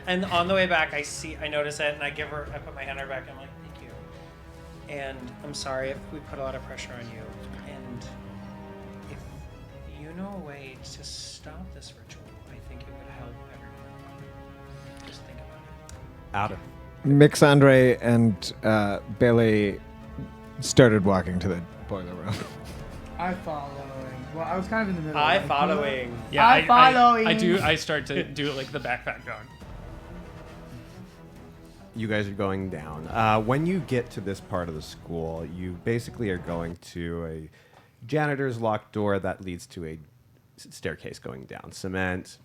And on the way back, I notice it, and I put my hand on her back, and I'm like, thank you. And I'm sorry if we put a lot of pressure on you. And if you know a way to stop this ritual, I think it would help everyone. Just think about it. Out of. Mixandre and Billy started walking to the boiler room. I following. Well, I was kind of in the middle. I like, following. Yeah, I following. I start to do it like the backpack dog. You guys are going down. When you get to this part of the school, you basically are going to a janitor's locked door that leads to a staircase going down. Cement.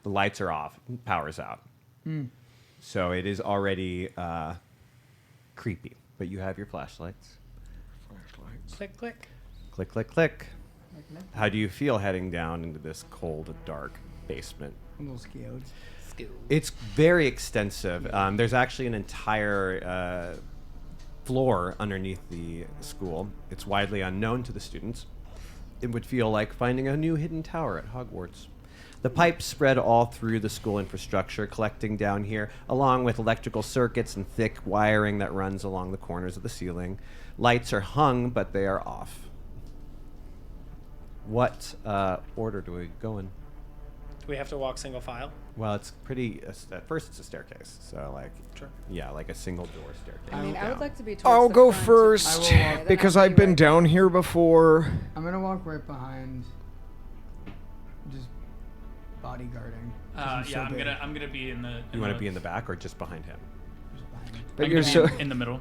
The lights are off. Power's out. Hmm. So it is already creepy. But you have your flashlights. Click, click. Click, click, click. How do you feel heading down into this cold, dark basement? I'm a little scared. It's very extensive. There's actually an entire floor underneath the school. It's widely unknown to the students. It would feel like finding a new hidden tower at Hogwarts. The pipes spread all through the school infrastructure, collecting down here, along with electrical circuits and thick wiring that runs along the corners of the ceiling. Lights are hung, but they are off. What order do we go in? Do we have to walk single file? Well, it's pretty. At first, it's a staircase, so like, Sure. Yeah, like a single door staircase. I mean, I would like to be towards I'll the go front. first I will walk. because I've been down here before. I'm gonna walk right behind. Just bodyguarding. 'cause Yeah, so big. I'm gonna be in the. You want to be in the back or just behind him? But I'm you're gonna be so in the middle.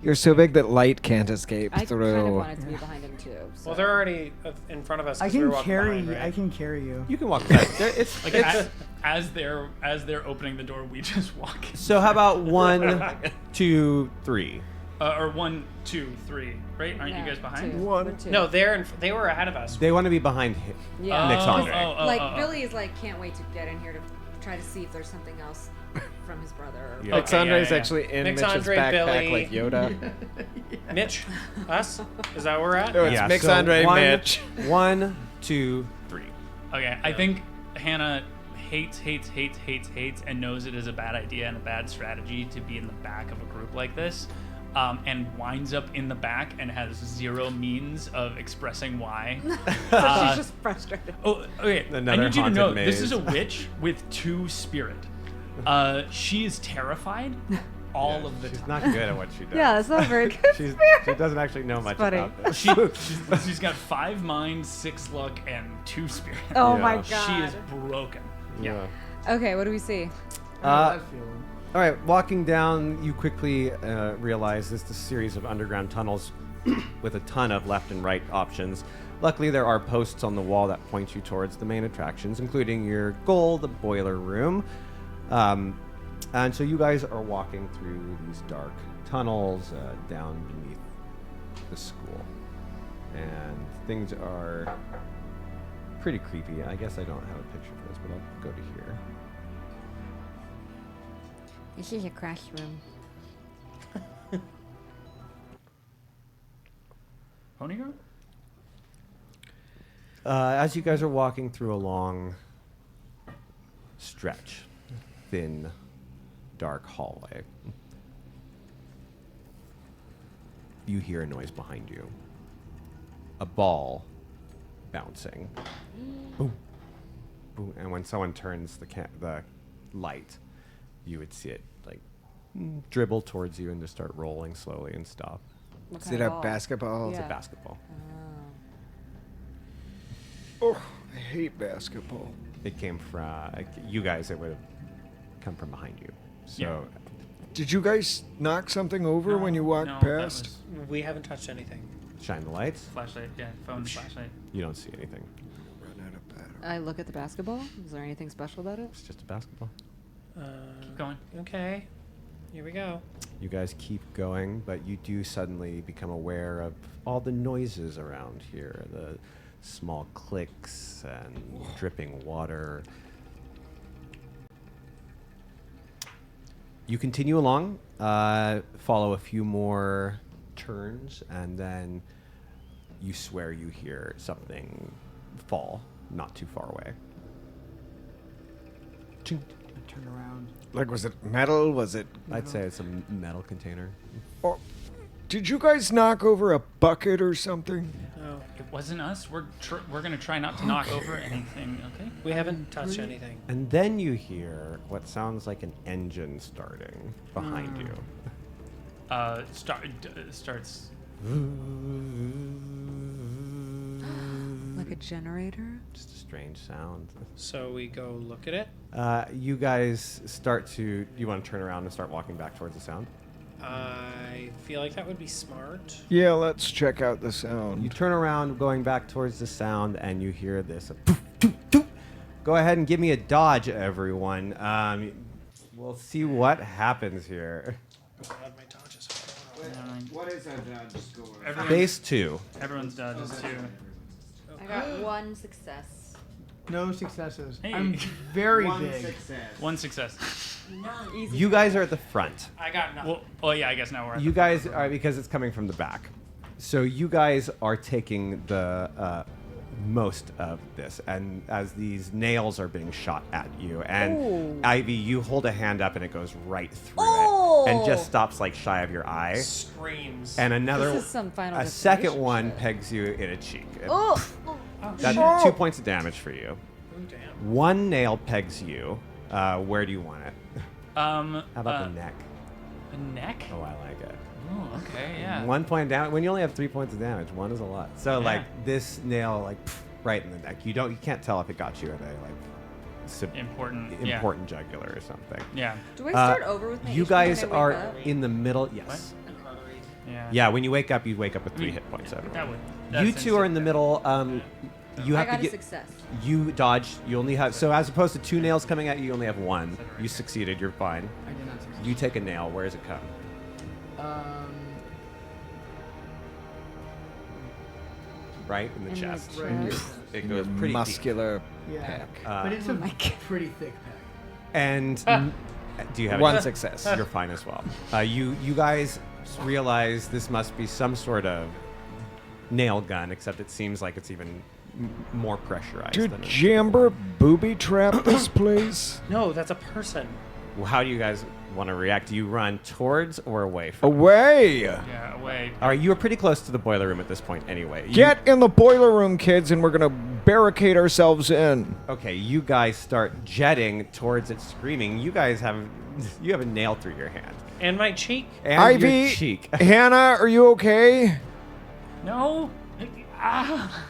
You're so big that light can't escape I through. kind of wanted to be behind him too. So. Well, they're already in front of us. I 'cause we were can walking carry. behind, right? I can carry you. You can walk back. It's Like as they're opening the door, we just walk in. So how about 1, 2, 3? Or 1, 2, 3, right? Aren't you guys behind? No, they were ahead of us. They want to be behind him. Yeah. Nick's Oh, Andre. Like Billy is like, can't wait to get in here to try to see if there's something else from his brother. Or Yeah. Mixandre's actually in Mitch's Mixandre, backpack Billy. like Yoda. Mitch, us? Is that where we're at? No, it's Mixandre, Mitch. 1, 2, 3. Okay, I think Hannah hates, and knows it is a bad idea and a bad strategy to be in the back of a group like this, and winds up in the back and has zero means of expressing why. She's just frustrated. Oh, okay. Another I need you to haunted know this is maze. a witch with 2 spirit. She is terrified all of the She's time. not good at what she does. Yeah, that's not very good. She doesn't actually know much funny. about this. She's got 5 mind, 6 luck, and 2 spirit. Oh my Yeah. god. She is broken. Yeah. Okay, what do we see? All right, walking down, you quickly realize this is a series of underground tunnels with a ton of left and right options. Luckily, there are posts on the wall that point you towards the main attractions, including your goal, the boiler room. And so you guys are walking through these dark tunnels down beneath the school. And things are pretty creepy. I guess I don't have a picture for this, but I'll go to here. This is a crash room. Pony girl? As you guys are walking through a long stretch, thin, dark hallway, you hear a noise behind you. A ball bouncing. Boom. Boom. And when someone turns the light, you would see it like dribble towards you and just start rolling slowly and stop. What Is kind it of a ball? basketball? It's Yeah. a basketball. Oh, I hate basketball. It came from you guys. It would have come from behind you. So Yeah. Did you guys knock something over No, when you walked no, that past? was We haven't touched anything. shine the lights. flashlight. Yeah, phone flashlight. You don't see anything. Run out of battery. I look at the basketball. Is there anything special about it? It's just a basketball. Keep going. Okay. Here we go. You guys keep going, but you do suddenly become aware of all the noises around here, the small clicks and dripping water. You continue along, follow a few more turns, and then you swear you hear something fall not too far away. Turn around. Like, was it metal? Was it... I'd say it's a metal container. Or, did you guys knock over a bucket or something? No. It wasn't us. We're gonna try not to knock over anything. Okay. We haven't touched anything. And then you hear what sounds like an engine starting behind you. Starts. Like a generator? Just a strange sound. So we go look at it. You guys start to... You want to turn around and start walking back towards the sound? I feel like that would be smart. Yeah, let's check out the sound. You turn around, going back towards the sound, and you hear this. Go ahead and give me a dodge, everyone. We'll see what happens here. Oh God, my dodge is What is that dodge score? Base 2. Everyone's dodge is 2. I got 1 success. No successes. Hey. I'm very One big. success. 1 success. You guys are at the front. I got nothing. Well, oh yeah, I guess now we're at You guys are, because it's coming from the back. So you guys are taking the most of this, and as these nails are being shot at you, and Ooh. Ivy, you hold a hand up and it goes right through it, and just stops like shy of your eye. Screams. And another, This is some Final a second Destination one shit. pegs you in a cheek. Oh! That's shit. 2 points of damage for you. Oh, damn. 1 nail pegs you. Where do you want it? How about the neck? The neck? Oh, I like it. Oh, okay, yeah. 1 point of damage. When you only have 3 points of damage, 1 is a lot. So Yeah. like this nail, like right in the neck. You can't tell if it got you in a important jugular or something. Yeah. Do I start over with my You HP guys when I are wake up? in the middle. Yes. Yeah. Yeah. When you wake up with 3 hit points. That Everyone. would. You two are in the middle. You I have got to a get. success. You dodge. You only have. So as opposed to 2 nails coming at you, you only have 1. You succeeded. You're fine. I did not succeed. You take a nail. Where does it come? Right in the In the chest. chest. It goes pretty muscular Yeah. pack. But it's a pretty thick pack. And do you have 1 any- success? You're fine as well. You guys realize this must be some sort of nail gun, except it seems like it's even more pressurized. Did than Jamber booby trap this place? No, that's a person. Well, how do you guys want to react? Do you run towards or away from? Away! Yeah, away. All right, you were pretty close to the boiler room at this point anyway. Get in the boiler room, kids, and we're gonna barricade ourselves in. Okay, you guys start jetting towards it, screaming. You guys have a nail through your hand. And my cheek. And Ivy, your cheek. Hannah, are you okay? No. Ah.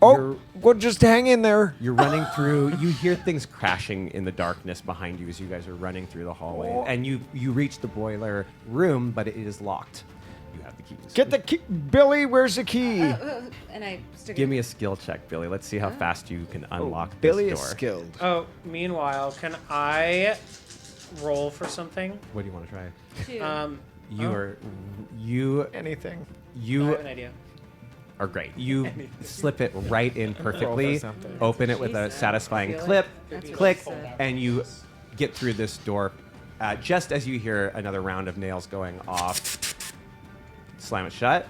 Well, just hang in there. You're running through. You hear things crashing in the darkness behind you as you guys are running through the hallway, and you reach the boiler room, but it is locked. You have the keys. Get the key, Billy. Where's the key? And I stick Give it. me a skill check, Billy. Let's see how fast you can unlock Billy this is door. skilled. Oh, meanwhile, can I roll for something? What do you want to try? 2. You anything. I have an idea. are great. You slip it right in perfectly, something. open it with a satisfying clip, click, and you get through this door. Just as you hear another round of nails going off, slam it shut.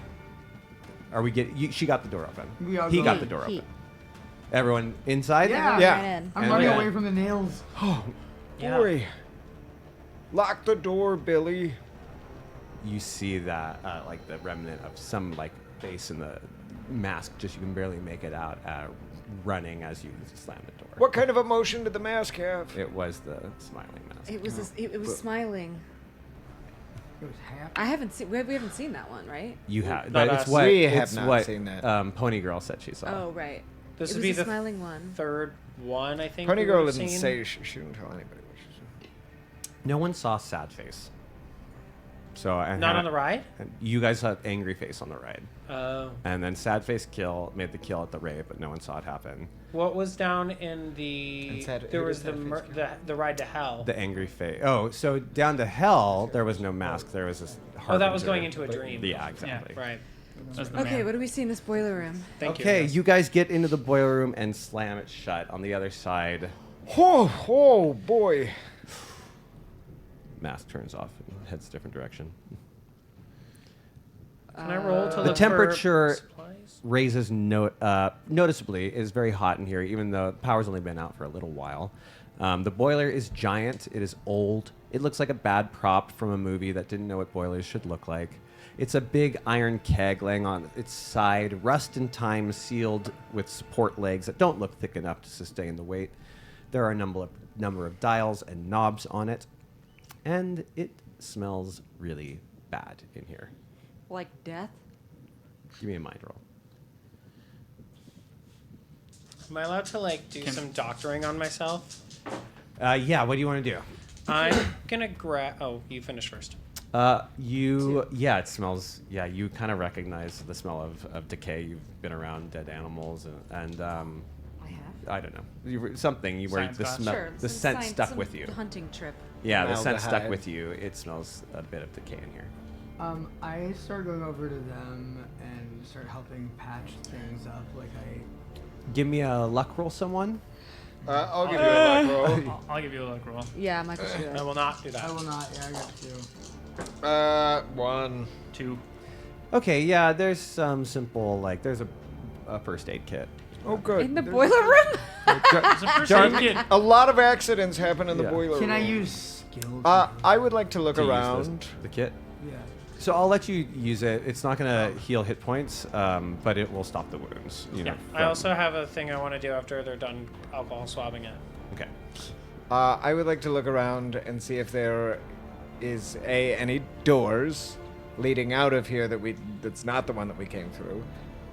Are we she got the door open. He got the door open. Everyone inside? Yeah. Yeah. I'm running away from the nails. Oh, boy. Lock the door, Billy. You see that, like the remnant of some like face in the mask. Just you can barely make it out, running as you slam the door. What kind of emotion did the mask have? It was the smiling mask. It was it was smiling. It was happy. I haven't seen. We haven't seen that one, right? You have, Not but it's us. what We have it's not what, seen that. Pony Girl said she saw. Oh, right. This it would was be the the smiling one. third one, I think. Pony we Girl would've didn't seen. say she didn't tell anybody what she saw. No one saw sad face. So Not on the ride? You guys had angry face on the ride. Oh. And then sad face made the kill at the rave, but no one saw it happen. What was down in the? There was the ride to hell. The angry face. Oh, so down to hell there was no mask. There was this. Oh, that was harbinger. going into a dream. Yeah, exactly. Right. Okay, what do we see in this boiler room? Okay, you guys get into the boiler room and slam it shut. On the other side, Oh boy. mask turns off and heads a different direction. Can I roll to The look temperature for supplies? raises noticeably. It is very hot in here, even though the power's only been out for a little while. The boiler is giant. It is old. It looks like a bad prop from a movie that didn't know what boilers should look like. It's a big iron keg laying on its side, rust and time sealed with support legs that don't look thick enough to sustain the weight. There are a number of dials and knobs on it, and it smells really bad in here. Like death? Give me a mind roll. Am I allowed to like do some doctoring on myself? Yeah, what do you want to do? I'm gonna grab. Oh, you finish first. It smells, you kind of recognize the smell of decay. You've been around dead animals and I don't know. The scent stuck with you. Hunting trip. Yeah, the scent stuck with you. It smells a bit of decay in here. I start going over to them and start helping patch things up. Give me a luck roll, someone. I'll give you a luck roll. I'll give you a luck roll. Yeah, Michael should do that. I will not do that. I will not. Yeah, I got 2. 1. 2. Okay, yeah, there's some simple, there's a first aid kit. Oh, good. In the boiler room? There's a first aid kit. A lot of accidents happen in the boiler room. Can I use skills? I would like to look To use around. the kit? Yeah. So I'll let you use it. It's not going to heal hit points, but it will stop the wounds. I also have a thing I want to do after they're done alcohol swabbing it. Okay. I would like to look around and see if there is any doors leading out of here that's not the one that we came through,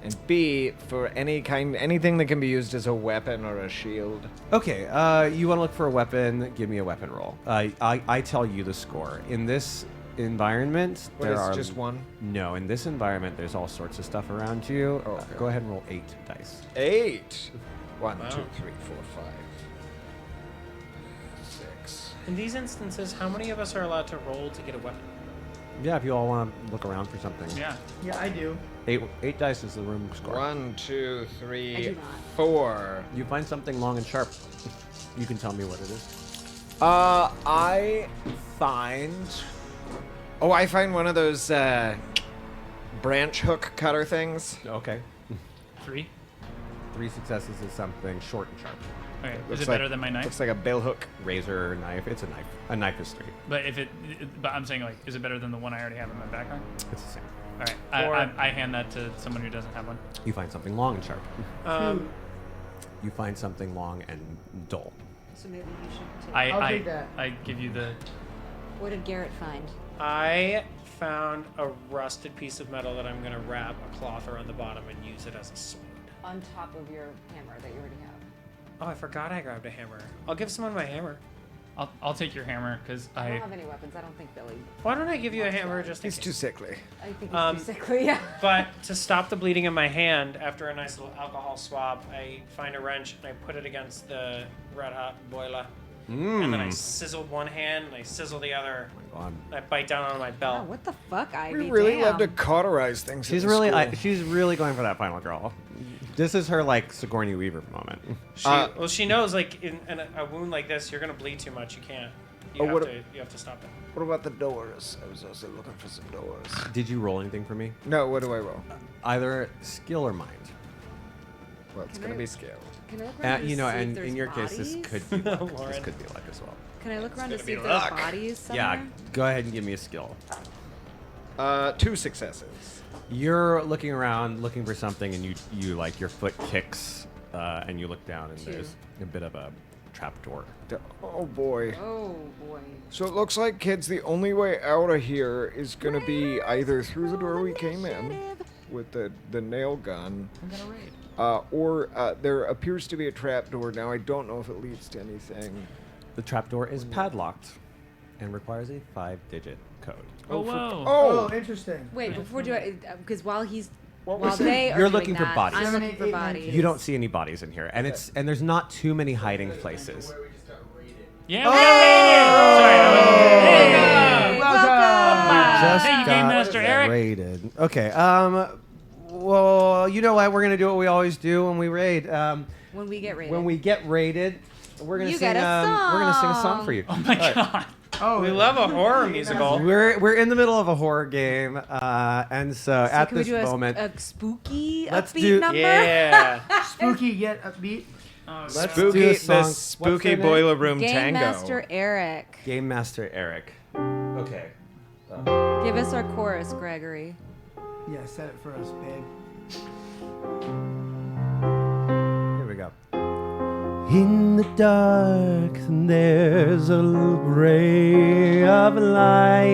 and B, for anything that can be used as a weapon or a shield. Okay, you want to look for a weapon? Give me a weapon roll. I tell you the score. In this environment, just one? No, in this environment, there's all sorts of stuff around you. Okay. Go ahead and roll 8 dice. 8. 1, Wow. 2, 3, 4, 5, 6. In these instances, how many of us are allowed to roll to get a weapon? Yeah, if you all want to look around for something. Yeah. Yeah, I do. 8 dice is the room score. 1, 2, I 3, do not. 4. You find something long and sharp. You can tell me what it is. I find one of those branch hook cutter things. Okay. 3. 3 successes is something short and sharp. Okay. Looks Is it like- better than my knife? Looks like a bill hook. Razor, knife. It's a knife. A knife is 3. But but I'm saying is it better than the one I already have in my background? It's the same. All right. I hand that to someone who doesn't have one. You find something long and sharp. You find something long and dull. So maybe you should take I'll take that. I give you the. What did Garrett find? I found a rusted piece of metal that I'm going to wrap a cloth around the bottom and use it as a sword. On top of your hammer that you already have. Oh, I forgot I grabbed a hammer. I'll give someone my hammer. I'll take your hammer because I don't have any weapons. I don't think Billy. Why don't I give you a hammer just in He's case? too sickly. I think he's too sickly, yeah. But to stop the bleeding in my hand, after a nice little alcohol swab, I find a wrench and I put it against the red hot boiler. And then I sizzled one hand and I sizzle the other. Oh my God. I bite down on my belt. Oh, what the fuck, Ivy? We really Damn. love to cauterize things. She's in the really, school. she's really going for that final girl. This is her Sigourney Weaver moment. She knows in a wound like this, you're gonna bleed too much. You can't. You have to stop it. What about the doors? I was also looking for some doors. Did you roll anything for me? No, what do I roll? Either skill or mind. Well, it's going to be skill. Can I look around to see if And there's in your case, this bodies? could be luck. This could be luck as well. Can I look around to gonna see be if there's luck. bodies somewhere? Yeah, go ahead and give me a skill. 2 successes. You're looking around, looking for something, and you your foot kicks, and you look down, and there's a bit of a trapdoor. Oh boy. Oh boy. So it looks like, kids, the only way out of here is going to be either through the door we came in with the nail gun, or there appears to be a trapdoor. Now, I don't know if it leads to anything. The trapdoor is padlocked. and requires a 5-digit code. Oh, whoa. Oh, interesting. Wait, before do I, because while he's, was while it? they are You're doing looking for that, bodies. I'm looking for bodies. You don't see any bodies in here, and there's not too many hiding places. Yeah, we got raided. Sorry, I wasn't. Just Thank you, Game got Master Eric. raided. Okay. Well, you know what? We're gonna do what we always do when we raid. When we get raided. When we get raided, we're gonna You sing. get a We're gonna sing a song for you. Oh my god. Oh, we love a horror musical. We're in the middle of a horror game, and so at can we this do moment, a spooky let's upbeat do number? Yeah. Spooky yet upbeat. let's Spooky, do a the song. What's spooky their name? boiler room Game tango. Master Eric. Game Master Eric. Okay. Give us our chorus, Gregory. Yeah, set it for us, babe. Here we go. In the dark, there's a ray of light.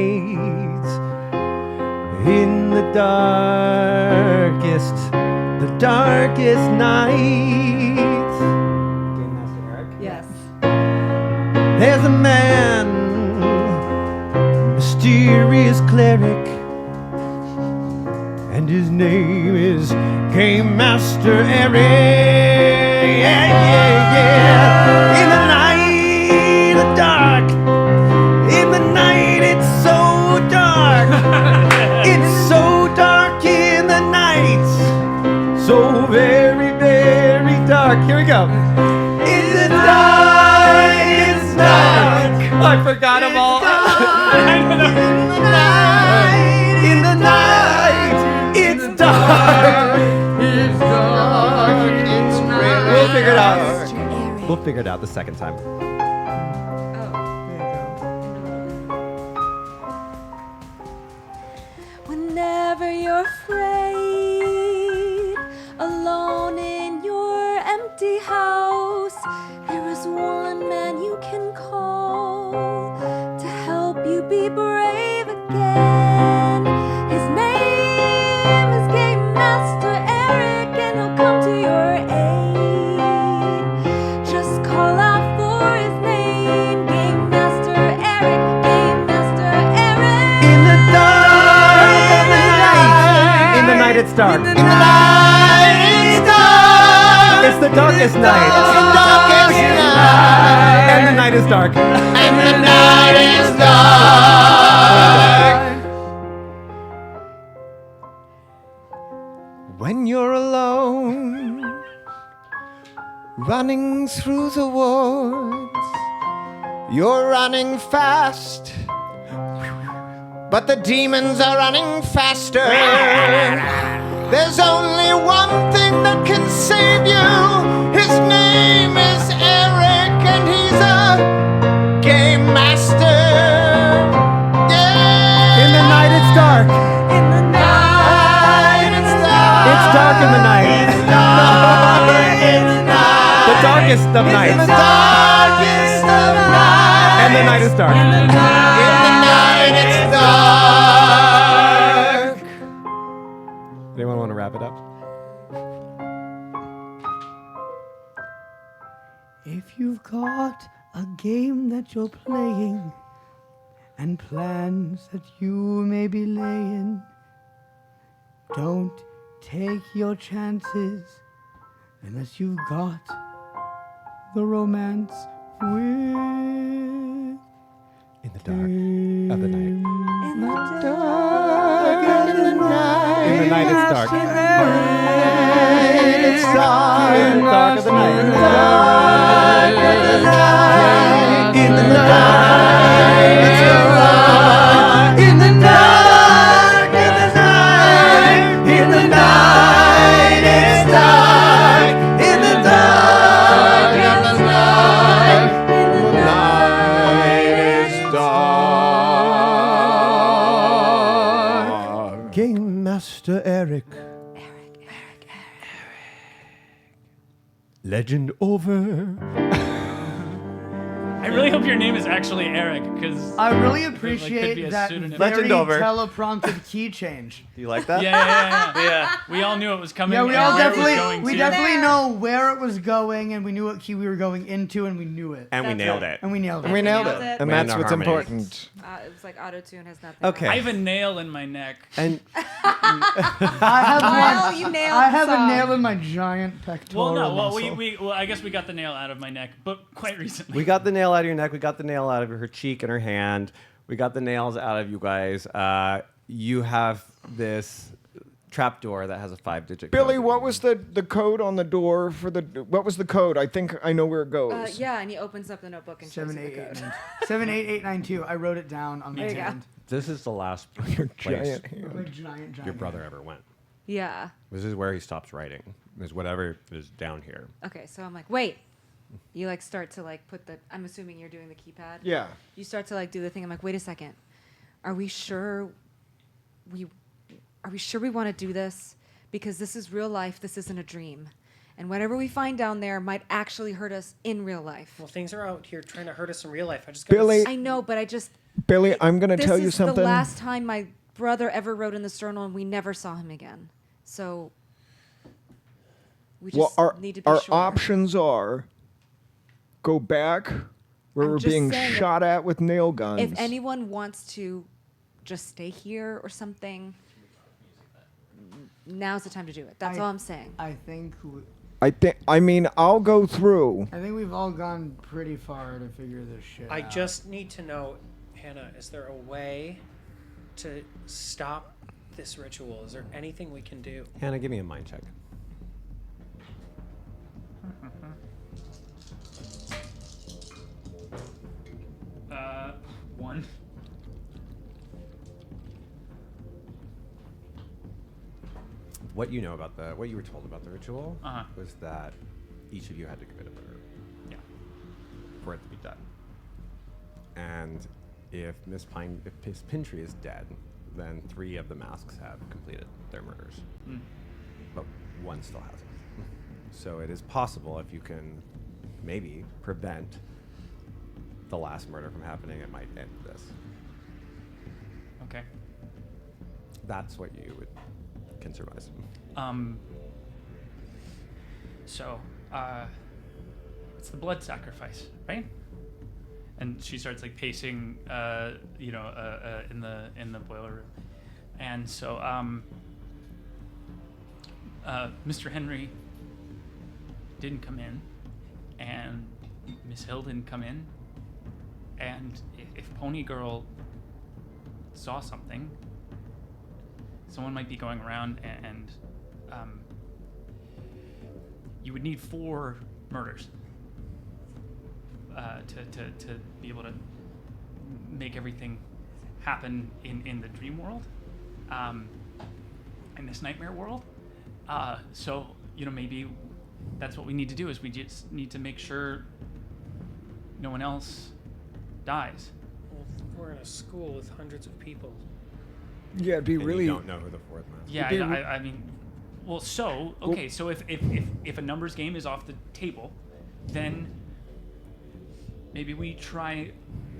In the darkest night. Game Master Eric? Yes. There's a man, mysterious cleric, and his name is Game Master Eric. Yeah, yeah, yeah. In the night, the dark. In the night, it's so dark. It's so dark in the night. So very, very dark. Here we go. In the dark, it's dark. I forgot them all. In the night, it's dark. It's dark. It's red. We'll figure it out. We'll figure it out the second time. Whenever you're afraid, alone in your empty house, there is one man you can call to help you be brave again. His name is Game Master Eric, and he'll come to your aid. Just call out for his name, Game Master Eric, Game Master Eric. In the dark, in the night it's dark. In the night it's dark. It's the darkest night. It's the darkest night. And the night is dark. And the night is dark. When you're alone, running through the woods, you're running fast, but the demons are running faster. There's only one thing that can save you. His name is Eric, and he's a game master. Yeah. In the night it's dark. In the night it's dark. It's dark in the night. It's dark in the night. The darkest of nights. The darkest of nights. And the night is dark. In the night it's dark. Anyone want to wrap it up? If you've got a game that you're playing and plans that you may be laying, don't take your chances unless you've got the romance with In the dark of the night. In the Dark in the night. In the night it's dark. It's dark. In the dark of the night. Dark of the night. In the night it's dark. In the dark of the night. In the night it's dark. In the dark of the night. In the night it's dark. Game Master Eric. Legend over. I really hope your name is actually Eric, because I really could be appreciate a that pseudonym. very Legend over. teleprompted key change. Do you like that? Yeah. We all knew it was coming. Yeah, we and all where it was definitely going we to. definitely know where it was going, and we knew what key we were going into, and we knew it. And we nailed it. And we nailed it. And we nailed nailed it. it. And Man that's to what's harmony. important. It was like auto-tune has nothing. Okay. I have a nail in my neck. And I have Well, one. you nailed I have the a song. nail in my giant pectoral Well, no. Well, muscle. I guess we got the nail out of my neck, but quite recently. we got the nail out of your neck. We got the nail out of her cheek and her hand. We got the nails out of you guys. You have this trapdoor that has a 5-digit Billy, code. what was the code on the door for the? What was the code? I think I know where it goes. Yeah, and he opens up the notebook and shows you the code. 78892. I wrote it down on my There you go. hand. This is the last place Giant hand. My giant your brother ever went. Yeah. This is where he stops writing. Is whatever is down here. Okay, so I'm like, wait. You like start to like put the. I'm assuming you're doing the keypad. Yeah. You start to like do the thing. I'm like, wait a second. Are we sure we want to do this? Because this is real life. This isn't a dream. And whatever we find down there might actually hurt us in real life. Well, things are out here trying to hurt us in real life. I just Billy- I know, but I just. Billy, I'm gonna This tell you is something. the last time my brother ever wrote in the journal, and we never saw him again. So we just Well, need to be our sure. options are go back where I'm we're just being saying that shot at with nail guns. If anyone wants to just stay here or something, now's the time to do it. That's all I'm saying. I think. I mean, I'll go through. I think we've all gone pretty far to figure this shit I out. just need to know, Hannah, is there a way to stop this ritual? Is there anything we can do? Hannah, give me a mind check. One. What you know about what you were told about the ritual Uh-huh. was that each of you had to commit a murder. Yeah. For it to be done. And if Miss Pintry is dead, then 3 of the masks have completed their murders. Mm. But one still hasn't. So it is possible if you can maybe prevent the last murder from happening, it might end this. Okay. That's what you can surmise. So, it's the blood sacrifice, right? And she starts like pacing, in the boiler room, and so, Mr. Henry didn't come in, and Miss Hill didn't come in, and if Pony Girl saw something, someone might be going around, and you would need 4 murders to be able to make everything happen in the dream world, in this nightmare world. So maybe that's what we need to do, is we just need to make sure no one else dies. Well, we're in a school with hundreds of people. Yeah, it'd be And really. You don't know who the 4th man is. Yeah, I mean, well, so okay, so if a numbers game is off the table, then maybe we try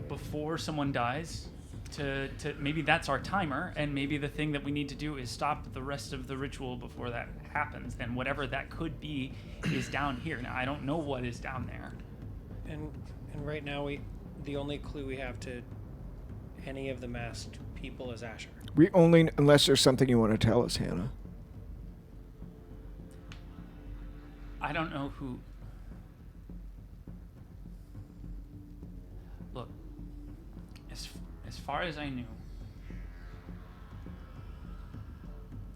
before someone dies to maybe that's our timer, and maybe the thing that we need to do is stop the rest of the ritual before that happens, and whatever that could be is down here. Now I don't know what is down there. And right now the only clue we have to any of the masked people is Asher. We only, unless there's something you want to tell us, Hannah. I don't know who. Look, as far as I knew,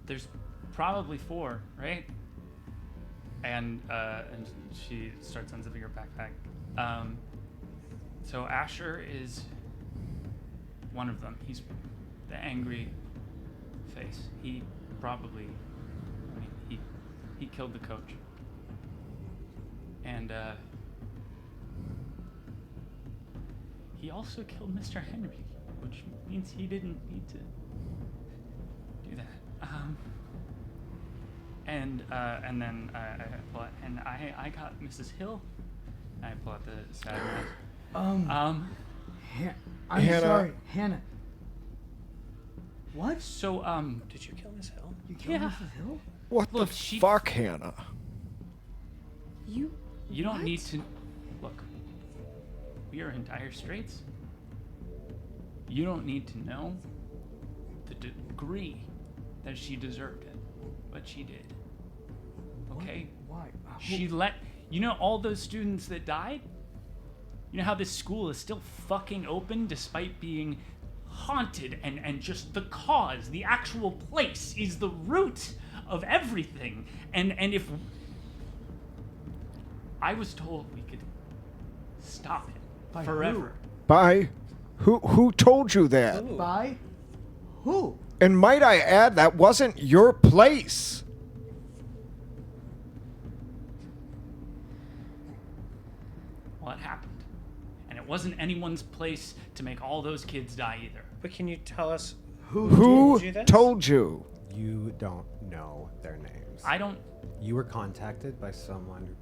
there's probably 4, right? And she starts unzipping her backpack. So Asher is one of them. He's the angry face. He probably, he killed the coach. And he also killed Mr. Henry, which means he didn't need to do that. And then I pull out, and I got Mrs. Hill. I pull out the sad mask. I'm Hannah. sorry, Hannah. What? So, Did you kill Miss Hill? You killed Yeah. Mrs. Hill? What Look, the she- fuck, Hannah? You don't need to. Look, we are in dire straits. You don't need to know the degree that she deserved it, but she did. Okay? Why? She let. You know all those students that died? You know how this school is still fucking open despite being haunted and just the cause, the actual place is the root of everything. And if I was told we could stop it By forever. By who told you that? By who? And might I add, that wasn't your place. Well, it happened. And it wasn't anyone's place to make all those kids die either. But can you tell us Who told you this? told you? You don't know their names. I don't. You were contacted by someone,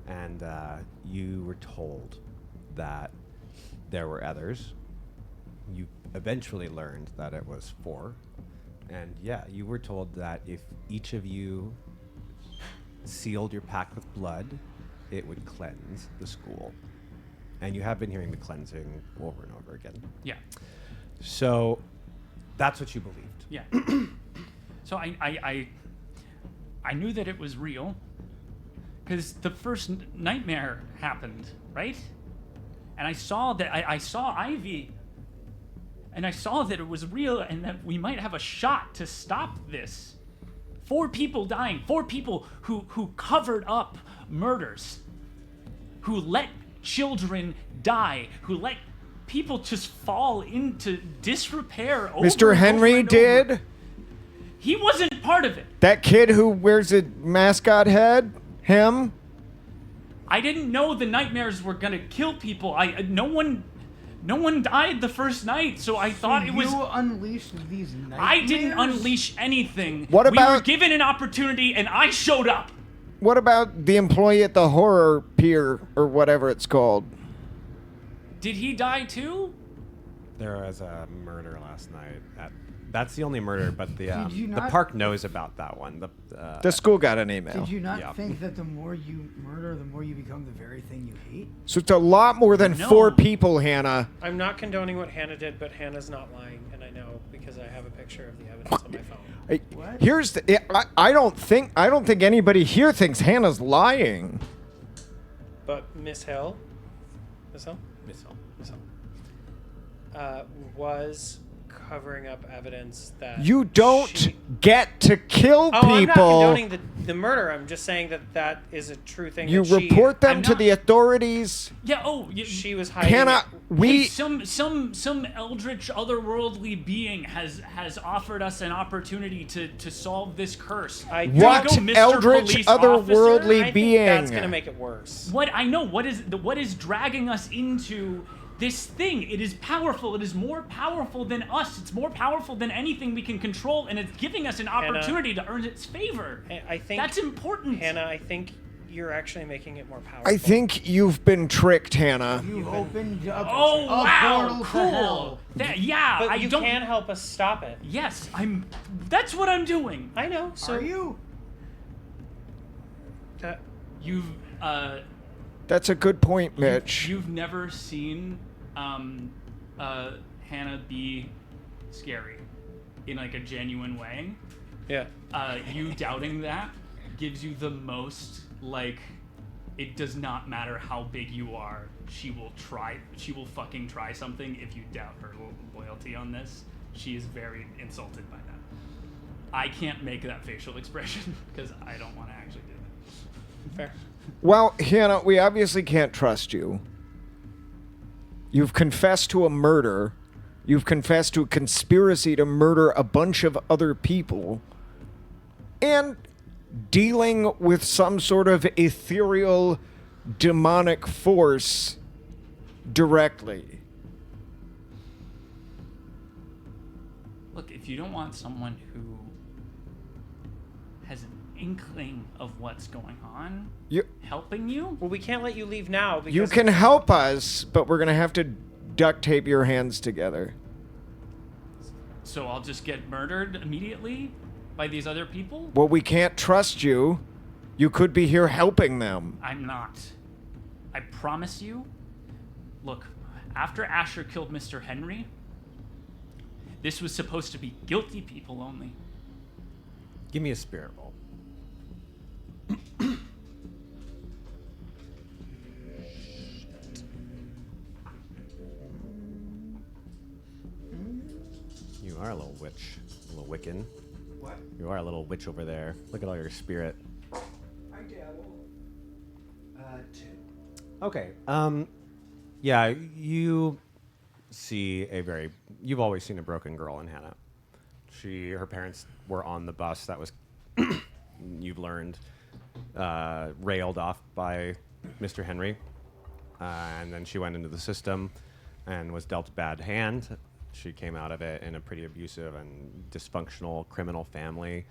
and you were told that there were others. You eventually learned that it was 4. And yeah, you were told that if each of you sealed your pact with blood, it would cleanse the school. And you have been hearing the cleansing over and over again. Yeah. So that's what you believed. Yeah. So I knew that it was real because the first nightmare happened, right? And I saw that I saw Ivy, and I saw that it was real and that we might have a shot to stop this. 4 people dying, 4 people who covered up murders, who let children die, who let people just fall into disrepair over Mr. and Henry over and did? over. He wasn't part of it. That kid who wears a mascot head? Him? I didn't know the nightmares were gonna kill people. No one died the first night, so I thought it was. You unleashed these nightmares? I didn't unleash anything. What We were about- given an opportunity, and I showed up. What about the employee at the horror pier or whatever it's called? Did he die too? There was a murder last night. That's the only murder, but Did you the not- park knows about that one. The school got an email. Did you not Yeah. think that the more you murder, the more you become the very thing you hate? So it's a lot more than 4 people, Hannah. I'm not condoning what Hannah did, but Hannah's not lying, and I know because I have a picture of the evidence on my phone. Here's the. I don't think anybody here thinks Hannah's lying. But Miss Hill, was covering up evidence that You don't get to kill Oh, I'm not people. condoning the murder. I'm just saying that is a true thing. You that report them to the authorities. Yeah. She was hiding. Hannah, Hey, some eldritch otherworldly being has offered us an opportunity to solve this curse. What Here you go, Mr. eldritch Police otherworldly officer. I think being? That's gonna make it worse. What I know, what is dragging us into this thing? It is powerful. It is more powerful than us. It's more powerful than anything we can control, and it's giving us an opportunity to earn its favor. I think that's important. Hannah, I think you're actually making it more powerful. I think you've been tricked, Hannah. You opened up Oh a wow, portal to cool. hell. Yeah, But I you don't. can help us stop it. Yes, I'm. That's what I'm doing. I know. So Are you? You've That's a good point, Mitch. You've never seen Hannah be scary in like a genuine way. Yeah. You doubting that gives you the most like. It does not matter how big you are. She will fucking try something if you doubt her loyalty on this. She is very insulted by that. I can't make that facial expression because I don't want to actually do it. Fair. Well, Hannah, we obviously can't trust you. You've confessed to a murder. You've confessed to a conspiracy to murder a bunch of other people. And dealing with some sort of ethereal, demonic force directly. Look, if you don't want someone who has an inkling of what's going on, You helping you. Well, we can't let you leave now because you can help us, but we're gonna have to duct tape your hands together. So I'll just get murdered immediately by these other people? Well, we can't trust you. You could be here helping them. I'm not. I promise you. Look, after Asher killed Mr. Henry, this was supposed to be guilty people only. Give me a spirit roll. You are a little witch, a little Wiccan. What? You are a little witch over there. Look at all your spirit. I dabble. 2. Okay. Yeah, you see you've always seen a broken girl in Hannah. Her parents were on the bus that was, you've learned, railed off by Mr. Henry. And then she went into the system and was dealt a bad hand. She came out of it in a pretty abusive and dysfunctional criminal family.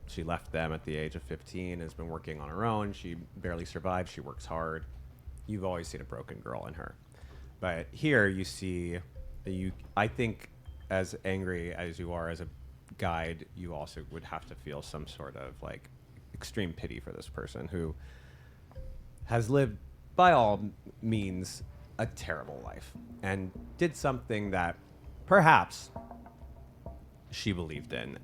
She left them at the age of 15, has been working on her own. She barely survived. She works hard. You've always seen a broken girl in her. But here you see, I think as angry as you are as a guide, you also would have to feel some sort of like extreme pity for this person who has lived by all means a terrible life and did something that perhaps she believed in.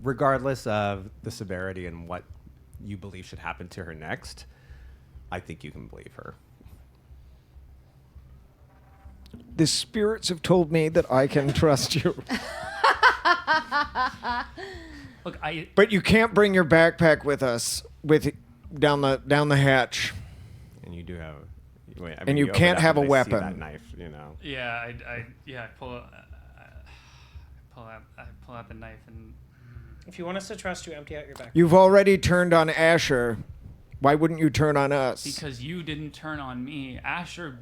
Regardless of the severity and what you believe should happen to her next, I think you can believe her. The spirits have told me that I can trust you. Look, But you can't bring your backpack with us down the hatch. And you do have. And you can't have a weapon. That knife, you know. Yeah, I pull out the knife and. If you want us to trust you, empty out your backpack. You've already turned on Asher. Why wouldn't you turn on us? Because you didn't turn on me. Asher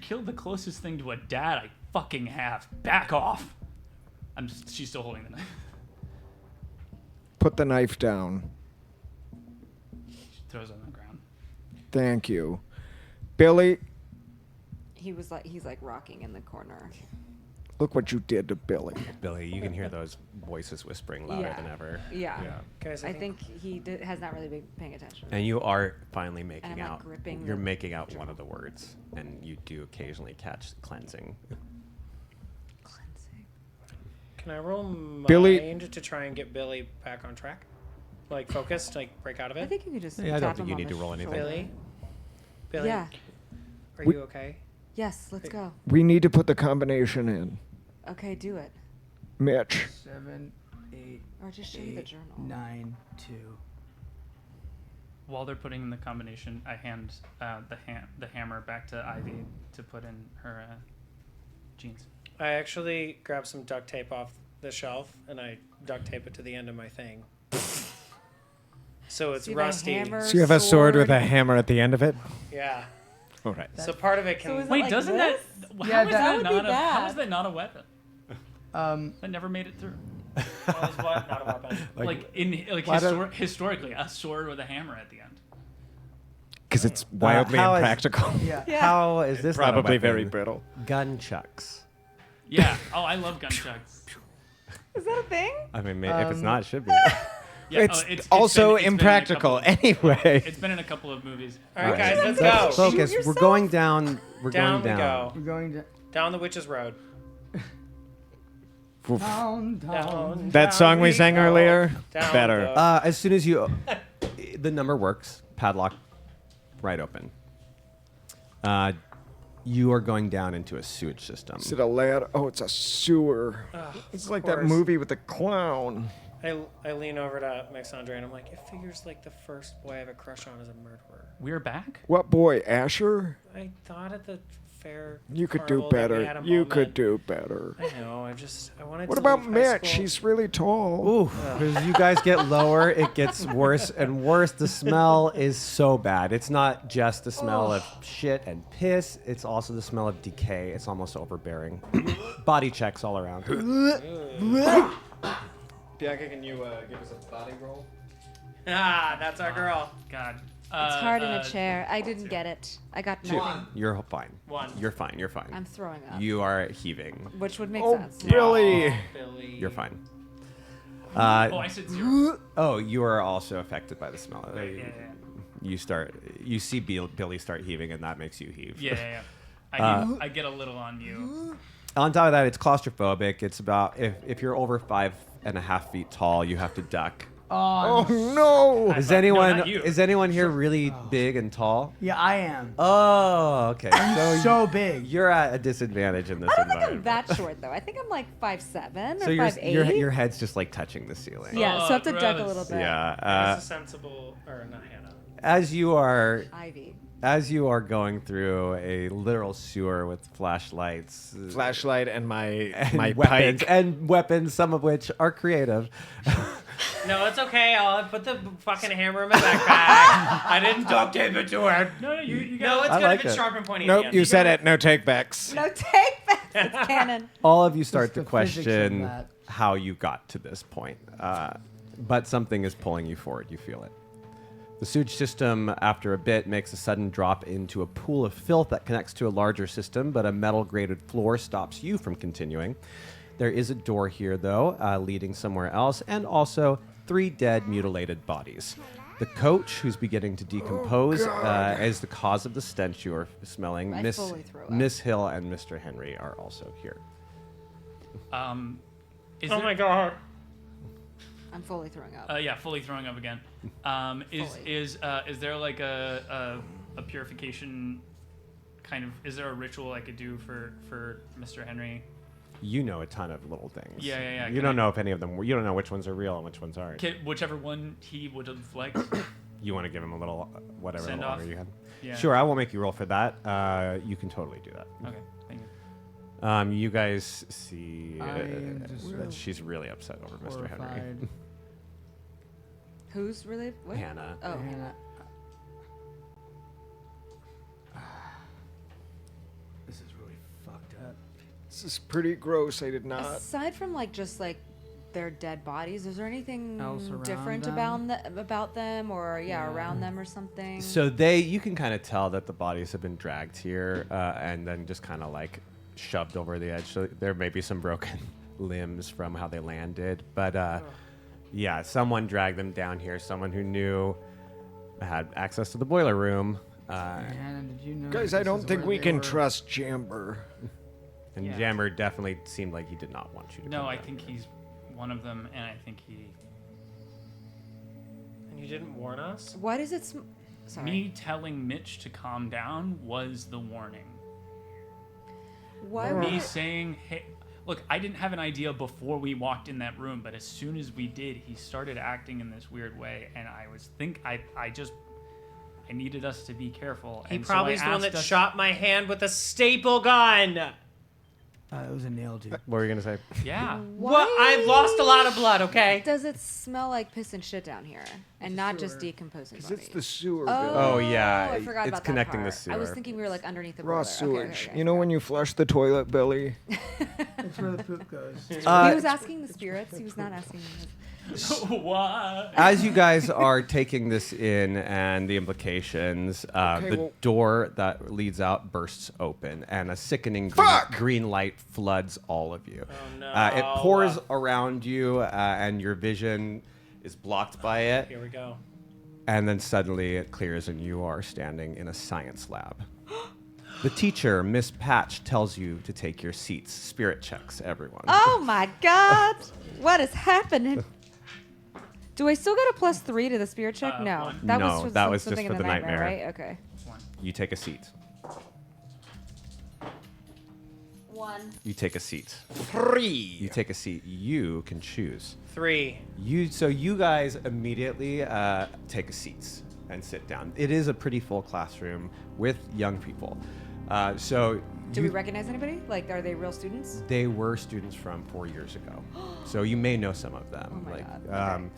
killed the closest thing to a dad I fucking have. Back off. She's still holding the knife. Put the knife down. She throws it on the ground. Thank you. Billy, He's like rocking in the corner. look what you did to Billy. Billy, you can hear those voices whispering louder than ever. Yeah. Guys, I think he has not really been paying attention. And you are finally making And I'm, like, out. gripping You're the making out one of the words, and you do occasionally catch cleansing. Can I roll mind Billy- to try and get Billy back on track? Like focused, like break out of it? I think you could just Yeah, I don't tap think him you on need the to roll anything. Billy? Billy? Yeah. Are We- you okay? Yes, let's go. We need to put the combination in. Okay, do it. Mitch. 7, 8. Or just show me the journal. 9, 2. While they're putting in the combination, I hand the hammer back to Ivy to put in her jeans. I actually grab some duct tape off the shelf and I duct tape it to the end of my thing. So it's So you have a rusty. hammer, So you have a sword with a hammer at the end of it? Yeah. All right. So part of it can. So is it Wait, like doesn't this? that? Yeah, How is that that would be not a? How bad. is that not a weapon? That never made it through. What is what? Not a weapon. Historically, a sword with a hammer at the end. Because it's wildly how is- impractical. How is this not a Probably very weapon? brittle. Gunchucks. Yeah. Oh, I love gunchucks. Is that a thing? I mean, if it's not, it should be. Yeah, It's also been in a impractical couple of- anyway. It's been in a couple of movies. All right, Right. guys, let's go. Focus. We're going down. We're Down going we down. go. We're going to Down the witch's road. down. That song we sang earlier? Down Better. the- As soon as you, the number works. Padlock, right open. You are going down into a sewage system. Is it a ladder? Oh, it's a sewer. It's like that course. movie with the clown. I lean over to Mixandre and I'm like, it figures like the first boy I have a crush on is a murderer. We're back. What boy, Asher? I thought at the fair. You could do carnival that we better. had a You moment. could do better. I know. I wanted. What to about leave high Mitch? school. He's really tall. Ooh, as you guys get lower, it gets worse and worse. The smell is so bad. It's not just the smell of shit and piss. It's also the smell of decay. It's almost overbearing. Body checks all around. Bianca, can you give us a body roll? Ah, that's our girl. God. It's hard in a chair. I didn't get it. I got Two. nothing. You're fine. One. You're fine. You're fine. I'm throwing up. You are heaving. Which would make Oh, sense. Billy. Billy. You're fine. I said 0. Oh, you are also affected by the smell. Right, yeah. You see Billy start heaving, and that makes you heave. Yeah. I get a little on you. On top of that, it's claustrophobic. It's about if you're over 5.5 feet tall, you have to duck. Oh, no! Is No, anyone not you. is anyone here really big and tall? Yeah, I am. Oh, okay. I'm so big. You're at a disadvantage in this I don't think I'm environment. that short though. I think I'm like 5'7" So or your 5'8". your head's just like touching the ceiling. Yeah, so I have to duck a gross. little bit. Yeah. That's a sensible, or not Hannah. As you are Ivy. as you are going through a literal sewer with flashlights, Flashlight and my and pike. weapons, some of which are creative. No, it's okay. I'll put the fucking hammer in my backpack. I didn't duct tape it to her. No, you No, it's I good like if it's it. sharp and pointy. Nope, at the end. you said it. No takebacks. No take back. It's canon. All of you start to the physics of question that. how you got to this point, but something is pulling you forward. You feel it. The sewage system, after a bit, makes a sudden drop into a pool of filth that connects to a larger system, but a metal-grated floor stops you from continuing. There is a door here, though, leading somewhere else, and also 3 dead, mutilated bodies. The coach, who's beginning to decompose, is the cause of the stench you are smelling. I fully threw up. Miss Hill and Mr. Henry are also here. Is Oh there- my god. I'm fully throwing up. Yeah, fully throwing up again. Is there like a purification kind of? Is there a ritual I could do for Mr. Henry? You know a ton of little things. Yeah. You Can don't I- know if any of them. You don't know which ones are real and which ones aren't. Whichever one he would have liked. You want to give him a little whatever Send little off? honor you had. Yeah. Sure, I will make you roll for that. You can totally do that. Okay, thank you. You guys see I am just that she's really upset over Mr. Henry. horrified. Who's really? What? Hannah. Oh, Hannah. This is really fucked up. This is pretty gross. I did not. Aside from like just like their dead bodies, is there anything Else around different them? about them, or around them or something? So you can kind of tell that the bodies have been dragged here and then just kind of like shoved over the edge. So there may be some broken limbs from how they landed, but yeah, someone dragged them down here. Someone who knew had access to the boiler room. Hannah, did you know Guys, that I this don't is think where we they can were? trust Jamber. And Yeah. Jammer definitely seemed like he did not want you to. No, come I down think here. he's one of them, and I think he. And you didn't warn us? Why does it? Sorry. Me telling Mitch to calm down was the warning. Why would Me it- saying, "Hey, look, I didn't have an idea before we walked in that room, but as soon as we did, he started acting in this weird way, and I needed us to be careful." He and probably so is I the one asked that us- shot my hand with a staple gun. It was a nail, dude. What were you gonna say? Yeah. Well, I've lost a lot of blood, okay? Does it smell like piss and shit down here, and not just decomposing bodies? It's the sewer. Oh, yeah, I forgot it's about connecting the that part. I was sewer. thinking we were like underneath the Raw boiler. Okay, sewage. okay. You know when you flush the toilet, Billy? That's where the poop goes. He was asking the spirits. He was not asking me. What? As you guys are taking this in and the implications, the door that leads out bursts open, and a sickening green light floods all of you. Oh, no. It pours around you, and your vision is blocked by it. Here we go. And then suddenly it clears, and you are standing in a science lab. The teacher, Miss Patch, tells you to take your seats. Spirit checks, everyone. Oh my God! What is happening? Do I still get a +3 to the spirit check? No, one. that No, was for that was just something for in the the nightmare, nightmare. right? Okay. You take a seat. 1. You take a seat. 3. You take a seat. You can choose. 3. So you guys immediately take a seat and sit down. It is a pretty full classroom with young people. Do we recognize anybody? Like, are they real students? They were students from 4 years ago, so you may know some of them. Oh my God. Okay.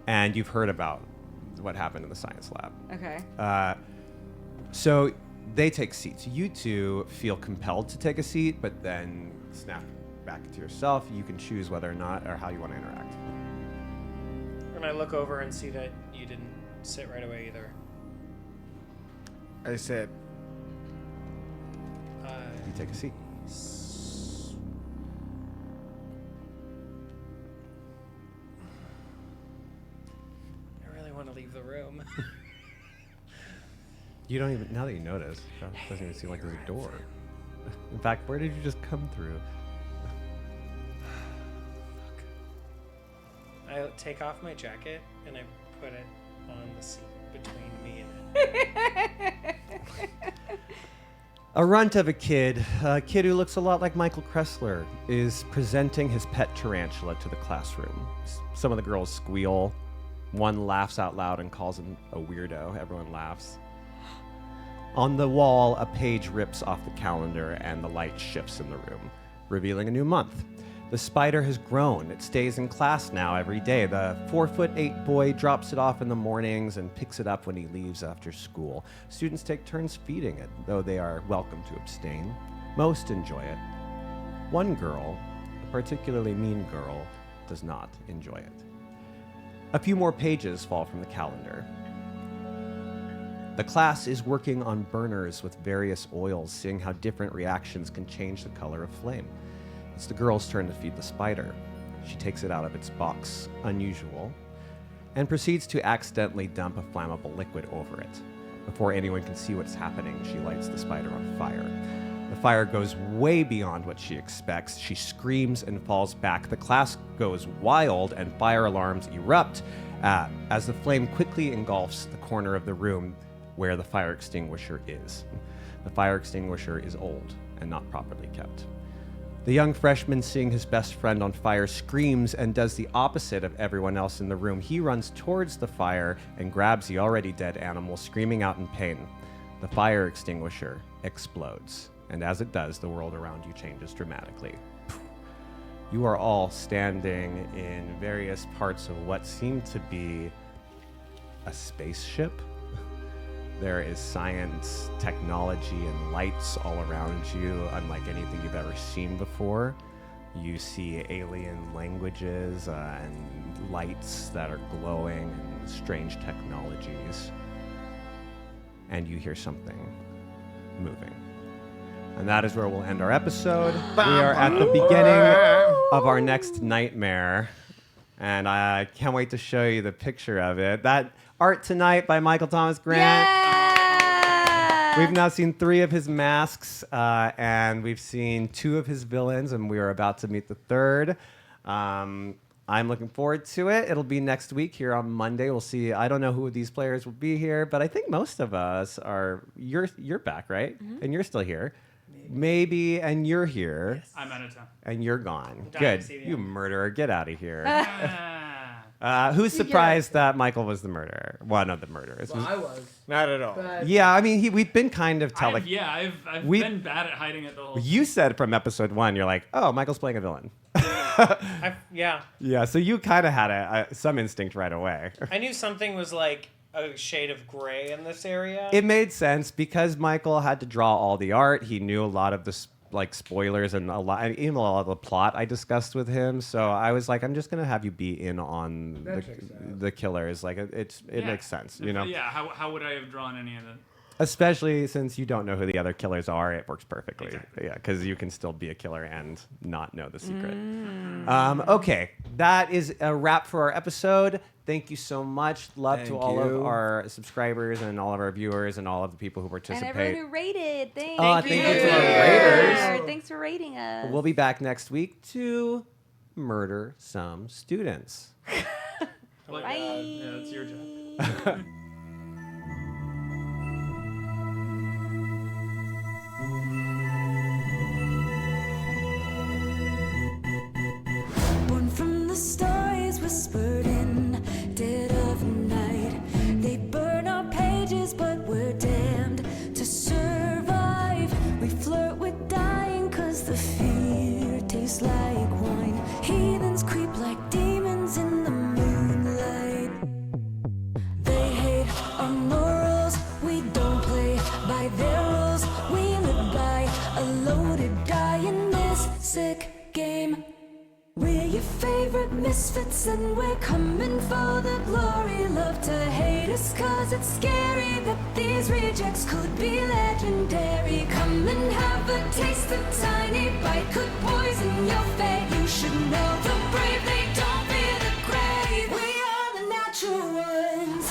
And you've heard about what happened in the science lab. Okay. So they take seats. You two feel compelled to take a seat, but then snap back to yourself. You can choose whether or not or how you want to interact. And I look over and see that you didn't sit right away either. I sit. You take a seat. I really want to leave the room. You don't even, now that you notice, it doesn't even seem like there's a door. In fact, where did you just come through? I take off my jacket and I put it on the seat between me and it. A runt of a kid who looks a lot like Michael Kressler, is presenting his pet tarantula to the classroom. Some of the girls squeal. One laughs out loud and calls him a weirdo. Everyone laughs. On the wall, a page rips off the calendar and the light shifts in the room, revealing a new month. The spider has grown. It stays in class now every day. The 4'8" boy drops it off in the mornings and picks it up when he leaves after school. Students take turns feeding it, though they are welcome to abstain. Most enjoy it. One girl, a particularly mean girl, does not enjoy it. A few more pages fall from the calendar. The class is working on burners with various oils, seeing how different reactions can change the color of flame. It's the girl's turn to feed the spider. She takes it out of its box, unusual, and proceeds to accidentally dump a flammable liquid over it. Before anyone can see what's happening, she lights the spider on fire. The fire goes way beyond what she expects. She screams and falls back. The class goes wild and fire alarms erupt as the flame quickly engulfs the corner of the room where the fire extinguisher is. The fire extinguisher is old and not properly kept. The young freshman, seeing his best friend on fire, screams and does the opposite of everyone else in the room. He runs towards the fire and grabs the already dead animal, screaming out in pain. The fire extinguisher explodes, and as it does, the world around you changes dramatically. You are all standing in various parts of what seem to be a spaceship. There is science, technology, and lights all around you, unlike anything you've ever seen before. You see alien languages and lights that are glowing and strange technologies. And you hear something moving. And that is where we'll end our episode. We are at the beginning of our next nightmare. And I can't wait to show you the picture of it. That art tonight by Michael Thomas Grant. We've now seen 3 of his masks, and we've seen 2 of his villains, and we are about to meet the 3rd. I'm looking forward to it. It'll be next week here on Monday. We'll see. I don't know who these players will be here, but I think most of us are. You're back, right? Mm-hmm. And you're still here. Maybe, and you're here. Yes. I'm out of town. And you're gone. Good. You murderer. Get out of here. Who's surprised that Michael was the murderer? One of the murderers. Well, I was. Not at all. Yeah, I mean, we've been kind of telling. I've been bad at hiding it the whole time. You said from episode 1, you're like, oh, Michael's playing a villain. Yeah. Yeah, so you kind of had some instinct right away. I knew something was like a shade of gray in this area. It made sense because Michael had to draw all the art. He knew a lot of the spoilers and even a lot of the plot I discussed with him. So I was like, I'm just gonna have you be in on the killers. Like it makes sense, you know? Yeah. How would I have drawn any of it? Especially since you don't know who the other killers are, it works perfectly. Exactly. Yeah, because you can still be a killer and not know the secret. Okay, that is a wrap for our episode. Thank you so much. Love to all of our subscribers and all of our viewers and all of the people who participate. And everyone who rated. Thanks. Thank you to our raters. Thanks for rating us. We'll be back next week to murder some students. Bye. Yeah, that's your job. Born from the stars whispered in dead of night. They burn our pages, but we're damned to survive. We flirt with dying, cause the fear tastes like wine. Heathens creep like demons in the moonlight. They hate our morals, we don't play by their rules. We live by a loaded die in this sick game. We're your favorite misfits and we're coming for the glory. Love to hate us cause it's scary that these rejects could be legendary. Come and have a taste, a tiny bite could poison your fate. You should know the brave, they don't fear the grave. We are the natural ones.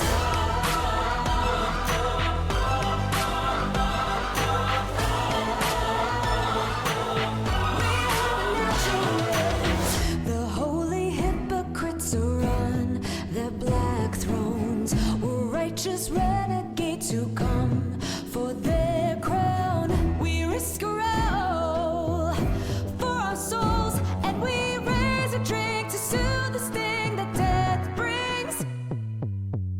The holy hypocrites are on their black thrones. We're righteous renegades who come for their crown. We risk a all for our souls, and we raise a drink to soothe the sting that death brings.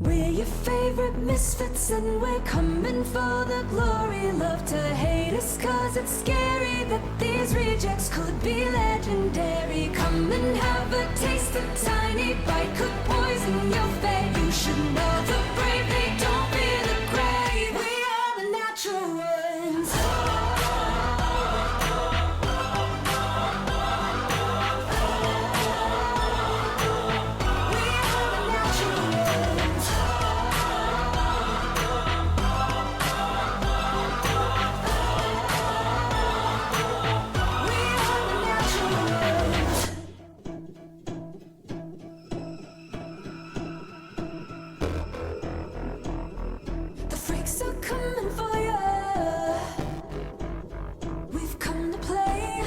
We're your favorite misfits and we're coming for the glory. Love to hate us cause it's scary that these rejects could be legendary. Come and have a taste, a tiny bite could poison your fate. You should know the brave, they don't fear the grave. We are the natural ones. The freaks are coming for you. We've come to play.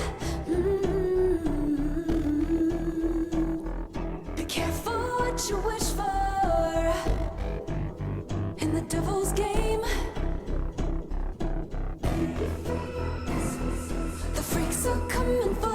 Be careful what you wish for in the devil's game. The freaks are coming for